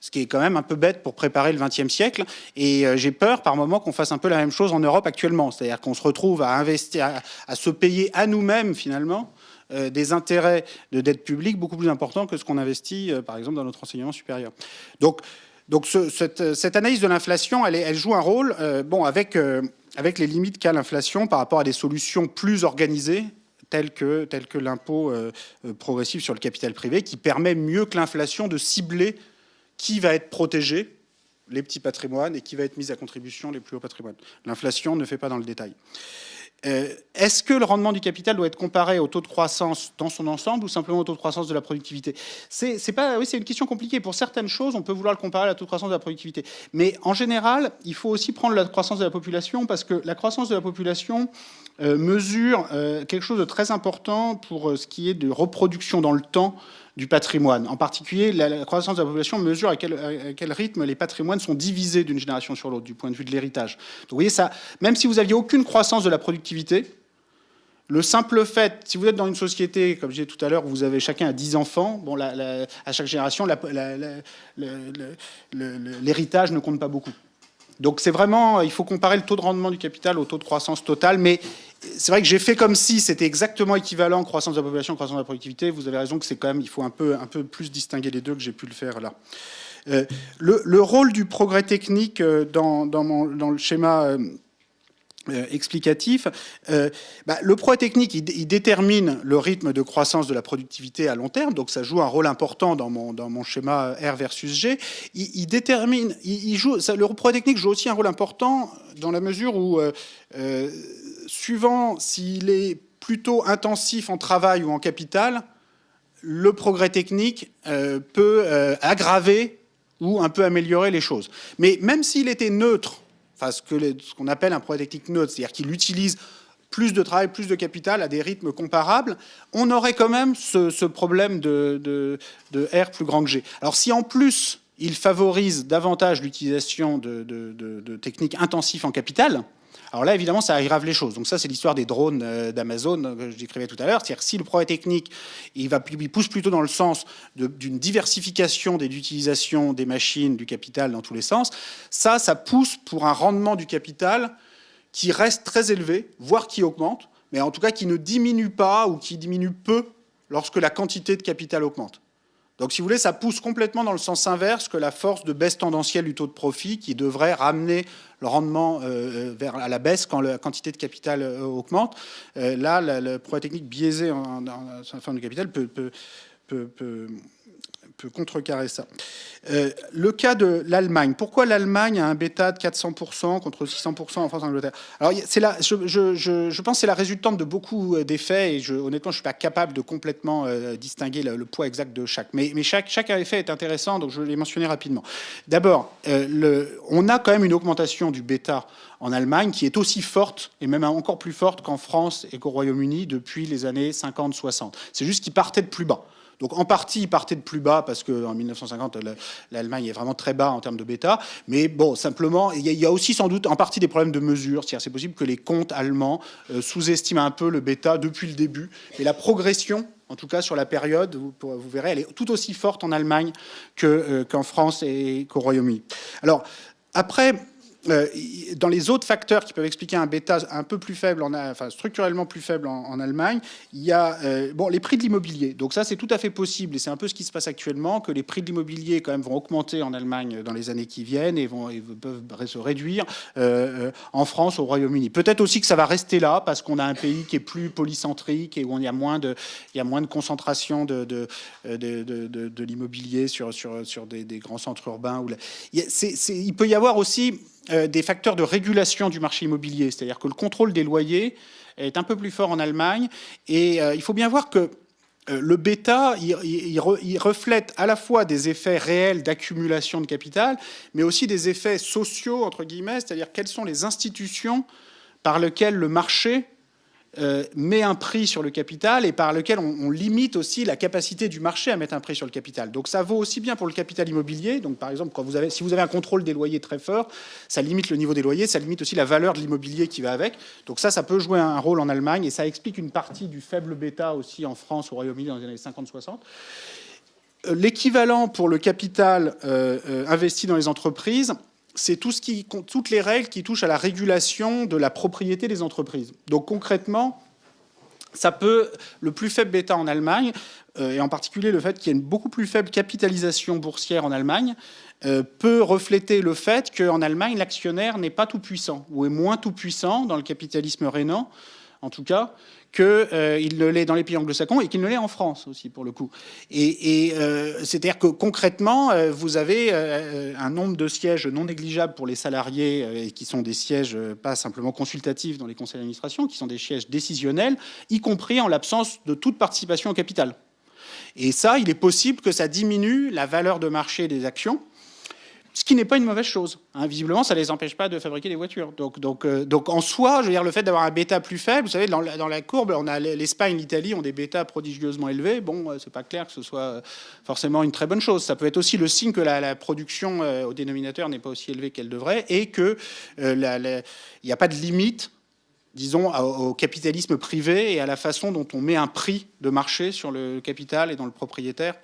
Ce qui est quand même un peu bête pour préparer le XXe siècle. Et j'ai peur par moment qu'on fasse un peu la même chose en Europe actuellement. C'est-à-dire qu'on se retrouve à investir, à se payer à nous-mêmes finalement des intérêts de dette publique beaucoup plus importants que ce qu'on investit, par exemple, dans notre enseignement supérieur. Donc cette analyse de l'inflation, elle joue un rôle avec les limites qu'a l'inflation par rapport à des solutions plus organisées, telles que l'impôt progressif sur le capital privé, qui permet mieux que l'inflation de cibler qui va être protégé, les petits patrimoines, et qui va être mis à contribution, les plus hauts patrimoines. L'inflation ne fait pas dans le détail. Est-ce que le rendement du capital doit être comparé au taux de croissance dans son ensemble ou simplement au taux de croissance de la productivité ? C'est une question compliquée. Pour certaines choses, on peut vouloir le comparer à la taux de croissance de la productivité. Mais en général, il faut aussi prendre la croissance de la population parce que la croissance de la population mesure quelque chose de très important pour ce qui est de reproduction dans le temps du patrimoine. En particulier, la croissance de la population mesure à quel rythme les patrimoines sont divisés d'une génération sur l'autre, du point de vue de l'héritage. Donc vous voyez, ça, même si vous n'aviez aucune croissance de la productivité, le simple fait, si vous êtes dans une société, comme je disais tout à l'heure, où vous avez chacun 10 enfants, bon, à chaque génération, l'héritage ne compte pas beaucoup. Donc c'est vraiment, il faut comparer le taux de rendement du capital au taux de croissance totale, mais c'est vrai que j'ai fait comme si c'était exactement équivalent, croissance de la population, croissance de la productivité. Vous avez raison que c'est quand même, il faut un peu plus distinguer les deux, que j'ai pu le faire là. Le rôle du progrès technique dans le schéma explicatif, le progrès technique, il détermine le rythme de croissance de la productivité à long terme, donc ça joue un rôle important dans mon schéma R versus G. Le progrès technique joue aussi un rôle important dans la mesure où, suivant s'il est plutôt intensif en travail ou en capital, le progrès technique peut aggraver ou un peu améliorer les choses. Mais même s'il était neutre, enfin, ce qu'on appelle un progrès technique neutre, c'est-à-dire qu'il utilise plus de travail, plus de capital à des rythmes comparables, on aurait quand même ce problème de R plus grand que G. Alors si en plus il favorise davantage l'utilisation de techniques intensives en capital, alors là, évidemment, ça aggrave les choses. Donc ça, c'est l'histoire des drones d'Amazon que je décrivais tout à l'heure. C'est-à-dire que si le progrès technique, il pousse plutôt dans le sens d'une diversification de l'utilisation des machines, du capital dans tous les sens, ça pousse pour un rendement du capital qui reste très élevé, voire qui augmente, mais en tout cas qui ne diminue pas ou qui diminue peu lorsque la quantité de capital augmente. Donc, si vous voulez, ça pousse complètement dans le sens inverse que la force de baisse tendancielle du taux de profit qui devrait ramener le rendement à la baisse quand la quantité de capital augmente. Là, le progrès technique biaisé en forme de capital peut contrecarrer ça. Le cas de l'Allemagne. Pourquoi l'Allemagne a un bêta de 400% contre 600% en France et en Angleterre? Alors, je pense que c'est la résultante de beaucoup d'effets et honnêtement, je ne suis pas capable de complètement distinguer le poids exact de chaque. Mais chaque effet est intéressant, donc je vais les mentionner rapidement. D'abord, on a quand même une augmentation du bêta en Allemagne qui est aussi forte, et même encore plus forte qu'en France et qu'au Royaume-Uni depuis les années 50-60. C'est juste qu'ils partaient de plus bas. Donc en partie, ils partaient de plus bas parce qu'en 1950, l'Allemagne est vraiment très bas en termes de bêta. Mais bon, simplement, il y a aussi sans doute en partie des problèmes de mesure. C'est-à-dire c'est possible que les comptes allemands sous-estiment un peu le bêta depuis le début. Mais la progression, en tout cas sur la période, vous verrez, elle est tout aussi forte en Allemagne qu'en France et qu'au Royaume-Uni. Alors après, dans les autres facteurs qui peuvent expliquer un bêta un peu plus faible, enfin structurellement plus faible en Allemagne, il y a les prix de l'immobilier. Donc ça, c'est tout à fait possible, et c'est un peu ce qui se passe actuellement, que les prix de l'immobilier quand même vont augmenter en Allemagne dans les années qui viennent et peuvent se réduire en France, au Royaume-Uni. Peut-être aussi que ça va rester là parce qu'on a un pays qui est plus polycentrique et où il y a moins de concentration de l'immobilier sur des grands centres urbains. Il peut y avoir aussi des facteurs de régulation du marché immobilier, c'est-à-dire que le contrôle des loyers est un peu plus fort en Allemagne, et il faut bien voir que le bêta, il reflète à la fois des effets réels d'accumulation de capital, mais aussi des effets sociaux, entre guillemets, c'est-à-dire quelles sont les institutions par lesquelles le marché met un prix sur le capital et par lequel on limite aussi la capacité du marché à mettre un prix sur le capital. Donc ça vaut aussi bien pour le capital immobilier. Donc par exemple, si vous avez un contrôle des loyers très fort, ça limite le niveau des loyers, ça limite aussi la valeur de l'immobilier qui va avec. Donc ça peut jouer un rôle en Allemagne, et ça explique une partie du faible bêta aussi en France, au Royaume-Uni dans les années 50-60. L'équivalent pour le capital investi dans les entreprises, c'est toutes les règles qui touchent à la régulation de la propriété des entreprises. Donc concrètement, le plus faible bêta en Allemagne, et en particulier le fait qu'il y ait une beaucoup plus faible capitalisation boursière en Allemagne, peut refléter le fait qu'en Allemagne, l'actionnaire n'est pas tout puissant, ou est moins tout puissant dans le capitalisme rénan, en tout cas, qu'il ne l'est dans les pays anglo-saxons et qu'il ne l'est en France aussi, pour le coup. C'est-à-dire que concrètement, vous avez un nombre de sièges non négligeables pour les salariés, qui sont des sièges pas simplement consultatifs dans les conseils d'administration, qui sont des sièges décisionnels, y compris en l'absence de toute participation au capital. Et ça, il est possible que ça diminue la valeur de marché des actions, ce qui n'est pas une mauvaise chose. Visiblement, ça ne les empêche pas de fabriquer des voitures. Donc en soi, je veux dire, le fait d'avoir un bêta plus faible, vous savez, dans la courbe, on a l'Espagne, l'Italie ont des bêtas prodigieusement élevés. Bon, c'est pas clair que ce soit forcément une très bonne chose. Ça peut être aussi le signe que la production au dénominateur n'est pas aussi élevée qu'elle devrait, et qu'il n'y a pas de limite, disons, au capitalisme privé et à la façon dont on met un prix de marché sur le capital et dont le propriétaire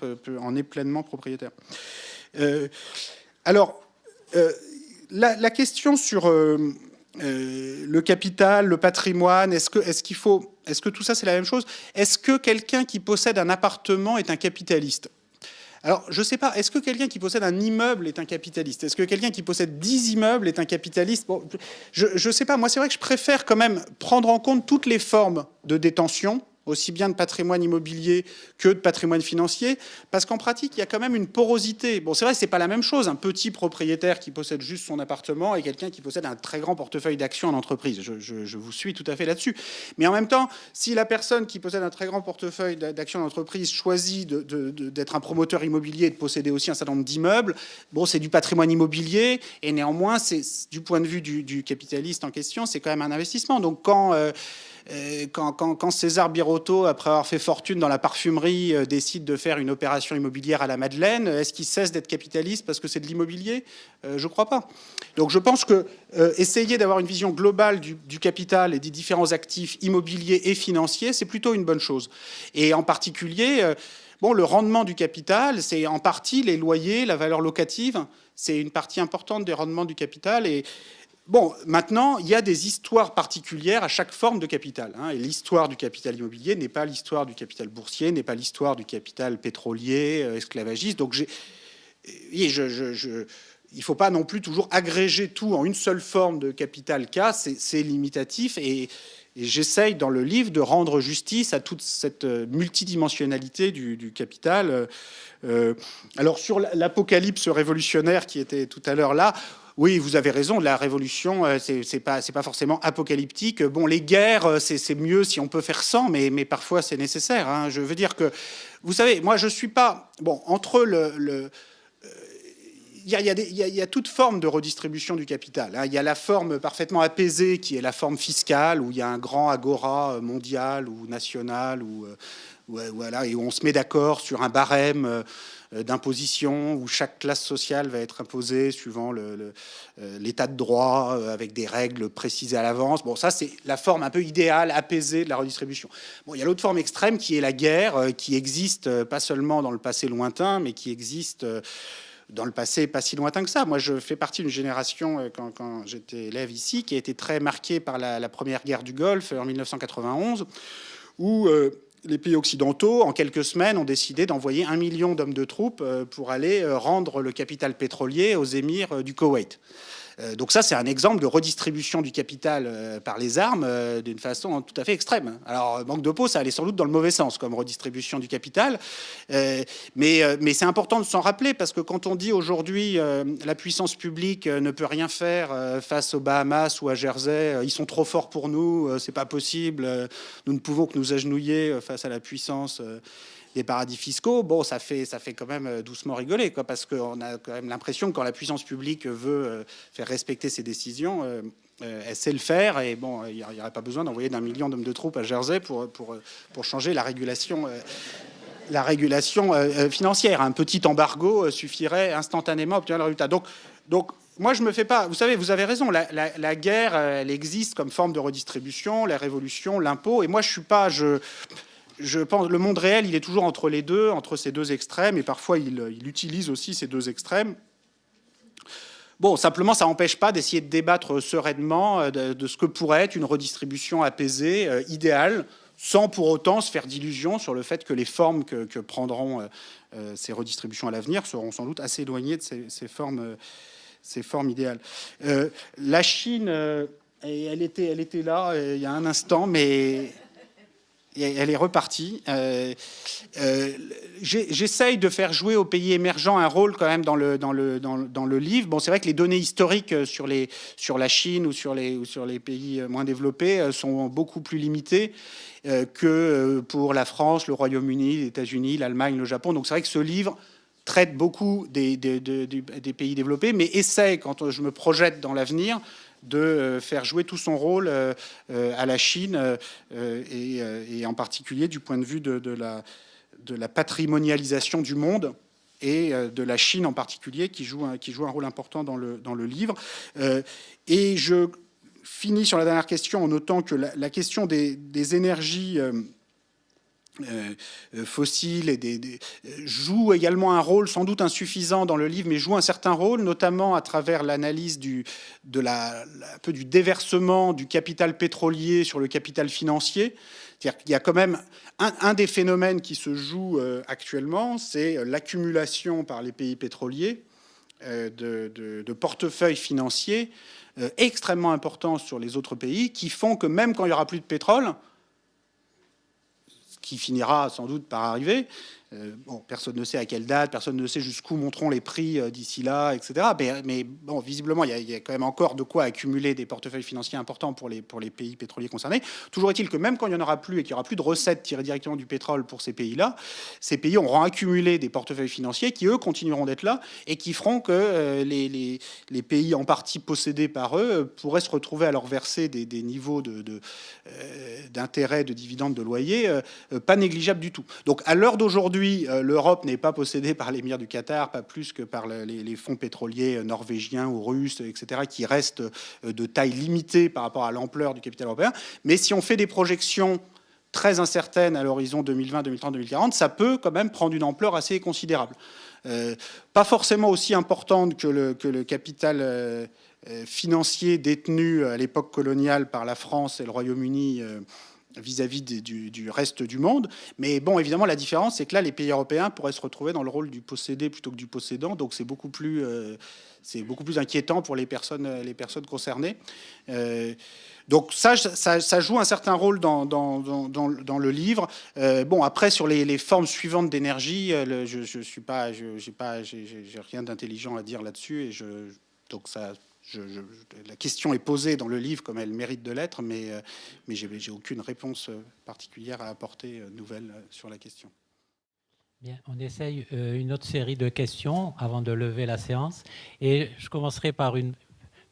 en est pleinement propriétaire. Alors, la question sur le capital, le patrimoine, est-ce que tout ça c'est la même chose? Est-ce que quelqu'un qui possède un appartement est un capitaliste? Alors, je ne sais pas, est-ce que quelqu'un qui possède un immeuble est un capitaliste? Est-ce que quelqu'un qui possède 10 immeubles est un capitaliste? Bon, je ne sais pas, moi c'est vrai que je préfère quand même prendre en compte toutes les formes de détention, aussi bien de patrimoine immobilier que de patrimoine financier, parce qu'en pratique, il y a quand même une porosité. Bon, c'est vrai, c'est pas la même chose, un petit propriétaire qui possède juste son appartement et quelqu'un qui possède un très grand portefeuille d'actions en entreprise. Je vous suis tout à fait là-dessus. Mais en même temps, si la personne qui possède un très grand portefeuille d'actions en entreprise choisit d'être un promoteur immobilier et de posséder aussi un certain nombre d'immeubles, bon, c'est du patrimoine immobilier, et néanmoins, c'est, du point de vue du capitaliste en question, c'est quand même un investissement. Donc quand César Birotteau, après avoir fait fortune dans la parfumerie, décide de faire une opération immobilière à la Madeleine, est-ce qu'il cesse d'être capitaliste parce que c'est de l'immobilier? Je ne crois pas. Donc je pense que essayer d'avoir une vision globale du capital et des différents actifs immobiliers et financiers, c'est plutôt une bonne chose. Et en particulier, le rendement du capital, c'est en partie les loyers, la valeur locative, c'est une partie importante des rendements du capital. Et Bon, maintenant, il y a des histoires particulières à chaque forme de capital. Et l'histoire du capital immobilier n'est pas l'histoire du capital boursier, n'est pas l'histoire du capital pétrolier, esclavagiste. Donc, il ne faut pas non plus toujours agréger tout en une seule forme de capital cas. C'est limitatif. Et j'essaye dans le livre de rendre justice à toute cette multidimensionnalité du capital. Alors, sur l'apocalypse révolutionnaire qui était tout à l'heure là, oui, vous avez raison, la révolution, c'est pas forcément apocalyptique. Bon, les guerres, c'est mieux si on peut faire sans, mais parfois c'est nécessaire. Je veux dire que, vous savez, moi je suis pas... Bon, entre il y a toute forme de redistribution du capital. Il y a la forme parfaitement apaisée qui est la forme fiscale, où il y a un grand agora mondial ou national, voilà, et où on se met d'accord sur un barème d'imposition, où chaque classe sociale va être imposée suivant l'état de droit, avec des règles précisées à l'avance. Bon, ça, c'est la forme un peu idéale, apaisée de la redistribution. Bon, il y a l'autre forme extrême qui est la guerre, qui existe pas seulement dans le passé lointain, mais qui existe dans le passé pas si lointain que ça. Moi, je fais partie d'une génération, quand j'étais élève ici, qui a été très marquée par la première guerre du Golfe en 1991, où les pays occidentaux, en quelques semaines, ont décidé d'envoyer 1 million d'hommes de troupes pour aller rendre le capital pétrolier aux émirs du Koweït. Donc ça, c'est un exemple de redistribution du capital par les armes d'une façon tout à fait extrême. Alors, manque de peau, ça allait sans doute dans le mauvais sens comme redistribution du capital. Mais c'est important de s'en rappeler parce que quand on dit aujourd'hui la puissance publique ne peut rien faire face aux Bahamas ou à Jersey, ils sont trop forts pour nous, c'est pas possible, nous ne pouvons que nous agenouiller face à la puissance des paradis fiscaux, bon, ça fait quand même doucement rigoler, quoi, parce qu'on a quand même l'impression que quand la puissance publique veut faire respecter ses décisions, elle sait le faire, et bon, il n'y aurait pas besoin d'envoyer d'1 million d'hommes de troupes à Jersey pour changer la régulation financière. Un petit embargo suffirait instantanément à obtenir le résultat. Donc moi, je me fais pas... Vous savez, vous avez raison, la guerre, elle existe comme forme de redistribution, la révolution, l'impôt, et moi, je suis pas... Je pense que le monde réel, il est toujours entre les deux, entre ces deux extrêmes, et parfois il utilise aussi ces deux extrêmes. Bon, simplement, ça n'empêche pas d'essayer de débattre sereinement de ce que pourrait être une redistribution apaisée, idéale, sans pour autant se faire d'illusions sur le fait que les formes que prendront ces redistributions à l'avenir seront sans doute assez éloignées de ces formes idéales. La Chine, elle était là il y a un instant, mais... Et elle est repartie. J'essaye de faire jouer aux pays émergents un rôle quand même dans le livre. Bon, c'est vrai que les données historiques sur la Chine ou sur les pays moins développés sont beaucoup plus limitées que pour la France, le Royaume-Uni, les États-Unis, l'Allemagne, le Japon. Donc c'est vrai que ce livre traite beaucoup des pays développés, mais essaye, quand je me projette dans l'avenir, de faire jouer tout son rôle à la Chine et en particulier du point de vue de la patrimonialisation du monde et de la Chine en particulier qui joue un rôle important dans le livre. Et je finis sur la dernière question en notant que la question des énergies fossiles joue également un rôle sans doute insuffisant dans le livre, mais joue un certain rôle, notamment à travers l'analyse un peu du déversement du capital pétrolier sur le capital financier. C'est-à-dire qu'il y a quand même un des phénomènes qui se joue actuellement, c'est l'accumulation par les pays pétroliers de portefeuilles financiers extrêmement importants sur les autres pays, qui font que même quand il n'y aura plus de pétrole, qui finira sans doute par arriver. Bon, personne ne sait à quelle date, personne ne sait jusqu'où monteront les prix d'ici là, etc. Mais bon, visiblement, il y a quand même encore de quoi accumuler des portefeuilles financiers importants pour les pays pétroliers concernés. Toujours est-il que même quand il n'y en aura plus et qu'il n'y aura plus de recettes tirées directement du pétrole pour ces pays-là, ces pays auront accumulé des portefeuilles financiers qui, eux, continueront d'être là et qui feront que les pays en partie possédés par eux pourraient se retrouver à leur verser des niveaux d'intérêts, de dividendes, de loyers pas négligeables du tout. Donc, à l'heure d'aujourd'hui, l'Europe n'est pas possédée par l'émir du Qatar, pas plus que par les fonds pétroliers norvégiens ou russes, etc., qui restent de taille limitée par rapport à l'ampleur du capital européen. Mais si on fait des projections très incertaines à l'horizon 2020, 2030, 2040, ça peut quand même prendre une ampleur assez considérable. Pas forcément aussi importante que le capital financiers détenus à l'époque coloniale par la France et le Royaume-Uni vis-à-vis du reste du monde. Mais bon, évidemment, la différence, c'est que là, les pays européens pourraient se retrouver dans le rôle du possédé plutôt que du possédant. Donc, c'est beaucoup plus inquiétant pour les personnes concernées. Donc, ça joue un certain rôle dans le livre. Bon, après, sur les formes suivantes d'énergie, j'ai rien d'intelligent à dire là-dessus. Donc, ça... la question est posée dans le livre comme elle mérite de l'être, mais j'ai aucune réponse particulière à apporter nouvelle sur la question. Bien, on essaye une autre série de questions avant de lever la séance. Et je commencerai par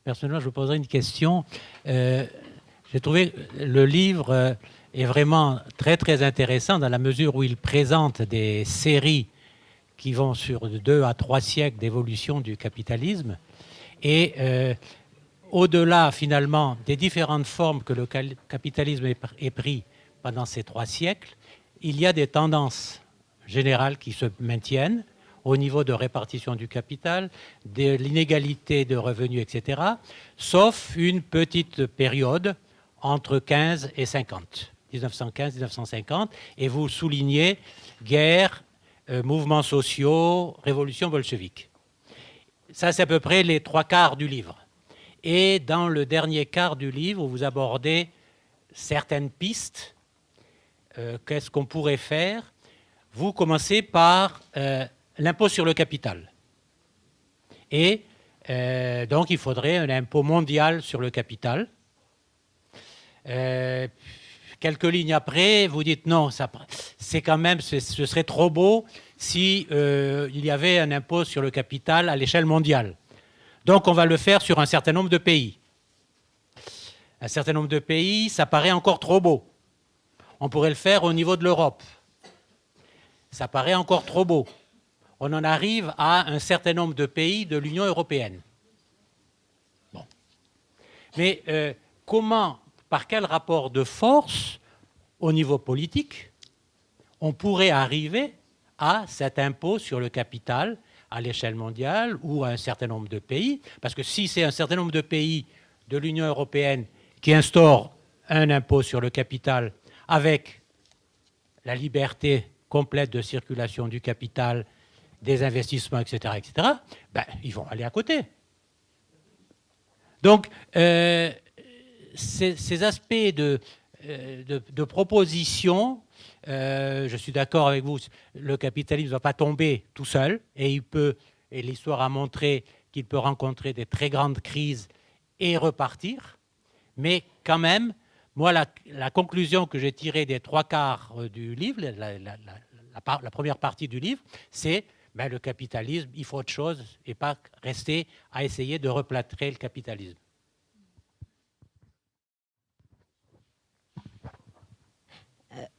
personnellement, je vous poserai une question. J'ai trouvé le livre est vraiment très, très intéressant dans la mesure où il présente des séries qui vont sur 2 à 3 siècles d'évolution du capitalisme. Et au-delà, finalement, des différentes formes que le capitalisme ait pris pendant ces 3 siècles, il y a des tendances générales qui se maintiennent au niveau de répartition du capital, de l'inégalité de revenus, etc., sauf une petite période entre 15 et 50, 1915-1950, et vous soulignez guerre, mouvements sociaux, révolution bolchevique. Ça, c'est à peu près les 3/4 du livre. Et dans le dernier quart du livre, vous abordez certaines pistes. Qu'est-ce qu'on pourrait faire? Vous commencez par l'impôt sur le capital. Et donc, il faudrait un impôt mondial sur le capital. Quelques lignes après, vous dites non, c'est quand même, ce serait trop beau si il y avait un impôt sur le capital à l'échelle mondiale. Donc, on va le faire sur un certain nombre de pays. Un certain nombre de pays, ça paraît encore trop beau. On pourrait le faire au niveau de l'Europe. Ça paraît encore trop beau. On en arrive à un certain nombre de pays de l'Union européenne. Bon. Mais comment, par quel rapport de force, au niveau politique, on pourrait arriver à cet impôt sur le capital à l'échelle mondiale ou à un certain nombre de pays? Parce que si c'est un certain nombre de pays de l'Union européenne qui instaurent un impôt sur le capital avec la liberté complète de circulation du capital, des investissements, etc., ben, ils vont aller à côté. Donc, ces aspects de proposition, je suis d'accord avec vous, le capitalisme ne va pas tomber tout seul, et l'histoire a montré qu'il peut rencontrer des très grandes crises et repartir, mais quand même, moi, la conclusion que j'ai tirée des 3/4 du livre, la première partie du livre, c'est ben, le capitalisme, il faut autre chose et pas rester à essayer de replâtrer le capitalisme.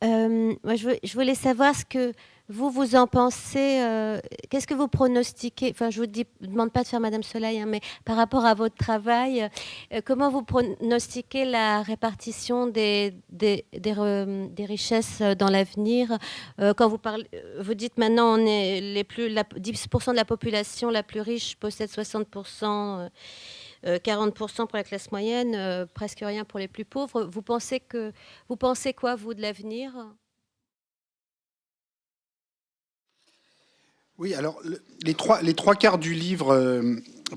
Moi, je voulais savoir ce que vous en pensez. Qu'est-ce que vous pronostiquez? Enfin, je ne vous demande pas de faire Madame Soleil, hein, mais par rapport à votre travail, comment vous pronostiquez la répartition des richesses dans l'avenir? Quand vous dites maintenant, on est 10% de la population la plus riche possède 60%. 40% pour la classe moyenne, presque rien pour les plus pauvres. Vous pensez quoi, vous, de l'avenir? Oui, alors les 3/4 du livre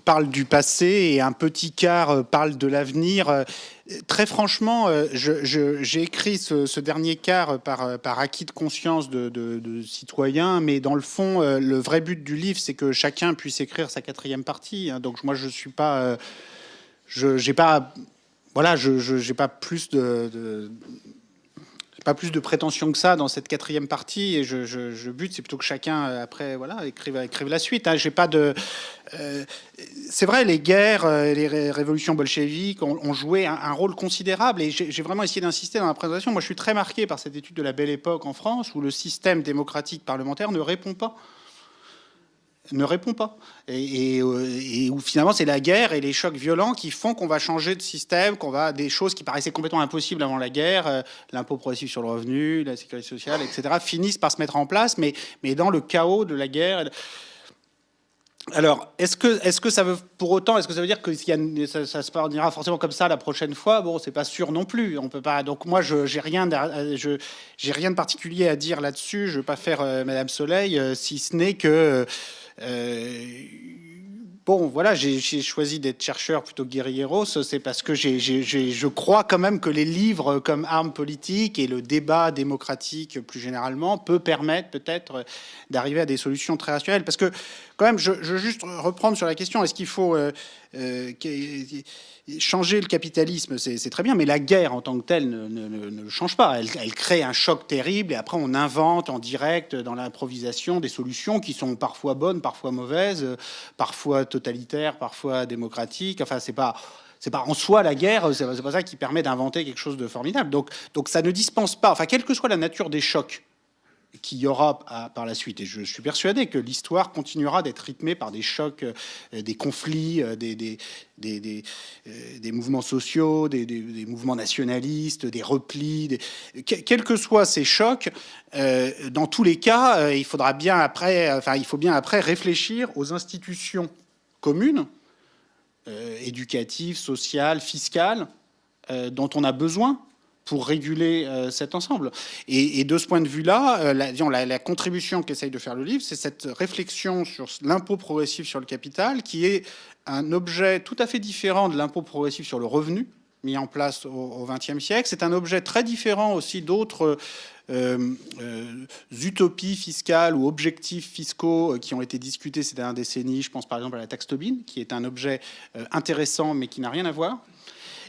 parlent du passé et un petit quart parle de l'avenir. Très franchement, j'ai écrit ce dernier quart par acquis de conscience de citoyen, mais dans le fond, le vrai but du livre, c'est que chacun puisse écrire sa 4e partie. Donc moi, je suis pas, j'ai pas plus de prétention que ça dans cette 4e partie, et je but, c'est plutôt que chacun après écrive la suite. Hein. J'ai pas de. C'est vrai, les guerres, les révolutions bolcheviques ont joué un rôle considérable, et j'ai vraiment essayé d'insister dans la présentation. Moi, je suis très marqué par cette étude de la Belle Époque en France, où le système démocratique parlementaire ne répond pas. Et où finalement c'est la guerre et les chocs violents qui font qu'on va changer de système, des choses qui paraissaient complètement impossibles avant la guerre, l'impôt progressif sur le revenu, la sécurité sociale, etc., finissent par se mettre en place, mais dans le chaos de la guerre. Alors, est-ce que ça veut pour autant, est-ce que ça veut dire que ça se passera forcément comme ça la prochaine fois? Bon, c'est pas sûr non plus. On peut pas. Donc moi, j'ai rien de particulier à dire là-dessus. Je veux pas faire Madame Soleil, si ce n'est que bon, voilà, j'ai choisi d'être chercheur plutôt que guerrieros. C'est parce que je crois quand même que les livres comme armes politiques et le débat démocratique plus généralement peut permettre peut-être d'arriver à des solutions très rationnelles. Parce que quand même, je veux juste reprendre sur la question, est-ce qu'il faut changer le capitalisme? C'est très bien, mais la guerre en tant que telle ne le change pas. Elle crée un choc terrible et après on invente en direct dans l'improvisation des solutions qui sont parfois bonnes, parfois mauvaises, parfois totalitaires, parfois démocratiques. Enfin, c'est pas en soi la guerre, c'est pas ça qui permet d'inventer quelque chose de formidable. Donc ça ne dispense pas, enfin, quelle que soit la nature des chocs qu'il y aura par la suite. Et je suis persuadé que l'histoire continuera d'être rythmée par des chocs, des conflits, des mouvements sociaux, des mouvements nationalistes, des replis. Quels que soient ces chocs, dans tous les cas, il faut bien après réfléchir aux institutions communes, éducatives, sociales, fiscales, dont on a besoin pour réguler cet ensemble. Et de ce point de vue-là, la contribution qu'essaye de faire le livre, c'est cette réflexion sur l'impôt progressif sur le capital, qui est un objet tout à fait différent de l'impôt progressif sur le revenu, mis en place au XXe siècle. C'est un objet très différent aussi d'autres utopies fiscales ou objectifs fiscaux qui ont été discutés ces dernières décennies. Je pense par exemple à la taxe Tobin, qui est un objet intéressant, mais qui n'a rien à voir,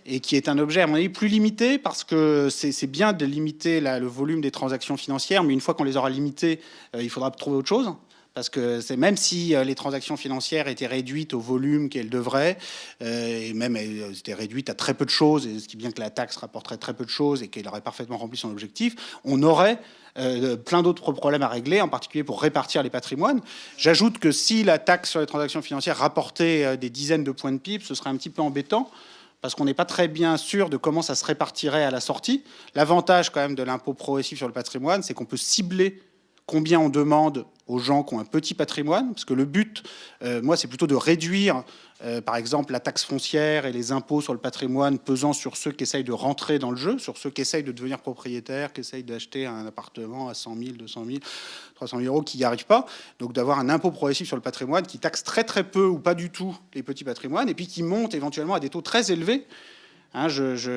et qui est un objet, à mon avis, plus limité, parce que c'est bien de limiter le volume des transactions financières, mais une fois qu'on les aura limitées, il faudra trouver autre chose. Parce que même si les transactions financières étaient réduites au volume qu'elles devraient, et même elles étaient réduites à très peu de choses, et ce qui est bien que la taxe rapporterait très peu de choses et qu'elle aurait parfaitement rempli son objectif, on aurait plein d'autres problèmes à régler, en particulier pour répartir les patrimoines. J'ajoute que si la taxe sur les transactions financières rapportait des dizaines de points de PIB, ce serait un petit peu embêtant, parce qu'on n'est pas très bien sûr de comment ça se répartirait à la sortie. L'avantage quand même de l'impôt progressif sur le patrimoine, c'est qu'on peut cibler combien on demande aux gens qui ont un petit patrimoine, parce que le but, moi, c'est plutôt de réduire, par exemple, la taxe foncière et les impôts sur le patrimoine pesant sur ceux qui essayent de rentrer dans le jeu, sur ceux qui essayent de devenir propriétaires, qui essayent d'acheter un appartement à 100 000, 200 000, 300 000 euros, qui n'y arrivent pas. Donc d'avoir un impôt progressif sur le patrimoine qui taxe très très peu ou pas du tout les petits patrimoines, et puis qui monte éventuellement à des taux très élevés.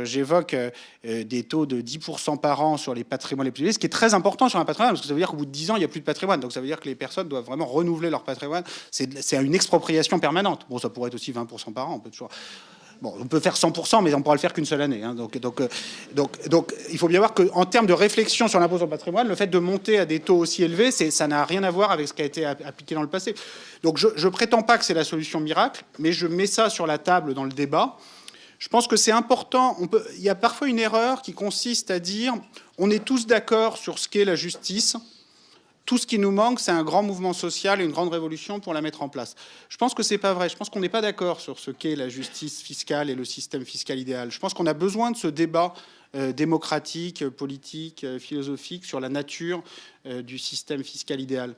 J'évoque des taux de 10% par an sur les patrimoines les plus élevés, ce qui est très important sur un patrimoine, parce que ça veut dire qu'au bout de 10 ans, il n'y a plus de patrimoine. Donc ça veut dire que les personnes doivent vraiment renouveler leur patrimoine. C'est une expropriation permanente. Bon, ça pourrait être aussi 20% par an. On peut faire 100%, mais on ne pourra le faire qu'une seule année. Donc, il faut bien voir qu'en termes de réflexion sur l'impôt sur le patrimoine, le fait de monter à des taux aussi élevés, ça n'a rien à voir avec ce qui a été appliqué dans le passé. Donc je ne prétends pas que c'est la solution miracle, mais je mets ça sur la table dans le débat. Je pense que c'est important. Il y a parfois une erreur qui consiste à dire on est tous d'accord sur ce qu'est la justice. Tout ce qui nous manque, c'est un grand mouvement social et une grande révolution pour la mettre en place. Je pense que c'est pas vrai. Je pense qu'on n'est pas d'accord sur ce qu'est la justice fiscale et le système fiscal idéal. Je pense qu'on a besoin de ce débat démocratique, politique, philosophique sur la nature du système fiscal idéal.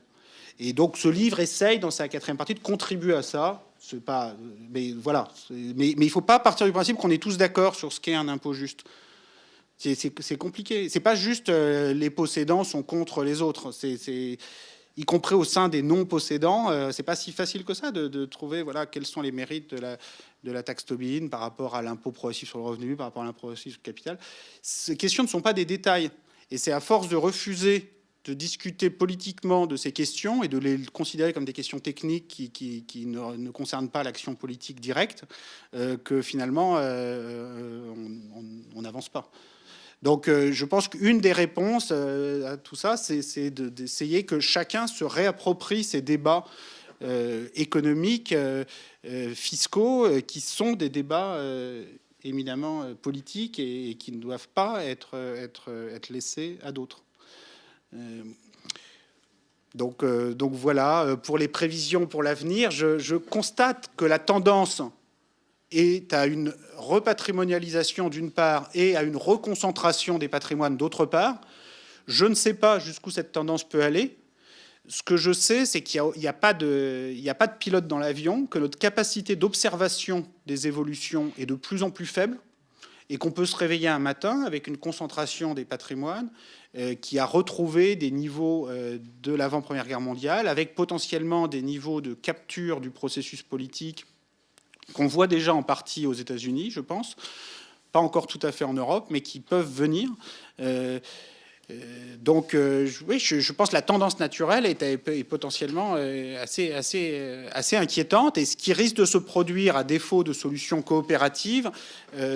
Et donc ce livre essaye, dans sa 4e partie, de contribuer à ça. C'est pas, mais voilà. Mais il ne faut pas partir du principe qu'on est tous d'accord sur ce qu'est un impôt juste. C'est compliqué. C'est pas juste les possédants sont contre les autres. Y compris au sein des non-possédants, c'est pas si facile que ça de trouver quels sont les mérites de la taxe Tobin par rapport à l'impôt progressif sur le revenu, par rapport à l'impôt progressif sur le capital. Ces questions ne sont pas des détails. Et c'est à force de refuser de discuter politiquement de ces questions et de les considérer comme des questions techniques qui ne concernent pas l'action politique directe, que finalement on n'avance pas. Donc je pense qu'une des réponses à tout ça, c'est d'essayer que chacun se réapproprie ces débats économiques, fiscaux, qui sont des débats éminemment politiques et qui ne doivent pas être laissés à d'autres. Donc voilà, pour les prévisions pour l'avenir, je constate que la tendance est à une repatrimonialisation d'une part et à une reconcentration des patrimoines d'autre part. Je ne sais pas jusqu'où cette tendance peut aller. Ce que je sais, c'est qu'il n'y a pas de pilote dans l'avion, que notre capacité d'observation des évolutions est de plus en plus faible, et qu'on peut se réveiller un matin avec une concentration des patrimoines qui a retrouvé des niveaux de l'avant-première guerre mondiale, avec potentiellement des niveaux de capture du processus politique qu'on voit déjà en partie aux États-Unis, je pense, pas encore tout à fait en Europe, mais qui peuvent venir. Donc, oui, je pense que la tendance naturelle est potentiellement assez inquiétante. Et ce qui risque de se produire, à défaut de solutions coopératives,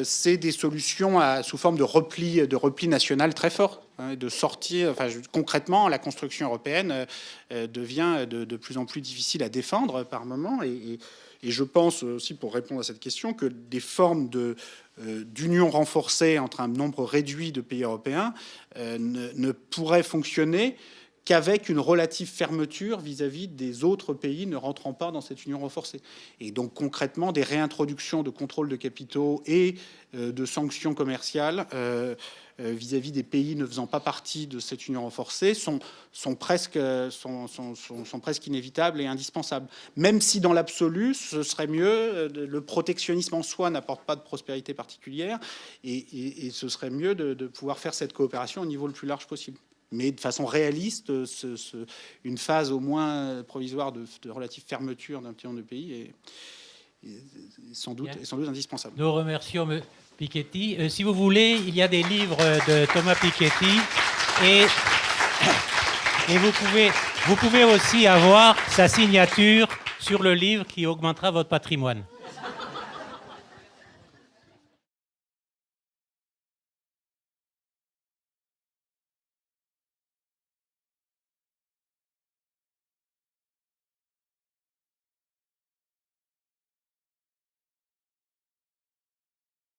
c'est des solutions sous forme de repli national très fort. De sortir, enfin, concrètement, la construction européenne devient de plus en plus difficile à défendre par moment. Et je pense aussi, pour répondre à cette question, que des formes d'union renforcée entre un nombre réduit de pays européens ne pourraient fonctionner qu'avec une relative fermeture vis-à-vis des autres pays ne rentrant pas dans cette union renforcée. Et donc concrètement, des réintroductions de contrôle de capitaux et de sanctions commerciales vis-à-vis des pays ne faisant pas partie de cette union renforcée sont presque inévitables et indispensables. Même si dans l'absolu, ce serait mieux, le protectionnisme en soi n'apporte pas de prospérité particulière, et ce serait mieux de pouvoir faire cette coopération au niveau le plus large possible. Mais de façon réaliste, une phase au moins provisoire de relative fermeture d'un petit nombre de pays est sans doute indispensable. Nous remercions M. Piketty. Si vous voulez, il y a des livres de Thomas Piketty et vous pouvez aussi avoir sa signature sur le livre qui augmentera votre patrimoine.